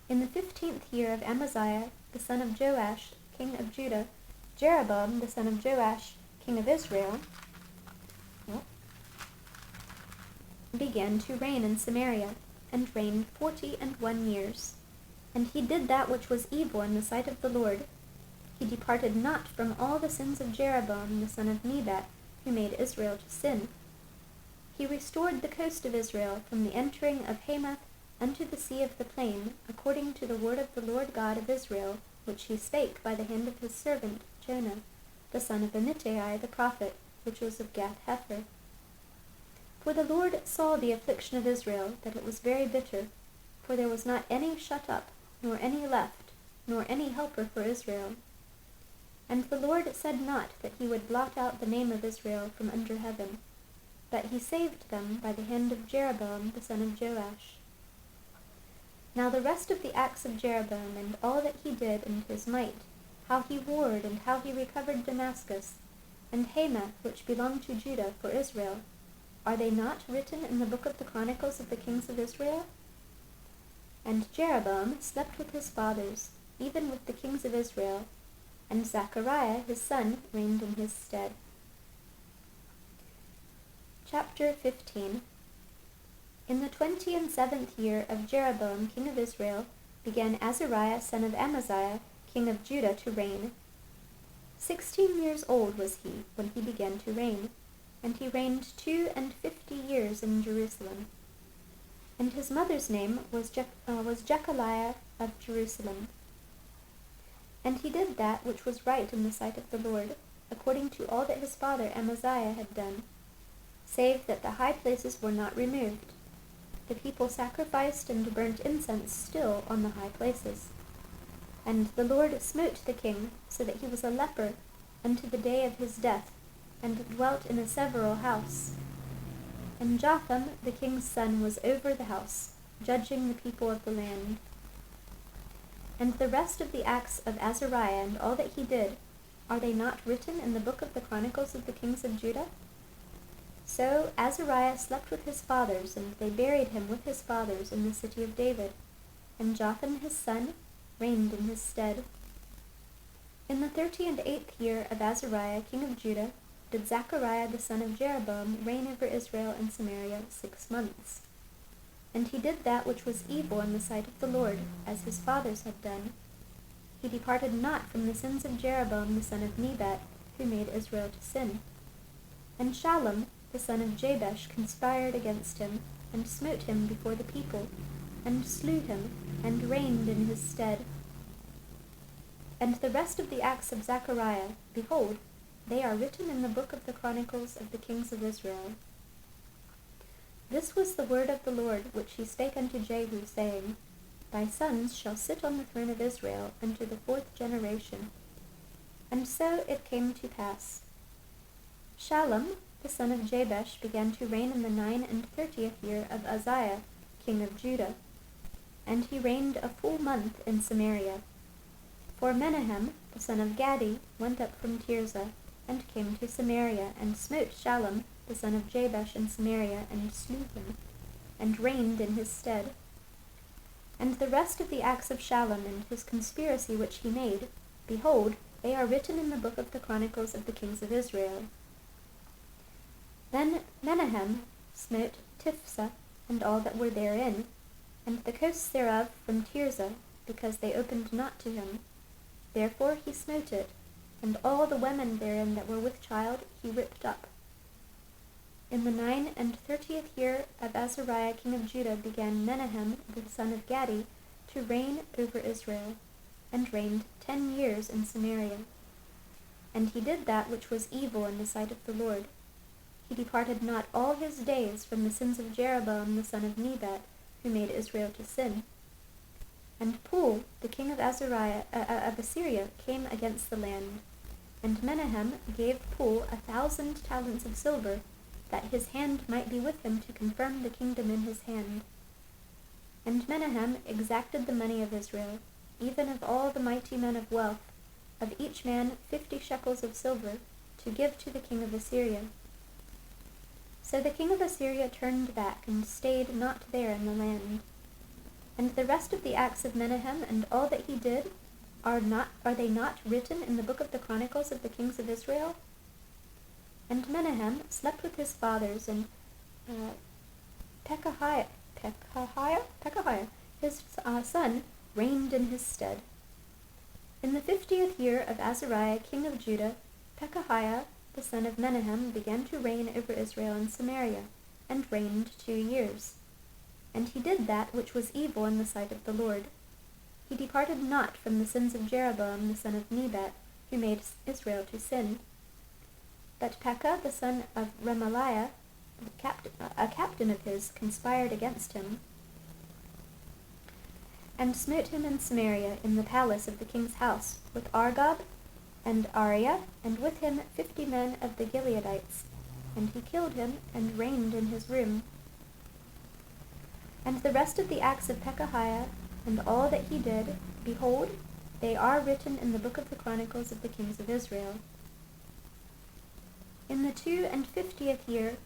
[SPEAKER 1] In the 15th year of Amaziah, the son of Joash, king of Judah, Jeroboam, the son of Joash, king of Israel, began to reign in Samaria, and reigned 41 years. And he did that which was evil in the sight of the Lord. He departed not from all the sins of Jeroboam, the son of Nebat, who made Israel to sin. He restored the coast of Israel from the entering of Hamath unto the sea of the plain, according to the word of the Lord God of Israel, which he spake by the hand of his servant Jonah, the son of Amittai the prophet, which was of Gath-hepher. For the Lord saw the affliction of Israel, that it was very bitter, for there was not any shut up, nor any left, nor any helper for Israel. And the Lord said not that he would blot out the name of Israel from under heaven, but he saved them by the hand of Jeroboam the son of Joash. Now the rest of the acts of Jeroboam, and all that he did, and his might, how he warred, and how he recovered Damascus, and Hamath, which belonged to Judah, for Israel, are they not written in the book of the Chronicles of the kings of Israel? And Jeroboam slept with his fathers, even with the kings of Israel, and Zechariah his son reigned in his stead. Chapter 15. In the 27th year of Jeroboam king of Israel began Azariah son of Amaziah king of Judah to reign. 16 years old was he when he began to reign, and he reigned 52 years in Jerusalem. And his mother's name was Jechaliah of Jerusalem. And he did that which was right in the sight of the Lord, according to all that his father Amaziah had done, save that the high places were not removed. The people sacrificed and burnt incense still on the high places. And the Lord smote the king, so that he was a leper unto the day of his death, and dwelt in a several house. And Jotham the king's son was over the house, judging the people of the land. And the rest of the acts of Azariah and all that he did, are they not written in the book of the Chronicles of the kings of Judah? So Azariah slept with his fathers, and they buried him with his fathers in the city of David, and Jotham his son reigned in his stead. In the 38th year of Azariah king of Judah did Zechariah the son of Jeroboam reign over Israel and Samaria 6 months. And he did that which was evil in the sight of the Lord, as his fathers had done. He departed not from the sins of Jeroboam the son of Nebat, who made Israel to sin. And Shallum the son of Jabesh conspired against him, and smote him before the people, and slew him, and reigned in his stead. And the rest of the acts of Zechariah, behold, they are written in the book of the Chronicles of the kings of Israel. This was the word of the Lord which he spake unto Jehu, saying, Thy sons shall sit on the throne of Israel unto the 4th generation. And so it came to pass. Shallum the son of Jabesh began to reign in the 39th year of Uzziah, king of Judah, and he reigned a full month in Samaria. For Menahem the son of Gadi went up from Tirzah, and came to Samaria, and smote Shallum the son of Jabesh in Samaria, and slew him, and reigned in his stead. And the rest of the acts of Shallum and his conspiracy which he made, behold, they are written in the book of the Chronicles of the kings of Israel. Then Menahem smote Tiphsah, and all that were therein, and the coasts thereof from Tirzah, because they opened not to him. Therefore he smote it, and all the women therein that were with child he ripped up, In the 39th year of Azariah king of Judah began Menahem the son of Gadi to reign over Israel, and reigned 10 years in Samaria. And he did that which was evil in the sight of the Lord. He departed not all his days from the sins of Jeroboam the son of Nebat, who made Israel to sin. And Pul, the king of Assyria, came against the land. And Menahem gave Pul 1,000 talents of silver, that his hand might be with him to confirm the kingdom in his hand. And Menahem exacted the money of Israel, even of all the mighty men of wealth, of each man 50 shekels of silver, to give to the king of Assyria. So the king of Assyria turned back, and stayed not there in the land. And the rest of the acts of Menahem, and all that he did, are they not written in the book of the Chronicles of the kings of Israel? And Menahem slept with his fathers, and Pekahiah, his son, reigned in his stead. In the 50th year of Azariah king of Judah, Pekahiah the son of Menahem began to reign over Israel and Samaria, and reigned 2 years. And he did that which was evil in the sight of the Lord. He departed not from the sins of Jeroboam the son of Nebat, who made Israel to sin. But Pekah the son of Remaliah, a captain of his, conspired against him, and smote him in Samaria in the palace of the king's house, with Argob and Ariah, and with him 50 men of the Gileadites, and he killed him, and reigned in his room. And the rest of the acts of Pekahiah, and all that he did, behold, they are written in the book of the Chronicles of the kings of Israel. In the 52nd year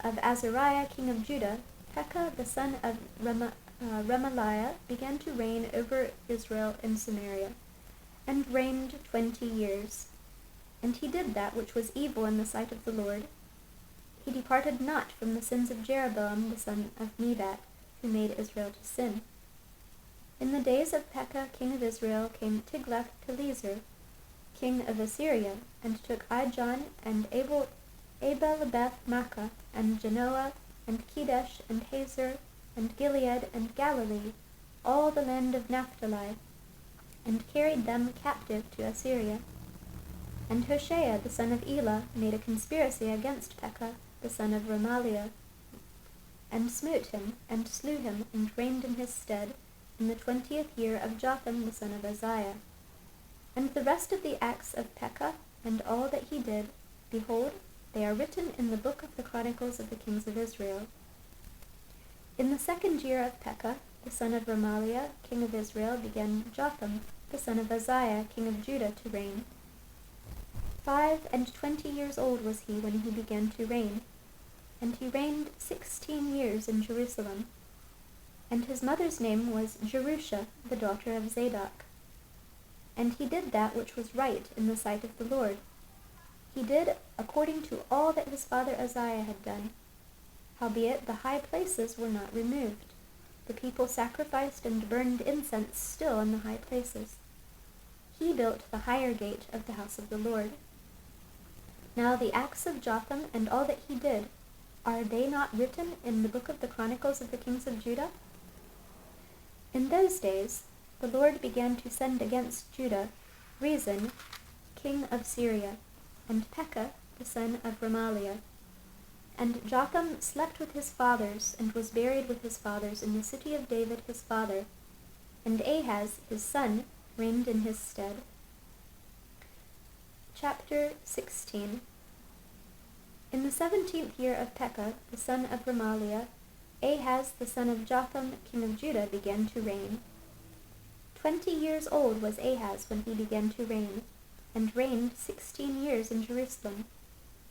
[SPEAKER 1] of Azariah king of Judah, Pekah the son of Remaliah began to reign over Israel in Samaria, and reigned 20 years. And he did that which was evil in the sight of the Lord. He departed not from the sins of Jeroboam the son of Nebat, who made Israel to sin. In the days of Pekah king of Israel came Tiglath-Pileser, king of Assyria, and took Ijon and Abel-Beth-Maachah, and Genoa, and Kedesh, and Hazor, and Gilead, and Galilee, all the land of Naphtali, and carried them captive to Assyria. And Hoshea the son of Elah made a conspiracy against Pekah the son of Remaliah, and smote him, and slew him, and reigned in his stead, in the 20th year of Jotham the son of Uzziah. And the rest of the acts of Pekah, and all that he did, behold, they are written in the book of the Chronicles of the kings of Israel. In the 2nd year of Pekah, the son of Remaliah, king of Israel, began Jotham, the son of Uzziah, king of Judah, to reign. 25 years old was he when he began to reign, and he reigned 16 years in Jerusalem. And his mother's name was Jerusha, the daughter of Zadok. And he did that which was right in the sight of the Lord. He did according to all that his father Uzziah had done. Howbeit the high places were not removed. The people sacrificed and burned incense still in the high places. He built the higher gate of the house of the Lord. Now the acts of Jotham and all that he did, are they not written in the book of the Chronicles of the kings of Judah? In those days the Lord began to send against Judah Rezin, king of Syria, and Pekah the son of Remaliah. And Jotham slept with his fathers, and was buried with his fathers in the city of David his father, and Ahaz his son reigned in his stead. Chapter 16. In the 17th year of Pekah the son of Remaliah, Ahaz the son of Jotham king of Judah began to reign. 20 years old was Ahaz when he began to reign, and reigned 16 years in Jerusalem,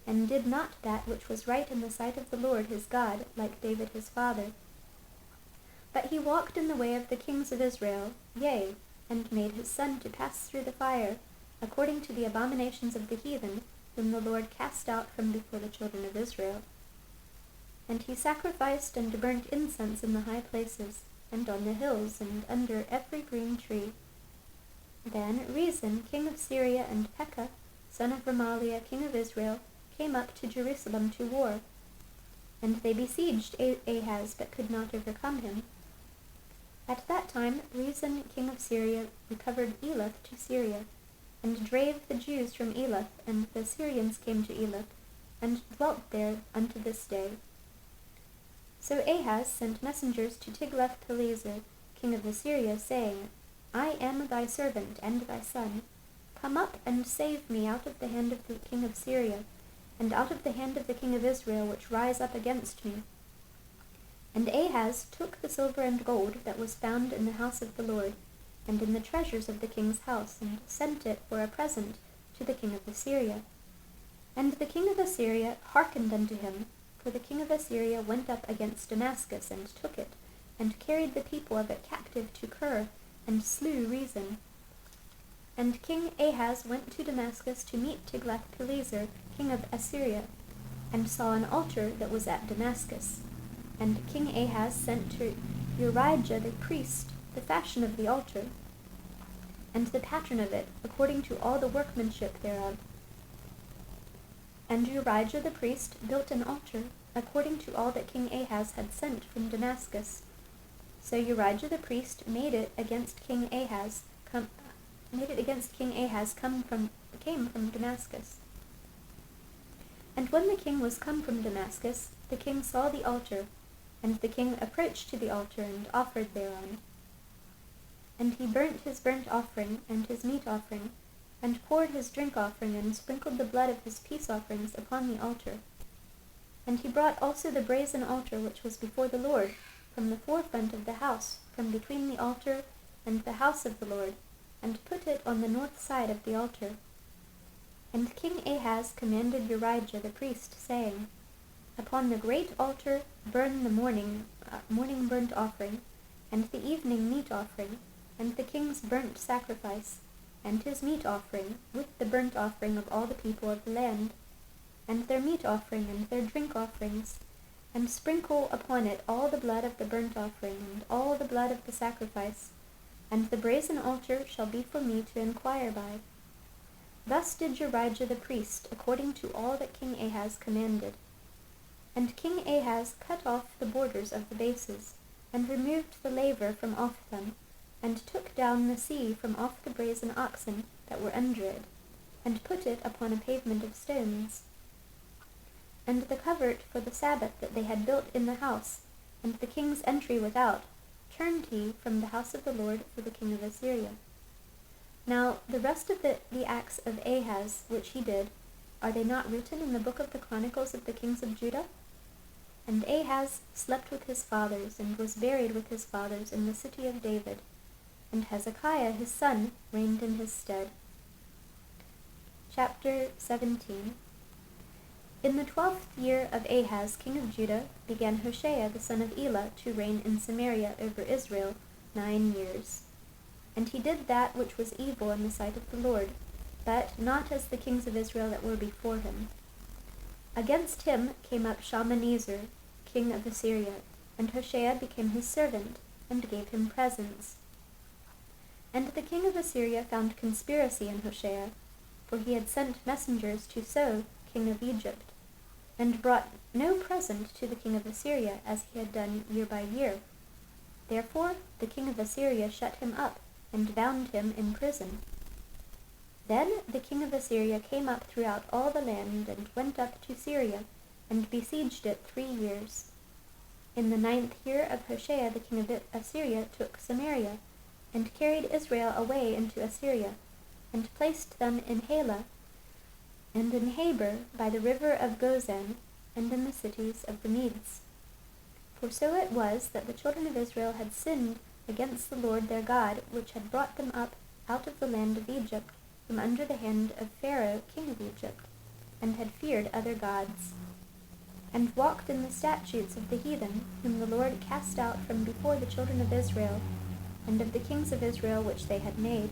[SPEAKER 1] and did not that which was right in the sight of the Lord his God, like David his father. But he walked in the way of the kings of Israel, yea, and made his son to pass through the fire, according to the abominations of the heathen, whom the Lord cast out from before the children of Israel. And he sacrificed and burnt incense in the high places, and on the hills, and under every green tree. Then Rezin, king of Syria, and Pekah, son of Remaliah, king of Israel, came up to Jerusalem to war. and they besieged Ahaz, but could not overcome him. At that time Rezin king of Syria recovered Elath to Syria, and drave the Jews from Elath, and the Syrians came to Elath, and dwelt there unto this day. So Ahaz sent messengers to Tiglath-Pileser, king of Assyria, saying, I am thy servant and thy son. Come up and save me out of the hand of the king of Syria, and out of the hand of the king of Israel, which rise up against me. And Ahaz took the silver and gold that was found in the house of the Lord, and in the treasures of the king's house, and sent it for a present to the king of Assyria. And the king of Assyria hearkened unto him, for the king of Assyria went up against Damascus, and took it, and carried the people of it captive to Kir, and slew Rezin. And King Ahaz went to Damascus to meet Tiglath-Pileser, king of Assyria, and saw an altar that was at Damascus. And King Ahaz sent to Urijah the priest the fashion of the altar, and the pattern of it, according to all the workmanship thereof. And Urijah the priest built an altar, according to all that King Ahaz had sent from Damascus. So Urijah the priest made it against King Ahaz came from Damascus. And when the king was come from Damascus, the king saw the altar, and the king approached to the altar and offered thereon. And he burnt his burnt offering and his meat offering, and poured his drink offering, and sprinkled the blood of his peace offerings upon the altar. And he brought also the brazen altar which was before the Lord, from the forefront of the house, from between the altar and the house of the Lord, and put it on the north side of the altar. And King Ahaz commanded Urijah the priest, saying, Upon the great altar burn the morning burnt offering, and the evening meat offering, and the king's burnt sacrifice, and his meat offering, with the burnt offering of all the people of the land, and their meat offering and their drink offerings, and sprinkle upon it all the blood of the burnt offering, and all the blood of the sacrifice, and the brazen altar shall be for me to inquire by. Thus did Urijah the priest, according to all that King Ahaz commanded. And King Ahaz cut off the borders of the bases, and removed the laver from off them, and took down the sea from off the brazen oxen that were under it, and put it upon a pavement of stones. And the covert for the Sabbath that they had built in the house, and the king's entry without, turned he from the house of the Lord for the king of Assyria. Now the rest of the acts of Ahaz which he did, are they not written in the book of the Chronicles of the kings of Judah? And Ahaz slept with his fathers, and was buried with his fathers in the city of David, and Hezekiah his son reigned in his stead. Chapter 17. In the 12th year of Ahaz king of Judah began Hoshea the son of Elah to reign in Samaria over Israel 9 years. And he did that which was evil in the sight of the Lord, but not as the kings of Israel that were before him. Against him came up Shalmaneser, king of Assyria, and Hoshea became his servant, and gave him presents. And the king of Assyria found conspiracy in Hoshea, for he had sent messengers to So, king of Egypt, and brought no present to the king of Assyria, as he had done year by year. Therefore the king of Assyria shut him up, and bound him in prison. Then the king of Assyria came up throughout all the land, and went up to Syria, and besieged it 3 years. In the 9th year of Hoshea the king of Assyria took Samaria, and carried Israel away into Assyria, and placed them in Halah, and in Habor by the river of Gozan, and in the cities of the Medes. For so it was that the children of Israel had sinned against the Lord their God, which had brought them up out of the land of Egypt, from under the hand of Pharaoh king of Egypt, and had feared other gods, and walked in the statutes of the heathen, whom the Lord cast out from before the children of Israel, and of the kings of Israel which they had made.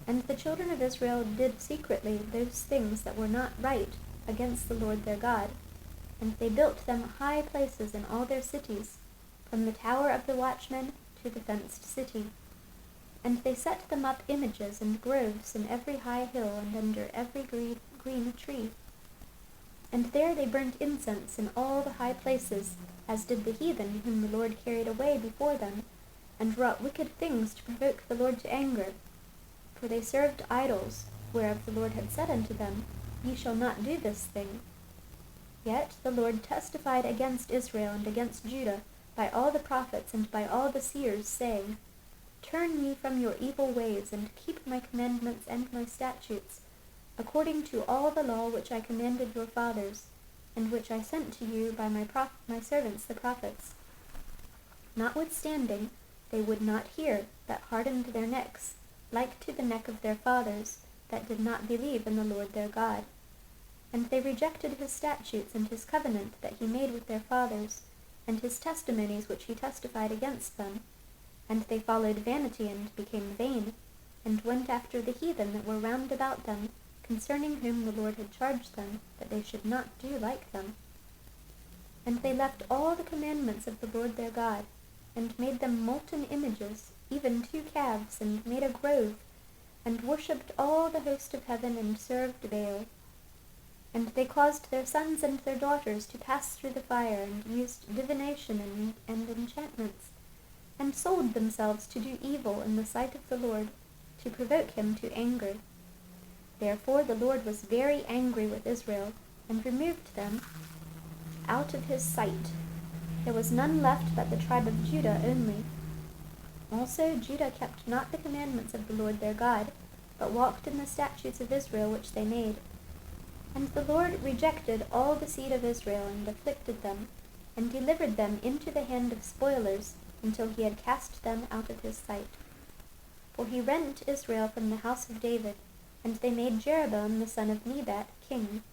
[SPEAKER 1] And the children of Israel did secretly those things that were not right against the Lord their God, and they built them high places in all their cities, from the tower of the watchmen to the fenced city. And they set them up images and groves in every high hill, and under every green tree. And there they burnt incense in all the high places, as did the heathen whom the Lord carried away before them, and wrought wicked things to provoke the Lord to anger. For they served idols, whereof the Lord had said unto them, Ye shall not do this thing. Yet the Lord testified against Israel and against Judah by all the prophets and by all the seers, saying, Turn ye from your evil ways, and keep my commandments and my statutes, according to all the law which I commanded your fathers, and which I sent to you by my servants the prophets. Notwithstanding, they would not hear, but hardened their necks, like to the neck of their fathers, that did not believe in the Lord their God. And they rejected his statutes and his covenant that he made with their fathers, and his testimonies which he testified against them. And they followed vanity and became vain, and went after the heathen that were round about them, concerning whom the Lord had charged them, that they should not do like them. And they left all the commandments of the Lord their God, and made them molten images, even 2 calves, and made a grove, and worshipped all the host of heaven, and served Baal. And they caused their sons and their daughters to pass through the fire, and used divination and enchantments, and sold themselves to do evil in the sight of the Lord, to provoke him to anger. Therefore the Lord was very angry with Israel, and removed them out of his sight. There was none left but the tribe of Judah only. Also Judah kept not the commandments of the Lord their God, but walked in the statutes of Israel which they made. And the Lord rejected all the seed of Israel, and afflicted them, and delivered them into the hand of spoilers, until he had cast them out of his sight. For he rent Israel from the house of David, and they made Jeroboam the son of Nebat king.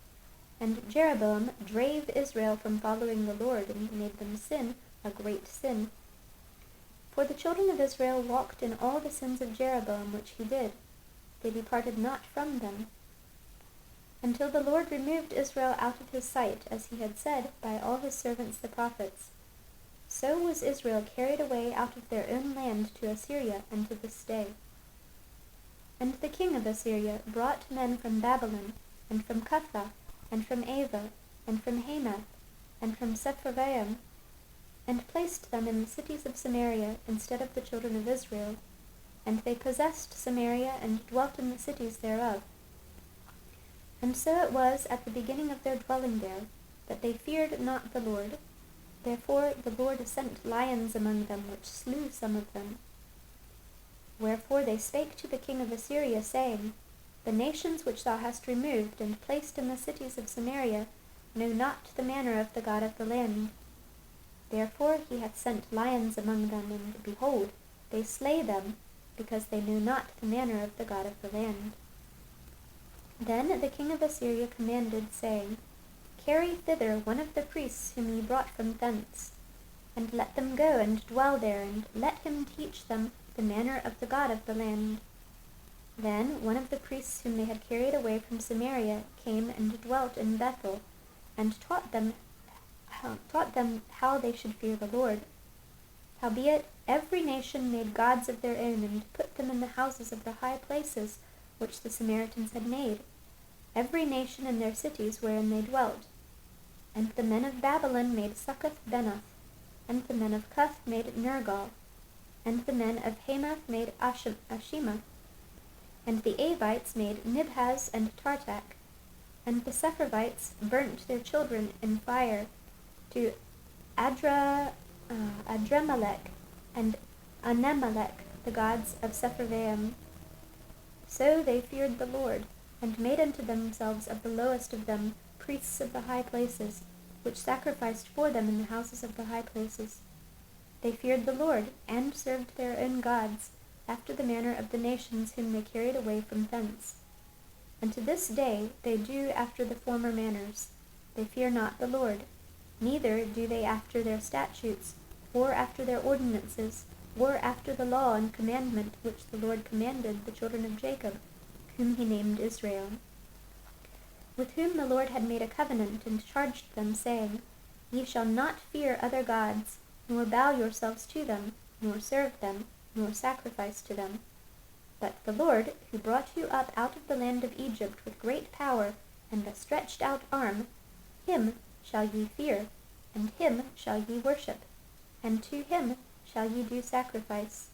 [SPEAKER 1] And Jeroboam drave Israel from following the Lord, and made them sin a great sin. For the children of Israel walked in all the sins of Jeroboam which he did. They departed not from them, until the Lord removed Israel out of his sight, as he had said by all his servants the prophets. So was Israel carried away out of their own land to Assyria unto this day. And the king of Assyria brought men from Babylon, and from Cutha, and from Ava, and from Hamath, and from Sepharvaim, and placed them in the cities of Samaria instead of the children of Israel. And they possessed Samaria, and dwelt in the cities thereof. And so it was at the beginning of their dwelling there, that they feared not the Lord. Therefore the Lord sent lions among them, which slew some of them. Wherefore they spake to the king of Assyria, saying, The nations which thou hast removed and placed in the cities of Samaria know not the manner of the God of the land. Therefore he hath sent lions among them, and behold, they slay them, because they know not the manner of the God of the land. Then the king of Assyria commanded, saying, Carry thither one of the priests whom ye brought from thence, and let them go and dwell there, and let him teach them the manner of the God of the land. Then one of the priests whom they had carried away from Samaria came and dwelt in Bethel, and taught them how they should fear the Lord. Howbeit every nation made gods of their own, and put them in the houses of the high places which the Samaritans had made, every nation in their cities wherein they dwelt. And the men of Babylon made Succoth-Benoth, and the men of Cuth made Nergal, and the men of Hamath made Ashima, and the Avites made Nibhaz and Tartak, and the Sepharvites burnt their children in fire to Adremelech and Anemelech, the gods of Sepharvaim. So they feared the Lord, and made unto themselves of the lowest of them priests of the high places, which sacrificed for them in the houses of the high places. They feared the Lord, and served their own gods, after the manner of the nations whom they carried away from thence. And to this day they do after the former manners. They fear not the Lord, neither do they after their statutes, or after their ordinances, or after the law and commandment which the Lord commanded the children of Jacob, whom he named Israel, with whom the Lord had made a covenant, and charged them, saying, Ye shall not fear other gods, nor bow yourselves to them, nor serve them, nor sacrifice to them. But the Lord, who brought you up out of the land of Egypt with great power and a stretched out arm, Him shall ye fear, and him shall ye worship, and to him shall ye do sacrifice.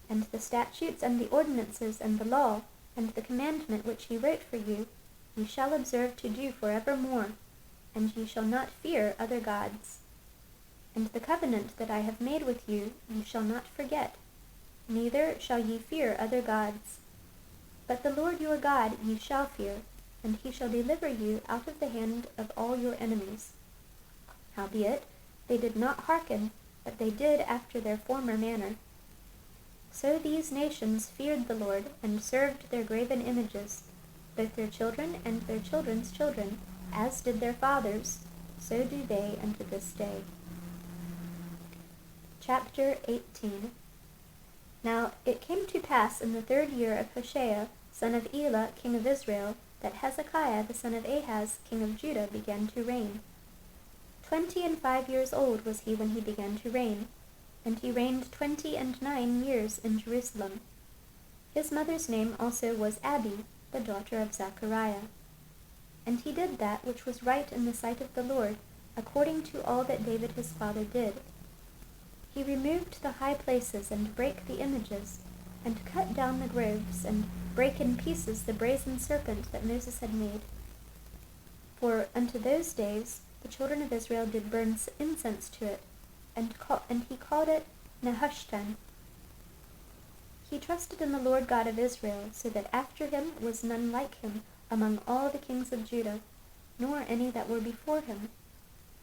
[SPEAKER 1] And the statutes and the ordinances and the law and the commandment which he wrote for you, ye shall observe to do for evermore, and ye shall not fear other gods. And the covenant that I have made with you ye shall not forget, neither shall ye fear other gods. But the Lord your God ye shall fear, and he shall deliver you out of the hand of all your enemies. Howbeit, they did not hearken, but they did after their former manner. So these nations feared the Lord, and served their graven images, both their children and their children's children, as did their fathers, so do they unto this day. Chapter 18. Now it came to pass in the 3rd year of Hoshea, son of Elah, king of Israel, that Hezekiah the son of Ahaz, king of Judah, began to reign. 25 years old was he when he began to reign, and he reigned 29 years in Jerusalem. His mother's name also was Abi, the daughter of Zechariah. And he did that which was right in the sight of the Lord, according to all that David his father did. He removed the high places, and brake the images, and cut down the groves, and brake in pieces the brazen serpent that Moses had made. For unto those days the children of Israel did burn incense to it, and he called it Nehushtan. He trusted in the Lord God of Israel, so that after him was none like him among all the kings of Judah, nor any that were before him.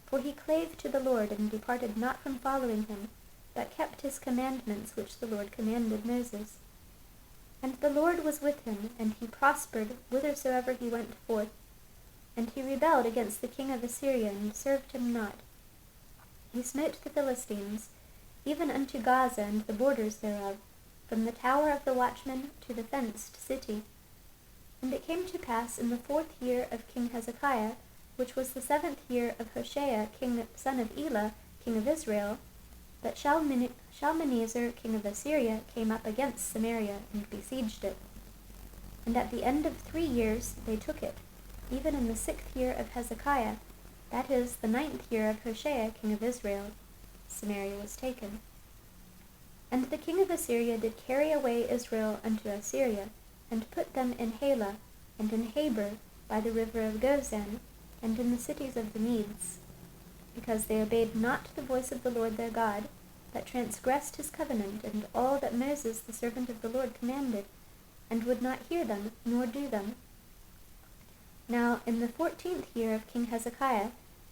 [SPEAKER 1] For he clave to the Lord, and departed not from following him, but kept his commandments which the Lord commanded Moses. And the Lord was with him, and he prospered whithersoever he went forth. And he rebelled against the king of Assyria, and served him not. He smote the Philistines, even unto Gaza and the borders thereof, from the tower of the watchman to the fenced city. And it came to pass in the 4th year of King Hezekiah, which was the 7th year of Hoshea, son of Elah, king of Israel, that Shalmaneser, king of Assyria, came up against Samaria, and besieged it. And at the end of 3 years they took it, even in the 6th year of Hezekiah, that is, the 9th year of Hoshea, king of Israel, Samaria was taken. And the king of Assyria did carry away Israel unto Assyria, and put them in Halah, and in Habor, by the river of Gozan, and in the cities of the Medes, because they obeyed not the voice of the Lord their God, but transgressed his covenant, and all that Moses the servant of the Lord commanded, and would not hear them, nor do them. Now in the 14th year of King Hezekiah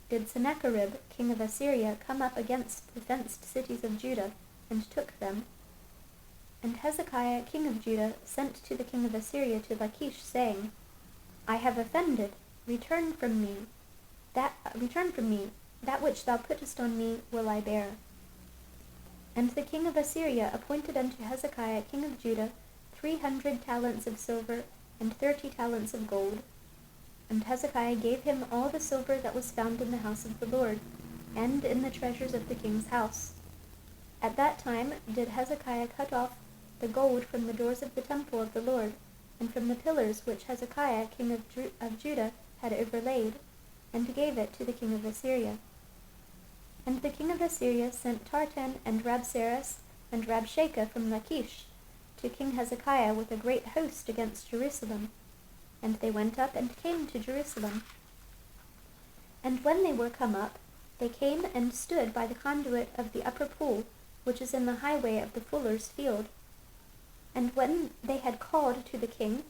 [SPEAKER 1] did Sennacherib, king of Assyria, come up against the fenced cities of Judah, and took them. And Hezekiah, king of Judah, sent to the king of Assyria to Lachish, saying, I have offended, return from me, that which thou puttest on me will I bear. And the king of Assyria appointed unto Hezekiah, king of Judah, 300 talents of silver, and 30 talents of gold. And Hezekiah gave him all the silver that was found in the house of the Lord, and in the treasures of the king's house. At that time did Hezekiah cut off the gold from the doors of the temple of the Lord, and from the pillars which Hezekiah, king of Judah, had overlaid, and gave it to the king of Assyria. And the king of Assyria sent Tartan and Rabsaris and Rabshakeh from Lachish to King Hezekiah with a great host against Jerusalem. And they went up and came to Jerusalem. And when they were come up, they came and stood by the conduit of the upper pool, which is in the highway of the fuller's field. And when they had called to the king,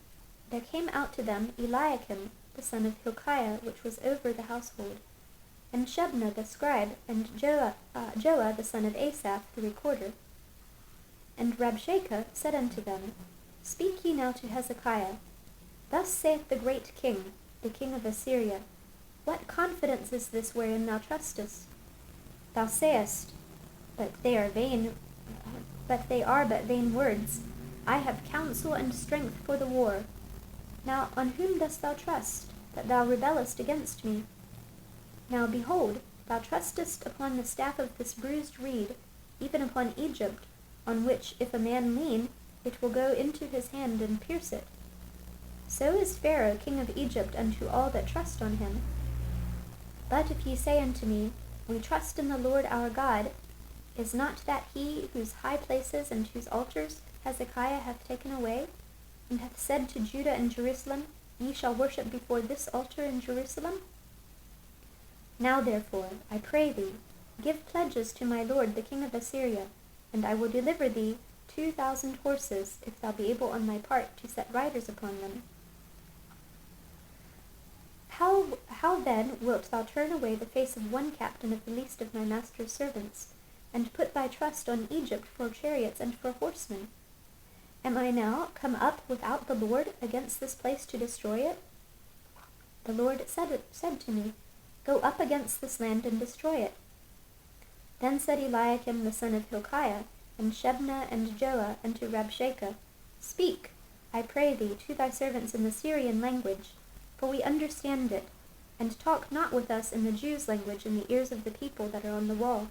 [SPEAKER 1] there came out to them Eliakim, the son of Hilkiah, which was over the household, and Shebna the scribe, and Joah the son of Asaph the recorder. And Rabshakeh said unto them, Speak ye now to Hezekiah, Thus saith the great king, the king of Assyria, What confidence is this wherein thou trustest? Thou sayest, but they are but vain words. I have counsel and strength for the war. Now on whom dost thou trust, that thou rebellest against me? Now behold, thou trustest upon the staff of this bruised reed, even upon Egypt, on which if a man lean, it will go into his hand and pierce it. So is Pharaoh king of Egypt unto all that trust on him. But if ye say unto me, We trust in the Lord our God, is not that he whose high places and whose altars Hezekiah hath taken away, and hath said to Judah and Jerusalem, Ye shall worship before this altar in Jerusalem? Now therefore, I pray thee, give pledges to my lord the king of Assyria, and I will deliver thee 2,000 horses, if thou be able on thy part to set riders upon them. How then wilt thou turn away the face of one captain of the least of my master's servants, and put thy trust on Egypt for chariots and for horsemen? Am I now come up without the Lord against this place to destroy it? The Lord said to me, Go up against this land and destroy it. Then said Eliakim the son of Hilkiah, and Shebna and Joah unto Rabshakeh, Speak, I pray thee, to thy servants in the Syrian language, for we understand it, and talk not with us in the Jews' language in the ears of the people that are on the wall.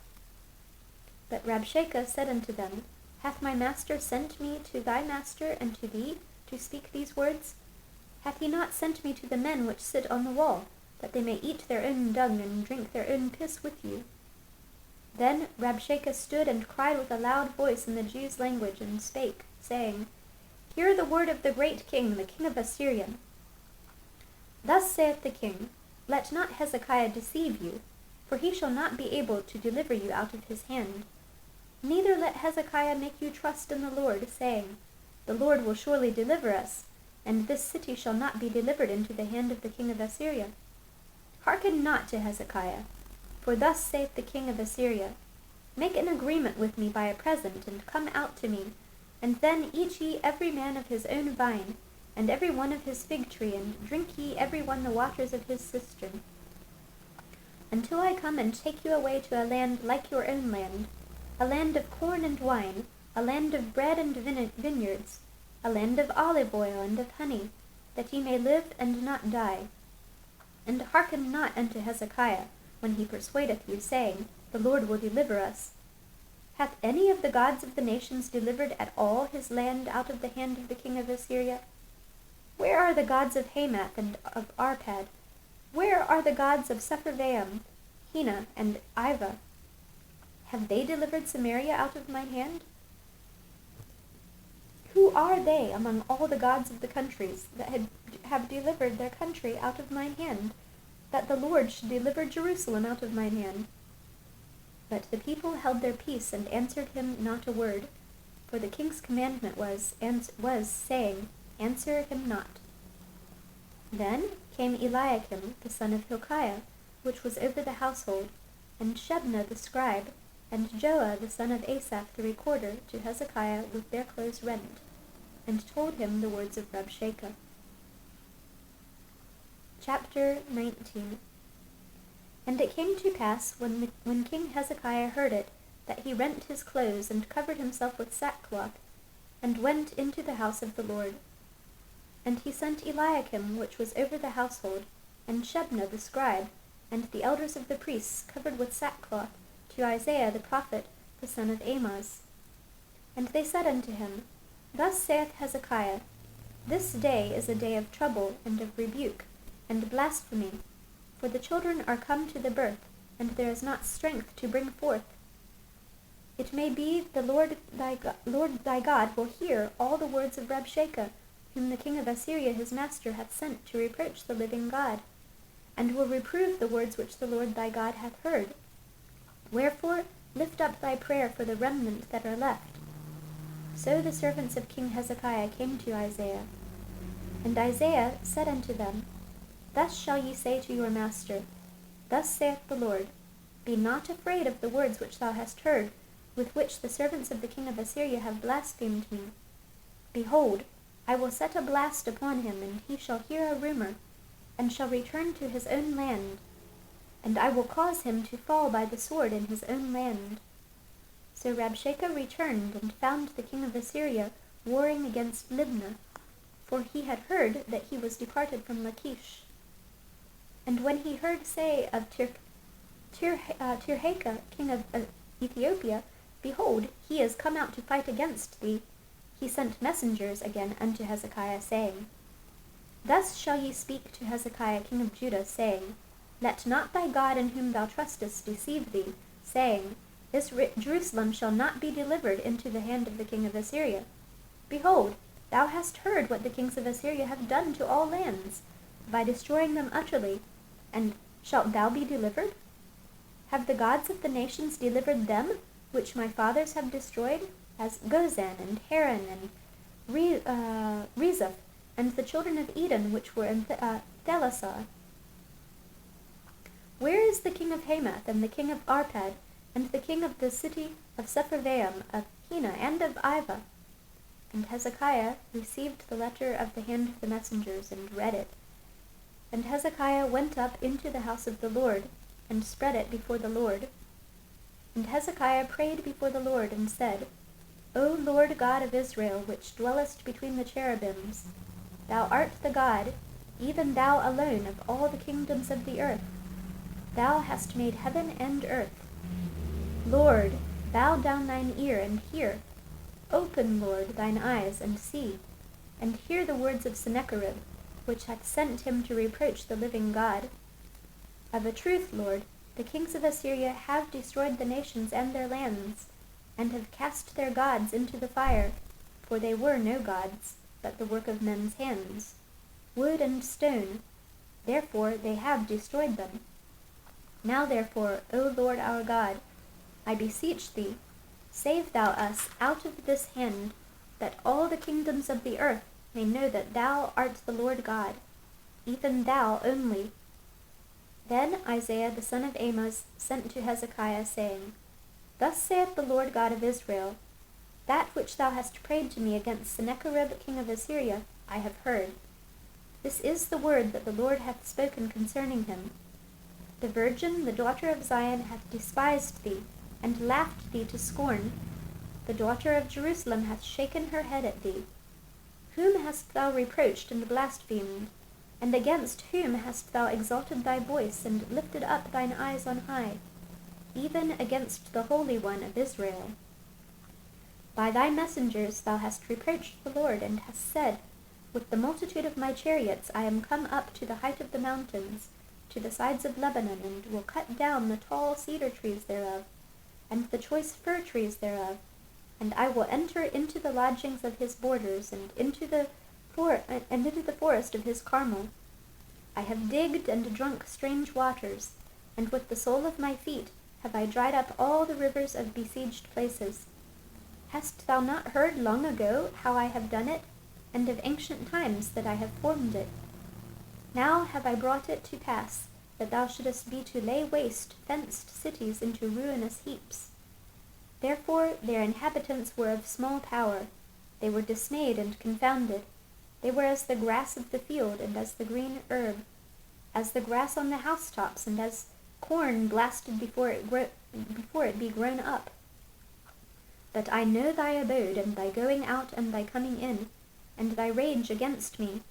[SPEAKER 1] But Rabshakeh said unto them, Hath my master sent me to thy master and to thee to speak these words? Hath he not sent me to the men which sit on the wall, that they may eat their own dung and drink their own piss with you? Then Rabshakeh stood and cried with a loud voice in the Jews' language, and spake, saying, Hear the word of the great king, the king of Assyria. Thus saith the king, Let not Hezekiah deceive you, for he shall not be able to deliver you out of his hand. Neither let Hezekiah make you trust in the Lord, saying, The Lord will surely deliver us, and this city shall not be delivered into the hand of the king of Assyria. Hearken not to Hezekiah, for thus saith the king of Assyria, Make an agreement with me by a present, and come out to me, and then eat ye every man of his own vine, and every one of his fig tree, and drink ye every one the waters of his cistern, until I come and take you away to a land like your own land, a land of corn and wine, a land of bread and vineyards, a land of olive oil and of honey, that ye may live and not die. And hearken not unto Hezekiah, when he persuadeth you, saying, The Lord will deliver us. Hath any of the gods of the nations delivered at all his land out of the hand of the king of Assyria? Where are the gods of Hamath and of Arpad? Where are the gods of Sepharvaim, Hena, and Ivah? Have they delivered Samaria out of mine hand? Who are they among all the gods of the countries that have delivered their country out of mine hand, that the Lord should deliver Jerusalem out of mine hand? But the people held their peace and answered him not a word, for the king's commandment was saying, Answer him not. Then came Eliakim the son of Hilkiah, which was over the household, and Shebna the scribe, and Joah the son of Asaph the recorder, to Hezekiah with their clothes rent, and told him the words of Rabshakeh. Chapter 19. And it came to pass, when King Hezekiah heard it, that he rent his clothes, and covered himself with sackcloth, and went into the house of the Lord. And he sent Eliakim, which was over the household, and Shebna the scribe, and the elders of the priests, covered with sackcloth, to Isaiah the prophet, the son of Amoz. And they said unto him, Thus saith Hezekiah, This day is a day of trouble, and of rebuke, and blasphemy, for the children are come to the birth, and there is not strength to bring forth. It may be the Lord thy God will hear all the words of Rabshakeh, whom the king of Assyria his master hath sent to reproach the living God, and will reprove the words which the Lord thy God hath heard. Wherefore lift up thy prayer for the remnant that are left. So the servants of King Hezekiah came to Isaiah. And Isaiah said unto them, Thus shall ye say to your master, Thus saith the Lord, Be not afraid of the words which thou hast heard, with which the servants of the king of Assyria have blasphemed me. Behold, I will set a blast upon him, and he shall hear a rumor, and shall return to his own land, and I will cause him to fall by the sword in his own land. So Rabshakeh returned, and found the king of Assyria warring against Libnah, for he had heard that he was departed from Lachish. And when he heard say of Tirhakah, king of Ethiopia, Behold, he is come out to fight against thee, he sent messengers again unto Hezekiah, saying, Thus shall ye speak to Hezekiah king of Judah, saying, Let not thy God in whom thou trustest deceive thee, saying, Jerusalem shall not be delivered into the hand of the king of Assyria. Behold, thou hast heard what the kings of Assyria have done to all lands, by destroying them utterly, and shalt thou be delivered? Have the gods of the nations delivered them, which my fathers have destroyed, as Gozan, and Haran, and Rezeph, and the children of Eden, which were in Thelasar? Where is the king of Hamath, and the king of Arpad, and the king of the city of Sepharvaim, of Hena, and of Ivah? And Hezekiah received the letter of the hand of the messengers, and read it. And Hezekiah went up into the house of the Lord, and spread it before the Lord. And Hezekiah prayed before the Lord, and said, O Lord God of Israel, which dwellest between the cherubims, thou art the God, even thou alone, of all the kingdoms of the earth. Thou hast made heaven and earth. Lord, bow down thine ear, and hear. Open, Lord, thine eyes, and see, and hear the words of Sennacherib, which hath sent him to reproach the living God. Of a truth, Lord, the kings of Assyria have destroyed the nations and their lands, and have cast their gods into the fire, for they were no gods, but the work of men's hands, wood and stone. Therefore they have destroyed them. Now therefore, O Lord our God, I beseech thee, save thou us out of this hand, that all the kingdoms of the earth may know that thou art the Lord God, even thou only. Then Isaiah the son of Amoz sent to Hezekiah, saying, Thus saith the Lord God of Israel, That which thou hast prayed to me against Sennacherib king of Assyria, I have heard. This is the word that the Lord hath spoken concerning him. The virgin, the daughter of Zion, hath despised thee, and laughed thee to scorn. The daughter of Jerusalem hath shaken her head at thee. Whom hast thou reproached and blasphemed? And against whom hast thou exalted thy voice, and lifted up thine eyes on high? Even against the Holy One of Israel. By thy messengers thou hast reproached the Lord, and hast said, With the multitude of my chariots I am come up to the height of the mountains, to the sides of Lebanon, and will cut down the tall cedar trees thereof, and the choice fir trees thereof, and I will enter into the lodgings of his borders, and into the forest of his Carmel. I have digged and drunk strange waters, and with the sole of my feet have I dried up all the rivers of besieged places. Hast thou not heard long ago how I have done it, and of ancient times that I have formed it? Now have I brought it to pass, that thou shouldest be to lay waste fenced cities into ruinous heaps. Therefore their inhabitants were of small power. They were dismayed and confounded. They were as the grass of the field, and as the green herb, as the grass on the housetops, and as corn blasted before it be grown up. But I know thy abode, and thy going out and thy coming in, and thy rage against me,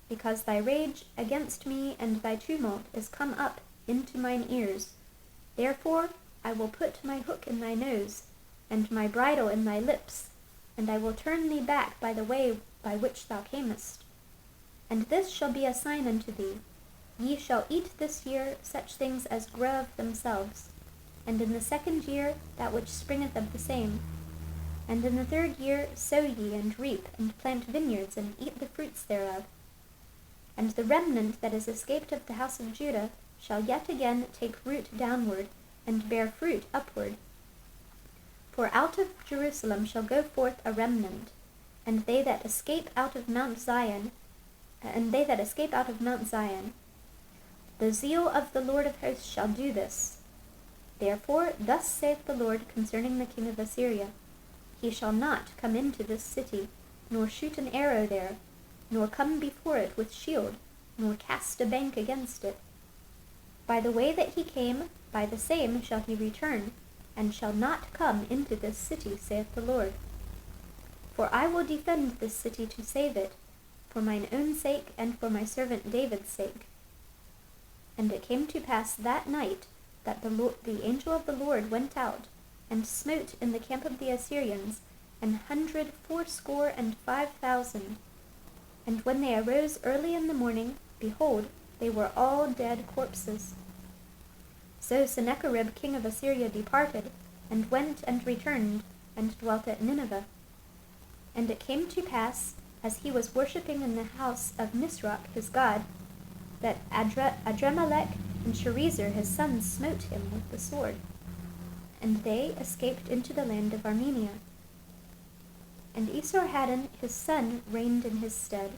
[SPEAKER 1] because thy rage against me and thy tumult is come up into mine ears. Therefore I will put my hook in thy nose, and my bridle in thy lips, and I will turn thee back by the way by which thou camest. And this shall be a sign unto thee, Ye shall eat this year such things as grow of themselves, and in the second year that which springeth of the same. And in the third year sow ye, and reap, and plant vineyards, and eat the fruits thereof. And the remnant that is escaped of the house of Judah shall yet again take root downward, and bear fruit upward. For out of Jerusalem shall go forth a remnant, and they that escape out of Mount Zion, The zeal of the Lord of hosts shall do this. Therefore thus saith the Lord concerning the king of Assyria, He shall not come into this city, nor shoot an arrow there, nor come before it with shield, nor cast a bank against it. By the way that he came, by the same shall he return, and shall not come into this city, saith the Lord. For I will defend this city to save it, for mine own sake and for my servant David's sake. And it came to pass that night that the angel of the Lord went out, and smote in the camp of the Assyrians 185,000. And when they arose early in the morning, behold, they were all dead corpses. So Sennacherib king of Assyria departed, and went and returned, and dwelt at Nineveh. And it came to pass, as he was worshipping in the house of Nisroch his god, that Adremelech and Sharezer his sons smote him with the sword, and they escaped into the land of Armenia. And Esarhaddon his son reigned in his stead.